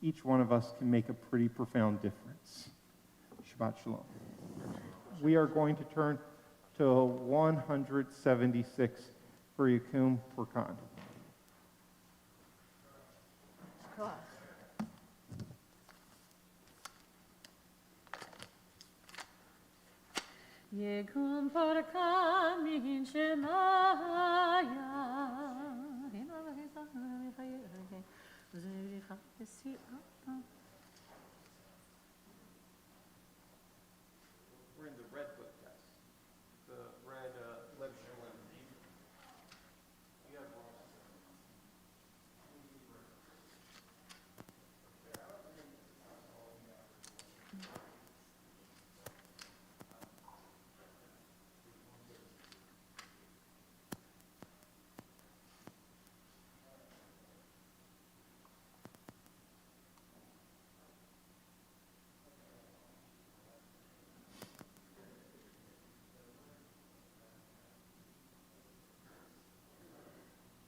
each one of us can make a pretty profound difference. Shabbat Shalom. We are going to turn to 176 for Yakum Furkan. Yekum Furkan min Shemaya. We're in the red book test. The red Lev Shalom. You have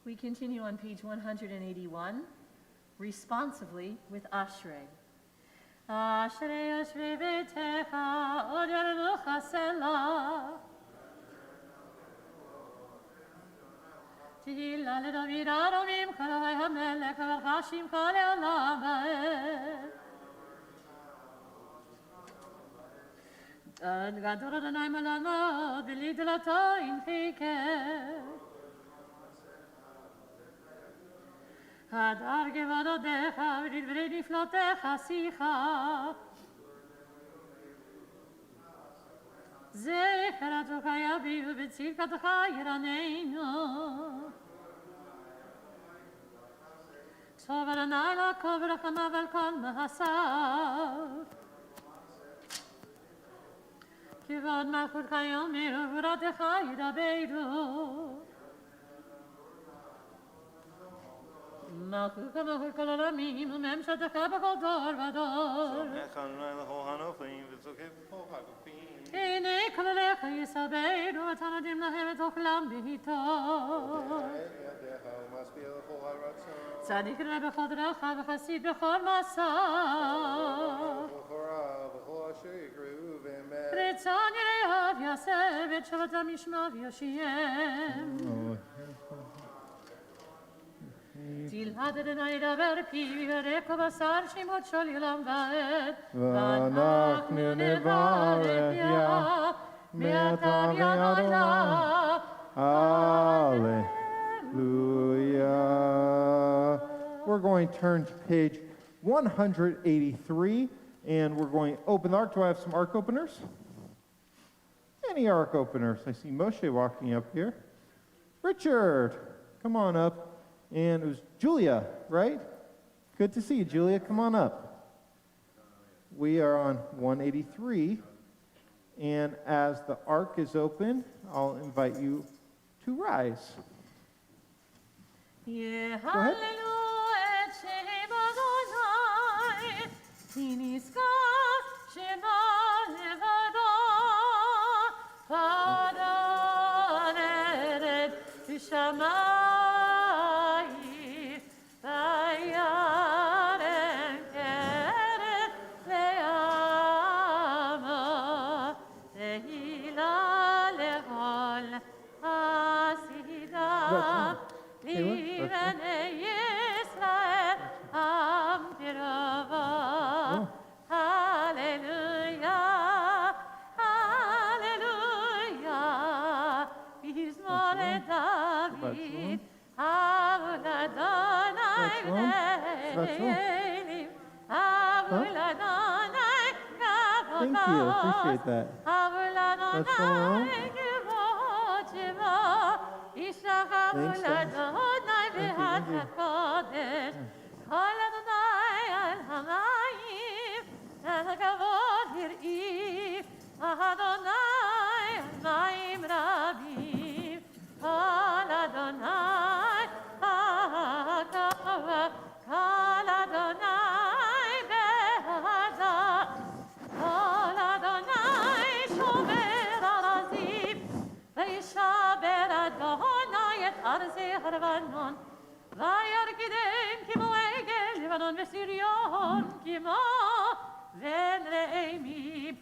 We continue on page 181, responsively with Ashrei. Ashrei, Ashrei Betecha, Oder Lucha Selah. Tehillah LeDavid Adonim, Kalai HaMelech, V'chashim Kol Eolam Va'ed. Gadol Adonai Malano, V'lidlato in Chikeh. Hadar gevadodecha, v'divre niflotecha sicha. Zecheratocha yaviv, v'tzivkatocha yiraneinu. Tov Adonai lakov v'rachamav al kol mahasav. Kivod malchutcha yomiru, v'ratecha yidaberu. Malchut kol olamim, u'memshatecha b'kol dor v'dor. Hine kol alecha yisaberu, atanadim lahem et ochlam b'hito. Tzadik re b'chol dracha, v'chasid b'chol masav. Ritzon Yerehav Yaseh, v'et shavatam yishma v'yoshiyem. Tilhad Adonai daber pi, v'reko basar shimot shol yolam va'ed. V'anachnu nevarech ya, me'ata v'yadayla. Hallelujah. We're going to turn to page 183, and we're going to open the ark. Do I have some ark openers? Any ark openers? I see Moshe walking up here. Richard, come on up. And it was Julia, right? Good to see you, Julia. Come on up. We are on 183. And as the ark is open, I'll invite you to rise. Yeah, Go ahead. hallelujah, Shem Adonai, Tiniska, Shema Levado, Padaneret, Vishamai, Vayaren Keret, Leama, Tehila Lehol, Asida. Livene Yisrael Am Pirava. Hallelujah, hallelujah. Bizmore David, Avul Adonai Ve'elim, Avul Adonai Kavod Thank you. Appreciate that. Avul That's all Adonai right. Kavod Shema. Yishach Avul Thanks, guys. Adonai Thank you. Ve'hat HaKodesh. Kol Adonai Al Hamayim וירקידם כמו עגל לבנון וסריון כמו ונעמי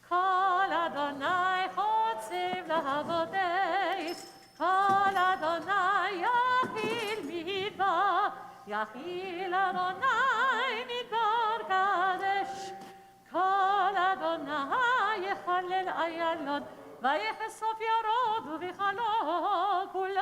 כל אדוני חוצב להבותי כל אדוני יחיל מדבר יחיל אדוני מדבר קדש כל אדוני יחלל איילון ויחשוף ירוד ובכלו כולו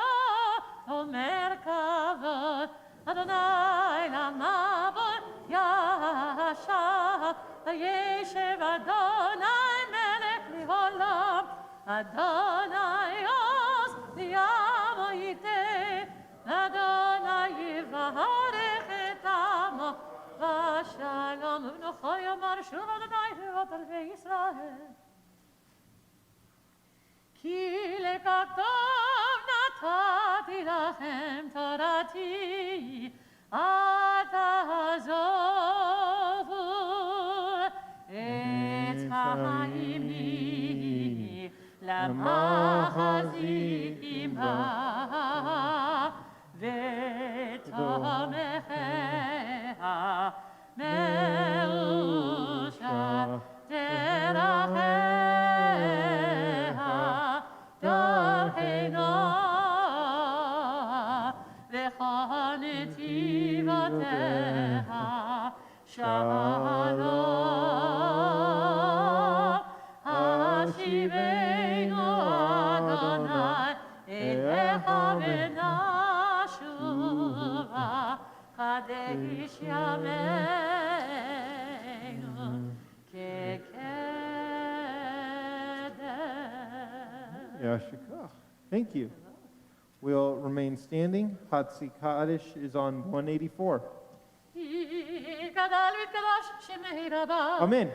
אומר כבוד אדוני למבוא ישב וישב אדוני מלך לעולם אדוני עוז לימו ייתן אדוני יברך את עמו ושלום ובנוחו יאמר שוב אדוני לראות ערבי ישראל כי לכך טוב נתתי לכם תורתי אל תעזובו את חיים לי למחזיקים בה ותומכיה מאושר דרכיה דרכנו וכל נתיבותיה שלום השיבנו אדוני אליך ונשובה קדש ימינו כקדם. Yashikach. Thank you. We'll remain standing. Hatzi Kaddish is on 184. Amen.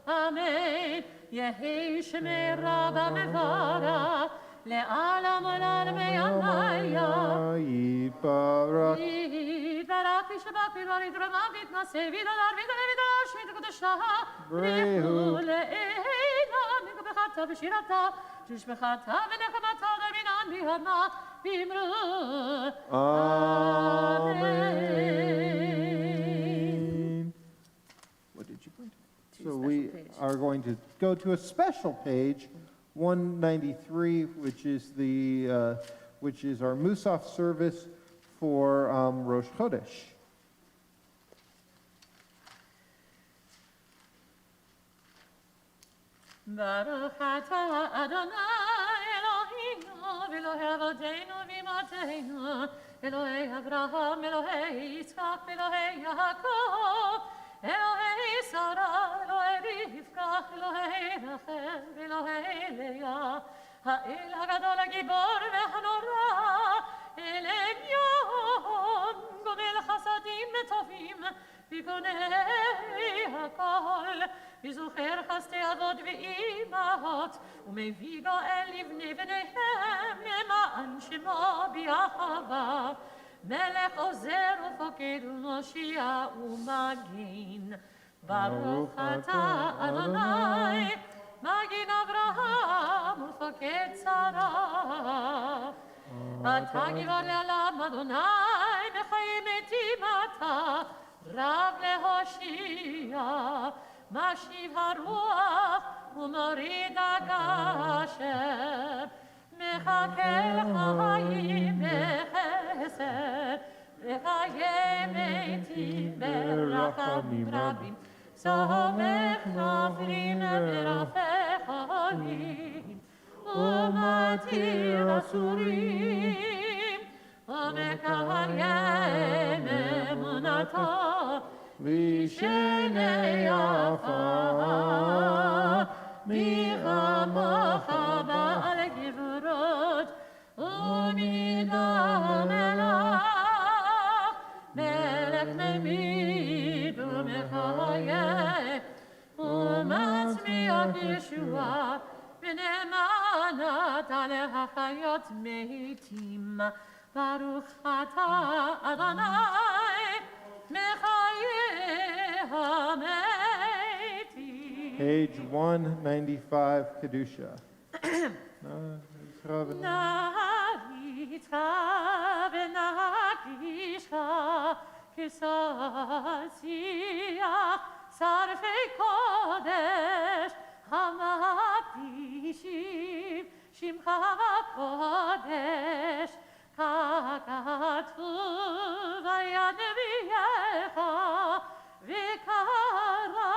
Amen. Yehi Shemei Rabba Mevara Le'alam Olam Me'amaya Yiparak. Yiparak Shabbat Pilari Dramavit Naseh Vidalar Vidalar Vidalar Shmit Kodeshaha Brehu. Le'eina Mikubechata B'shirata Tishbechata V'nechamata Darminan Bihama Bimru Amen. What did you point? So we are going to go to a special page, 193, which is our Musaf service for Rosh Chodesh. Baruch atah Adonai Eloheinu v'Elohei avodeinu v'imateinu Elohei Avraham, Elohei Yitzchak, Elohei Yaakov Elohei Sarah, Elohei Rivka, Elohei Rachel, Elohei Leah האל הגדול הגיבור והנורא אל עליון גומל חסדים טובים וקונה הכל וזוכר חסדי אבות ואימהות ומביא גואל לבני בניהם למען שמו באהבה מלך עוזר ופוקד ומושיע ומגן ברוך אתה אדוני מגן אברהם ופוקד שרה אתה גיבור לעולם אדוני בחיי מתים אתה רב להושיע משיב הרוח ומוריד הגשם מחכה לחיים בחסד לחיי מתים ברחמים רבים סומך נופלים ברפי חולים ומתיר אסורים ומקיים אמונתו משני עפר מרמוך בעל גבורות ומידה מלך מלך תמיד ומחיה ומצמיח ישועה ונאמנת להחיות מתים ברוך אתה אדוני מחיי המתים Page 195, Kedusha. Na'itcha v'na'kishcha kisasiach sarfei kodesh hamakdishim shimcha kodesh kakatuv vayad neviyecha v'kara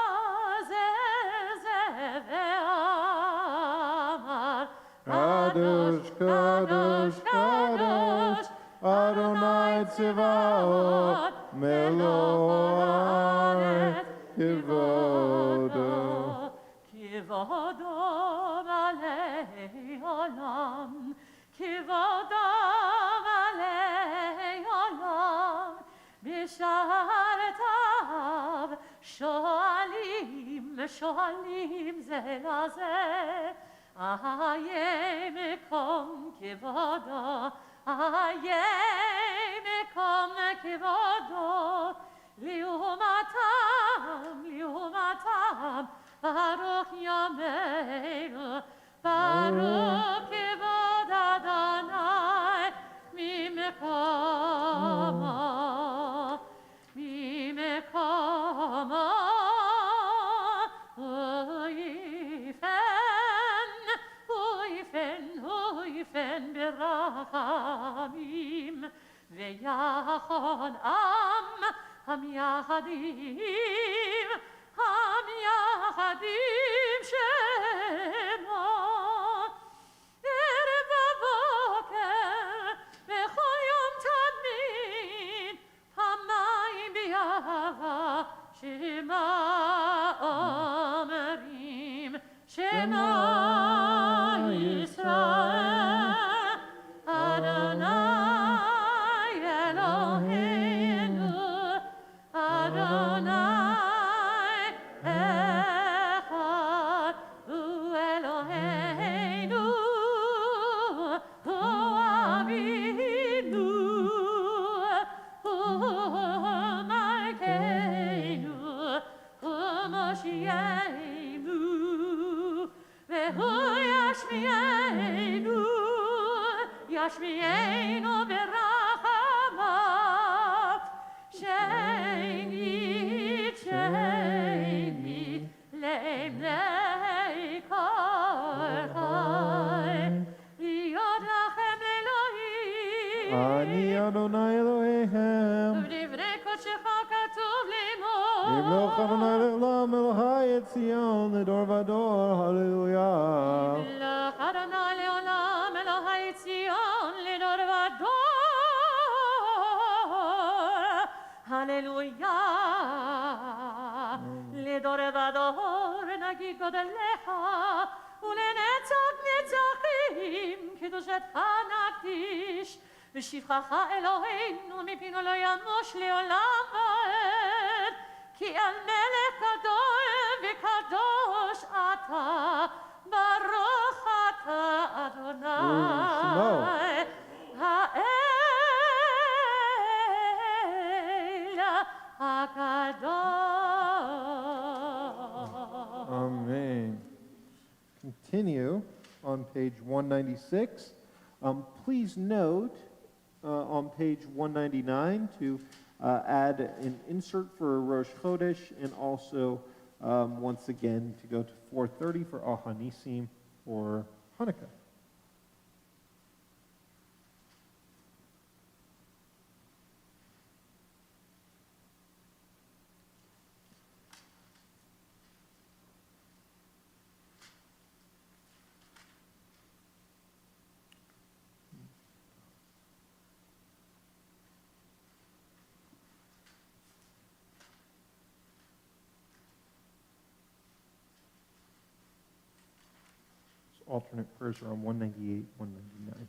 ve'amar Kadosh, Kadosh, Kadosh, Adonai Tzevaot, Meloah Kivodo. Kivodo malei olam, kivodo malei olam, bishartav shoalim, shoalim ze laze. Aye mekom kivodo, aye mekom kivodo, liumatam, liumatam, baruch yameinu, baruch kivod Adonai, mimekoma, mimekoma, Uifen berachamim veyachon am yachadim shemo erev bavoker bechol yom tamid hamayim biyava shema omerim shema Yisrael, Adonai Eloheinu, Adonai Echad, Hu Eloheinu, Hu Avinu, Hu Malkeinu, Hu Moshiach. Yashmienu berachamat, sheini leimnei kol chai, liyod lachem Elohim. Ani Adonai Elohim. V'divrei kodshecha katuv limor. Yimloch Adonai le'olam Elohai et Zion ledor vador. Hallelujah. Yimloch Adonai le'olam Elohai et Zion ledor vador. Hallelujah. Ledor vador nagid godelecha ulenetzach netzachim kedushatcha nakdish. ושפחך אלוהינו מפינו לא ימוש לעולם ועד, כי על מלך גדול וקדוש אתה, ברוך אתה אדוני, האל הקדוש. Amen. Continue on page 196. Please note on page 199 to add an insert for Rosh Chodesh and also once again to go to 430 for Ahanisim or Hanukkah. Alternate prayers are on 198, 199.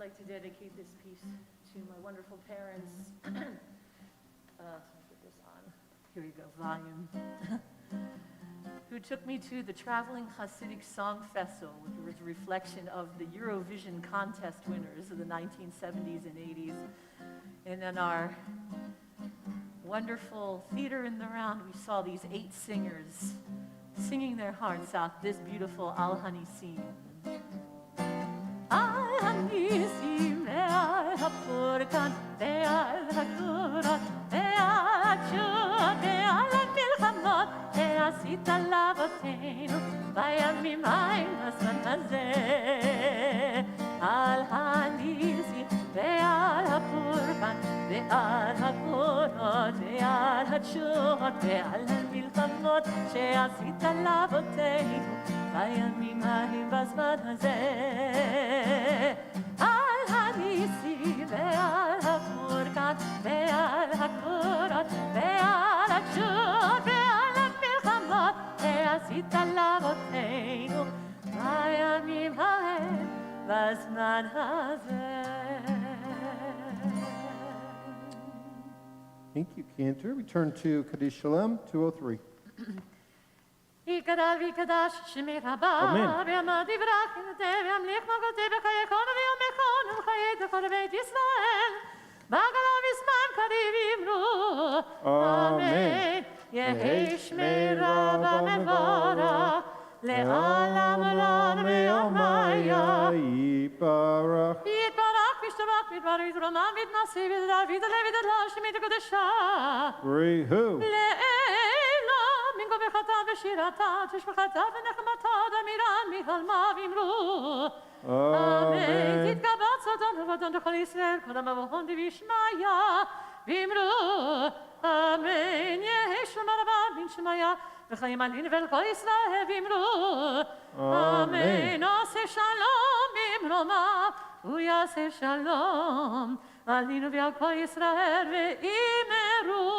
like to dedicate this piece to my wonderful parents. Let me put this on. Here you go, volume. Who took me to the Traveling Hasidic Song Festival, which was a reflection of the Eurovision contest winners of the 1970s and 80s. And in our wonderful theater in the round, we saw these 8 singers singing their hearts out this beautiful Al Hanisim. Al Hanisim, Ve'al HaPurkan, Ve'al HaKurat, Ve'al HaTshuvot, Ve'al HaMilchamot, Ve'asit Lavotenu, Vayamim Haim Hazman Hazeh. Al Hanisim, Ve'al HaPurkan, Ve'al HaKurat, Ve'al HaTshuvot, Ve'al HaMilchamot, Ve'asit Lavotenu, בימים ההם בזמן הזה על הניסים ועל הפורקן ועל הקורות ועל התשובות ועל המלחמות שעשית לאבותינו בימים ההם בזמן הזה. Thank you, Cantor. We turn to Kaddish Shalom 203. יקדל ויקדש שמי רבה, ויעמד יברך ינתה וימליך מלכותי בחיי כל ויום כל ולחיי כל בית ישראל. בגלה בזמן קריב יאמרו, אמן. יהי שמי רבה מבורך, לעולם עולם ויומיה. יתברך. יתברך וישתבח ויתברך ויתרומם ויתנשא ויתהלל ויתעלה ויתהלל שמי תקדשה. Rehu. מנגו ברכתה ושירתה, תשבחתה ונחמתה, דמירן מהלמה ואמרו. אמן. תתקבץ אדון ובדון לכל ישראל, כל המבוהון דבישמיא, ואמרו. אמן. יהי שלום רבה בן שמעיה, וחיים עלינו ולכל ישראל, ואמרו. אמן. עושה שלום במרומיו, הוא יעשה שלום עלינו ועל כל ישראל, ואמרו.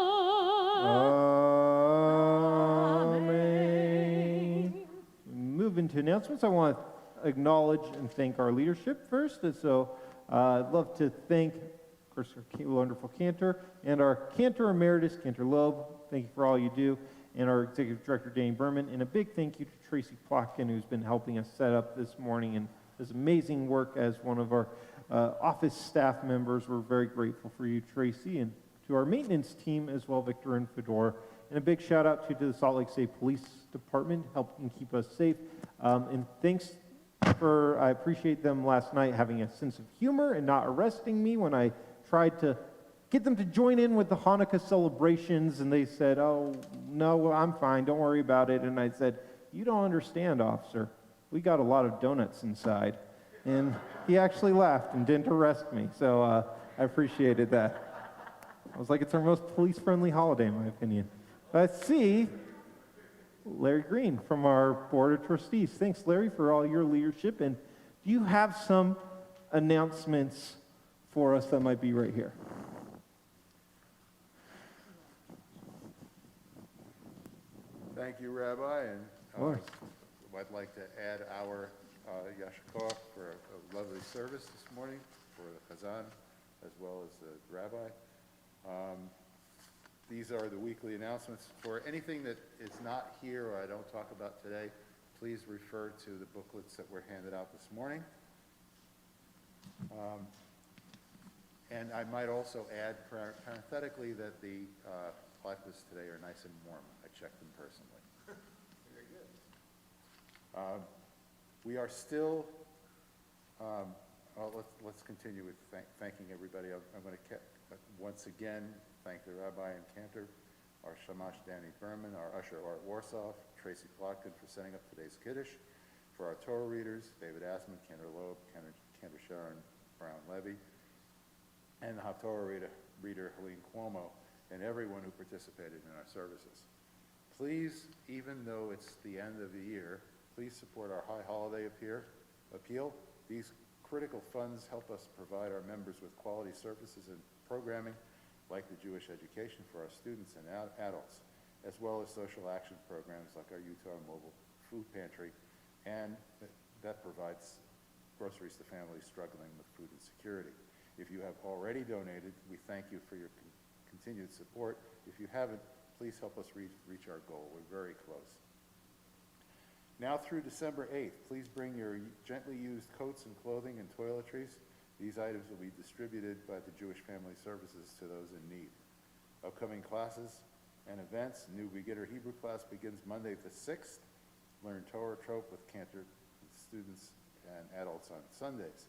Move into announcements. I want to acknowledge and thank our leadership first. And so I'd love to thank, of course, our wonderful Cantor and our Cantor Emeritus, Cantor Loeb. Thank you for all you do. And our Executive Director, Danny Berman. And a big thank you to Tracy Plotkin, who's been helping us set up this morning and does amazing work as one of our office staff members. We're very grateful for you, Tracy, and to our maintenance team as well, Victor and Fedor. And a big shout out to the Salt Lake State Police Department, helping keep us safe. And thanks for, I appreciate them last night having a sense of humor and not arresting me when I tried to get them to join in with the Hanukkah celebrations. And they said, oh, no, I'm fine, don't worry about it. And I said, you don't understand, officer. We got a lot of donuts inside. And he actually laughed and didn't arrest me. So I appreciated that. I was like, it's our most police-friendly holiday, in my opinion. I see Larry Green from our Board of Trustees. Thanks, Larry, for all your leadership. And do you have some announcements for us that might be right here? Thank you, Rabbi. And Of course. I'd like to add our Yashikov for a lovely service this morning for the Chazan as well as the Rabbi. These are the weekly announcements. For anything that is not here or I don't talk about today, please refer to the booklets that were handed out this morning. And I might also add parenthetically that the placards today are nice and warm. I checked them personally. Very good. We are still, let's continue with thanking everybody. I'm going to once again thank the Rabbi and Cantor, our Shamash Danny Berman, our usher Art Warsaw, Tracy Plotkin for setting up today's Kiddush, for our Torah readers, David Assman, Cantor Loeb, Cantor Sharon Brown-Levy, and the Haftorah reader Helene Cuomo, and everyone who participated in our services. Please, even though it's the end of the year, please support our high holiday appeal. These critical funds help us provide our members with quality services and programming like the Jewish education for our students and adults, as well as social action programs like our Utah Mobile Food Pantry, and that provides groceries to families struggling with food insecurity. If you have already donated, we thank you for your continued support. If you haven't, please help us reach our goal. We're very close. Now through December 8th, please bring your gently used coats and clothing and toiletries. These items will be distributed by the Jewish Family Services to those in need. Upcoming classes and events: new beginner Hebrew class begins Monday the 6th. Learn Torah trope with Cantor students and adults on Sundays.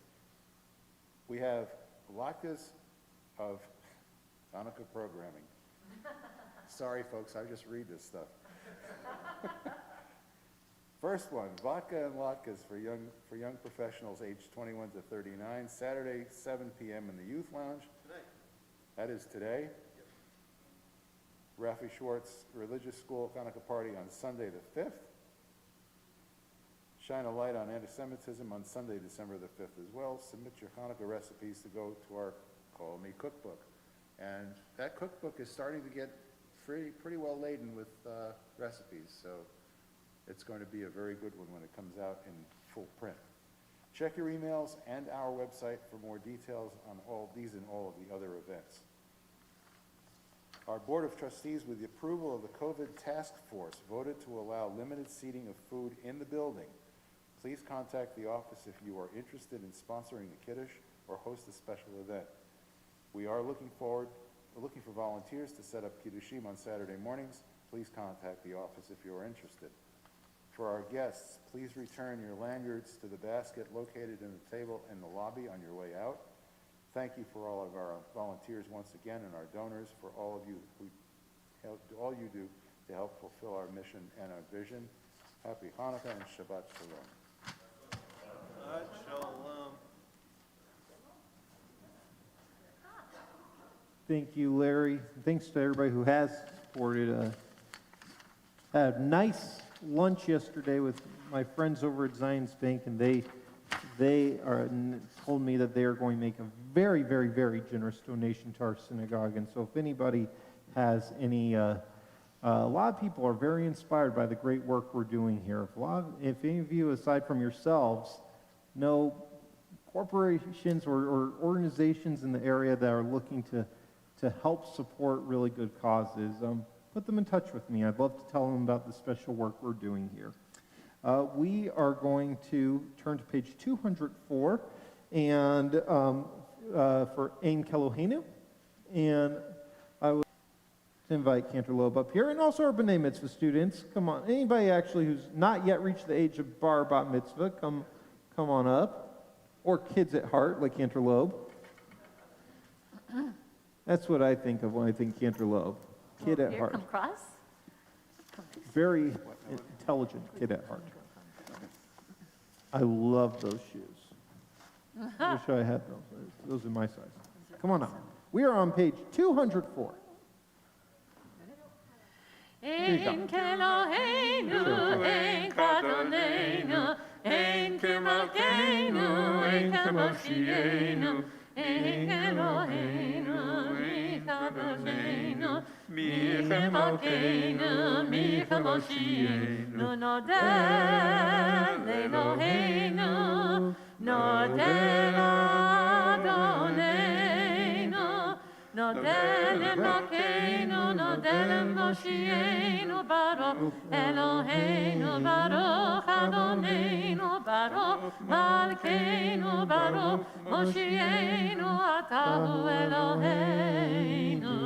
We have latkes of Hanukkah programming. Sorry, folks, I just read this stuff. First one, vodka and latkes for young professionals aged 21 to 39. Saturday, 7 p.m. in the Youth Lounge. Today. That is today. Yep. Rafi Schwartz Religious School Hanukkah Party on Sunday the 5th. Shine a light on anti-Semitism on Sunday, December the 5th as well. Submit your Hanukkah recipes to go to our Call Me cookbook. And that cookbook is starting to get pretty well laden with recipes, so it's going to be a very good one when it comes out in full print. Check your emails and our website for more details on all these and all of the other events. Our Board of Trustees, with the approval of the COVID Task Force, voted to allow limited seating of food in the building. Please contact the office if you are interested in sponsoring the Kiddush or host a special event. We are looking for volunteers to set up Kiddushim on Saturday mornings. Please contact the office if you are interested. For our guests, please return your lanyards to the basket located in the table in the lobby on your way out. Thank you for all of our volunteers once again, and our donors for all of you who help, all you do to help fulfill our mission and our vision. Happy Hanukkah and Shabbat Shalom. Shalom. Thank you, Larry. Thanks to everybody who has supported. Had a nice lunch yesterday with my friends over at Zion's Bank, and they told me that they are going to make a very, very, very generous donation to our synagogue. And so if anybody has any, a lot of people are very inspired by the great work we're doing here. If any of you, aside from yourselves, know corporations or organizations in the area that are looking to help support really good causes, put them in touch with me. I'd love to tell them about the special work we're doing here. We are going to turn to page 204 and for Ein Kelohenu, and I would invite Cantor Loeb up here, and also our B'nai Mitzvah students. Come on, anybody actually who's not yet reached the age of bar bat mitzvah, come on up, or kids at heart like Cantor Loeb. That's what I think of when I think Cantor Loeb. Kid at heart. Come across. Very intelligent kid at heart. I love those shoes. I wish I had those. Those are my size. Come on up. We are on page 204. Ein Kelohenu, ein Kadonenu, ein Kemalkeinu, ein Kemoshienu, ein Kelohenu, ein Kadonenu, mi Kemalkeinu, mi Kemoshienu, Nodel Eloheinu, Nodel Adonenu, Nodel Elokeinu, Nodel Moshienu, Baruch Eloheinu, Baruch Adonenu, Baruch Malkeinu, Baruch Moshienu, Atahu Eloheinu,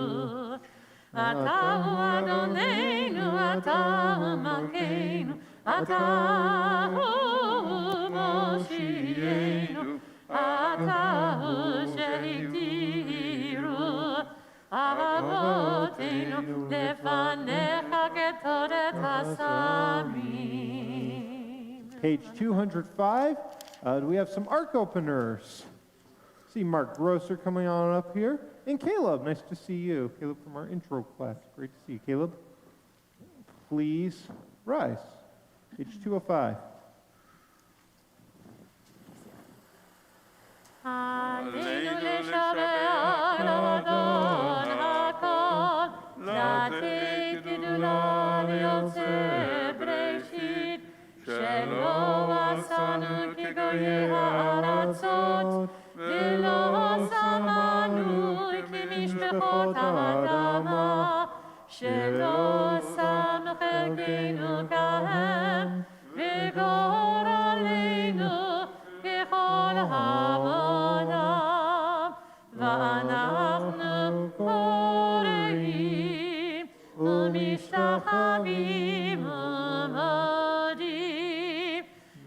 Atahu Adonenu, Atahu Malkeinu, Atahu Moshienu, Atahu Shehitiru, Avotenu, Lefanecha Getoret Hasamim. Page 205. Do we have some ark openers? See Mark Grosser coming on up here. And Caleb, nice to see you. Caleb from our intro class. Great to see you, Caleb. Please rise. Page 205. Aleinu leshabeach l'adon hakol, latik gdula liyotzeh breshit, shelo asanu kegoyei שלא שם חלקנו כהם, וגור עלינו ככל המונם, ואנחנו קוראים ומשתחווים ומודים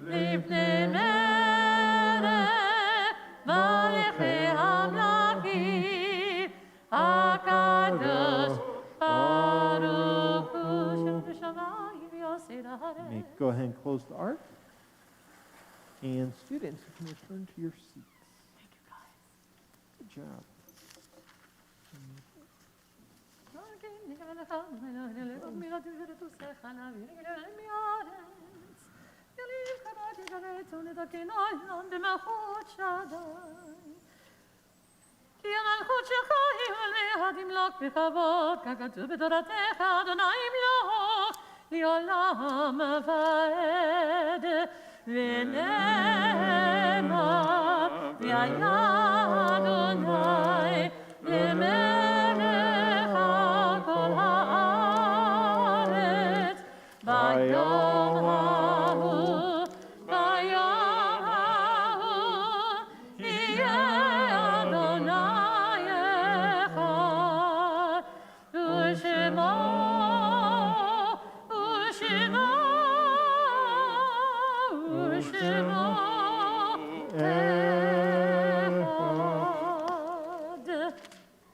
לפני מלך מלכי המלכים הקדוש ברוך הוא שבשמיים יוסד הארץ. May go ahead and close the ark. And students, you can return to your seats. Thank you, guys. Good job. כי המלכות שלך היא עולמיה תמלוק בכבוד, ככתוב בתורתך, אדוני ימלוך לעולם ועד. ונאמר, והיה אדוני למלך על כל הארץ, ביום ההוא, ביום ההוא, יהיה אדוני אחד, ושמו, ושמו, ושמו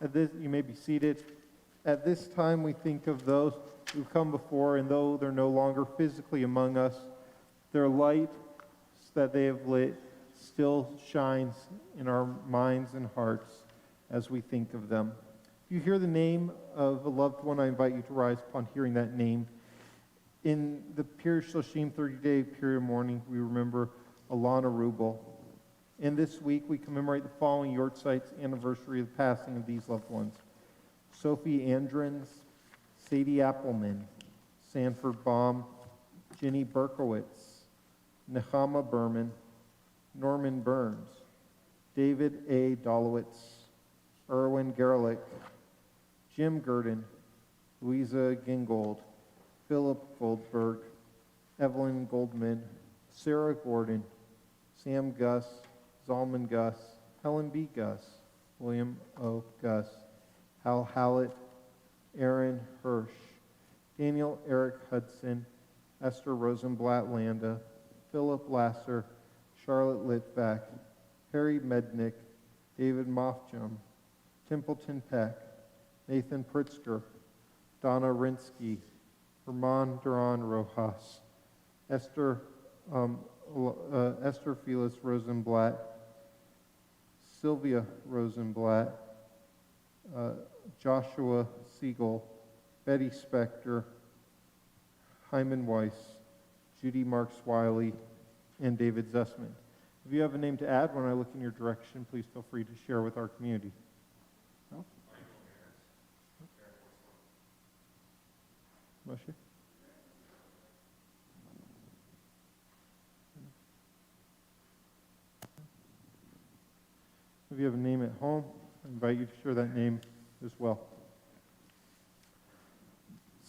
At this, you may be seated. At this time, we think of those who've come before, and though they're no longer physically among us, their light that they have lit still shines in our minds and hearts as we think of them. If you hear the name of a loved one, I invite you to rise upon hearing that name. In the Pirish Shloshim 30-day period of mourning, we remember Alana Rubel. And this week, we commemorate the following Yortzite's anniversary of the passing of these loved ones: Sophie Andrins, Sadie Appleman, Sanford Baum, Ginny Berkowitz, Nechama Berman, Norman Burns, David A. Dolowitz, Erwin Gerlich, Jim Gurdon, Louisa Gingold, Philip Goldberg, Evelyn Goldman, Sarah Gordon, Sam Gus, Zalman Gus, Helen B. Gus, William O. Gus, Hal Hallett, Aaron Hirsch, Daniel Eric Hudson, Esther Rosenblatt Landa, Philip Lasser, Charlotte Litvak, Harry Mednick, David Moffjum, Templeton Peck, Nathan Pritzker, Donna Rinsky, Herman Duran Rojas, Esther Felix Rosenblatt, Sylvia Rosenblatt, Joshua Siegel, Betty Spector, Hyman Weiss, Judy Marks Wiley, and David Zussman. If you have a name to add when I look in your direction, please feel free to share with our community. No? Moshe? If you have a name at home, I invite you to share that name as well.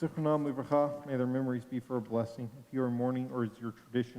Zichronam Livracha, may their memories be for a blessing. If you are mourning or is your tradition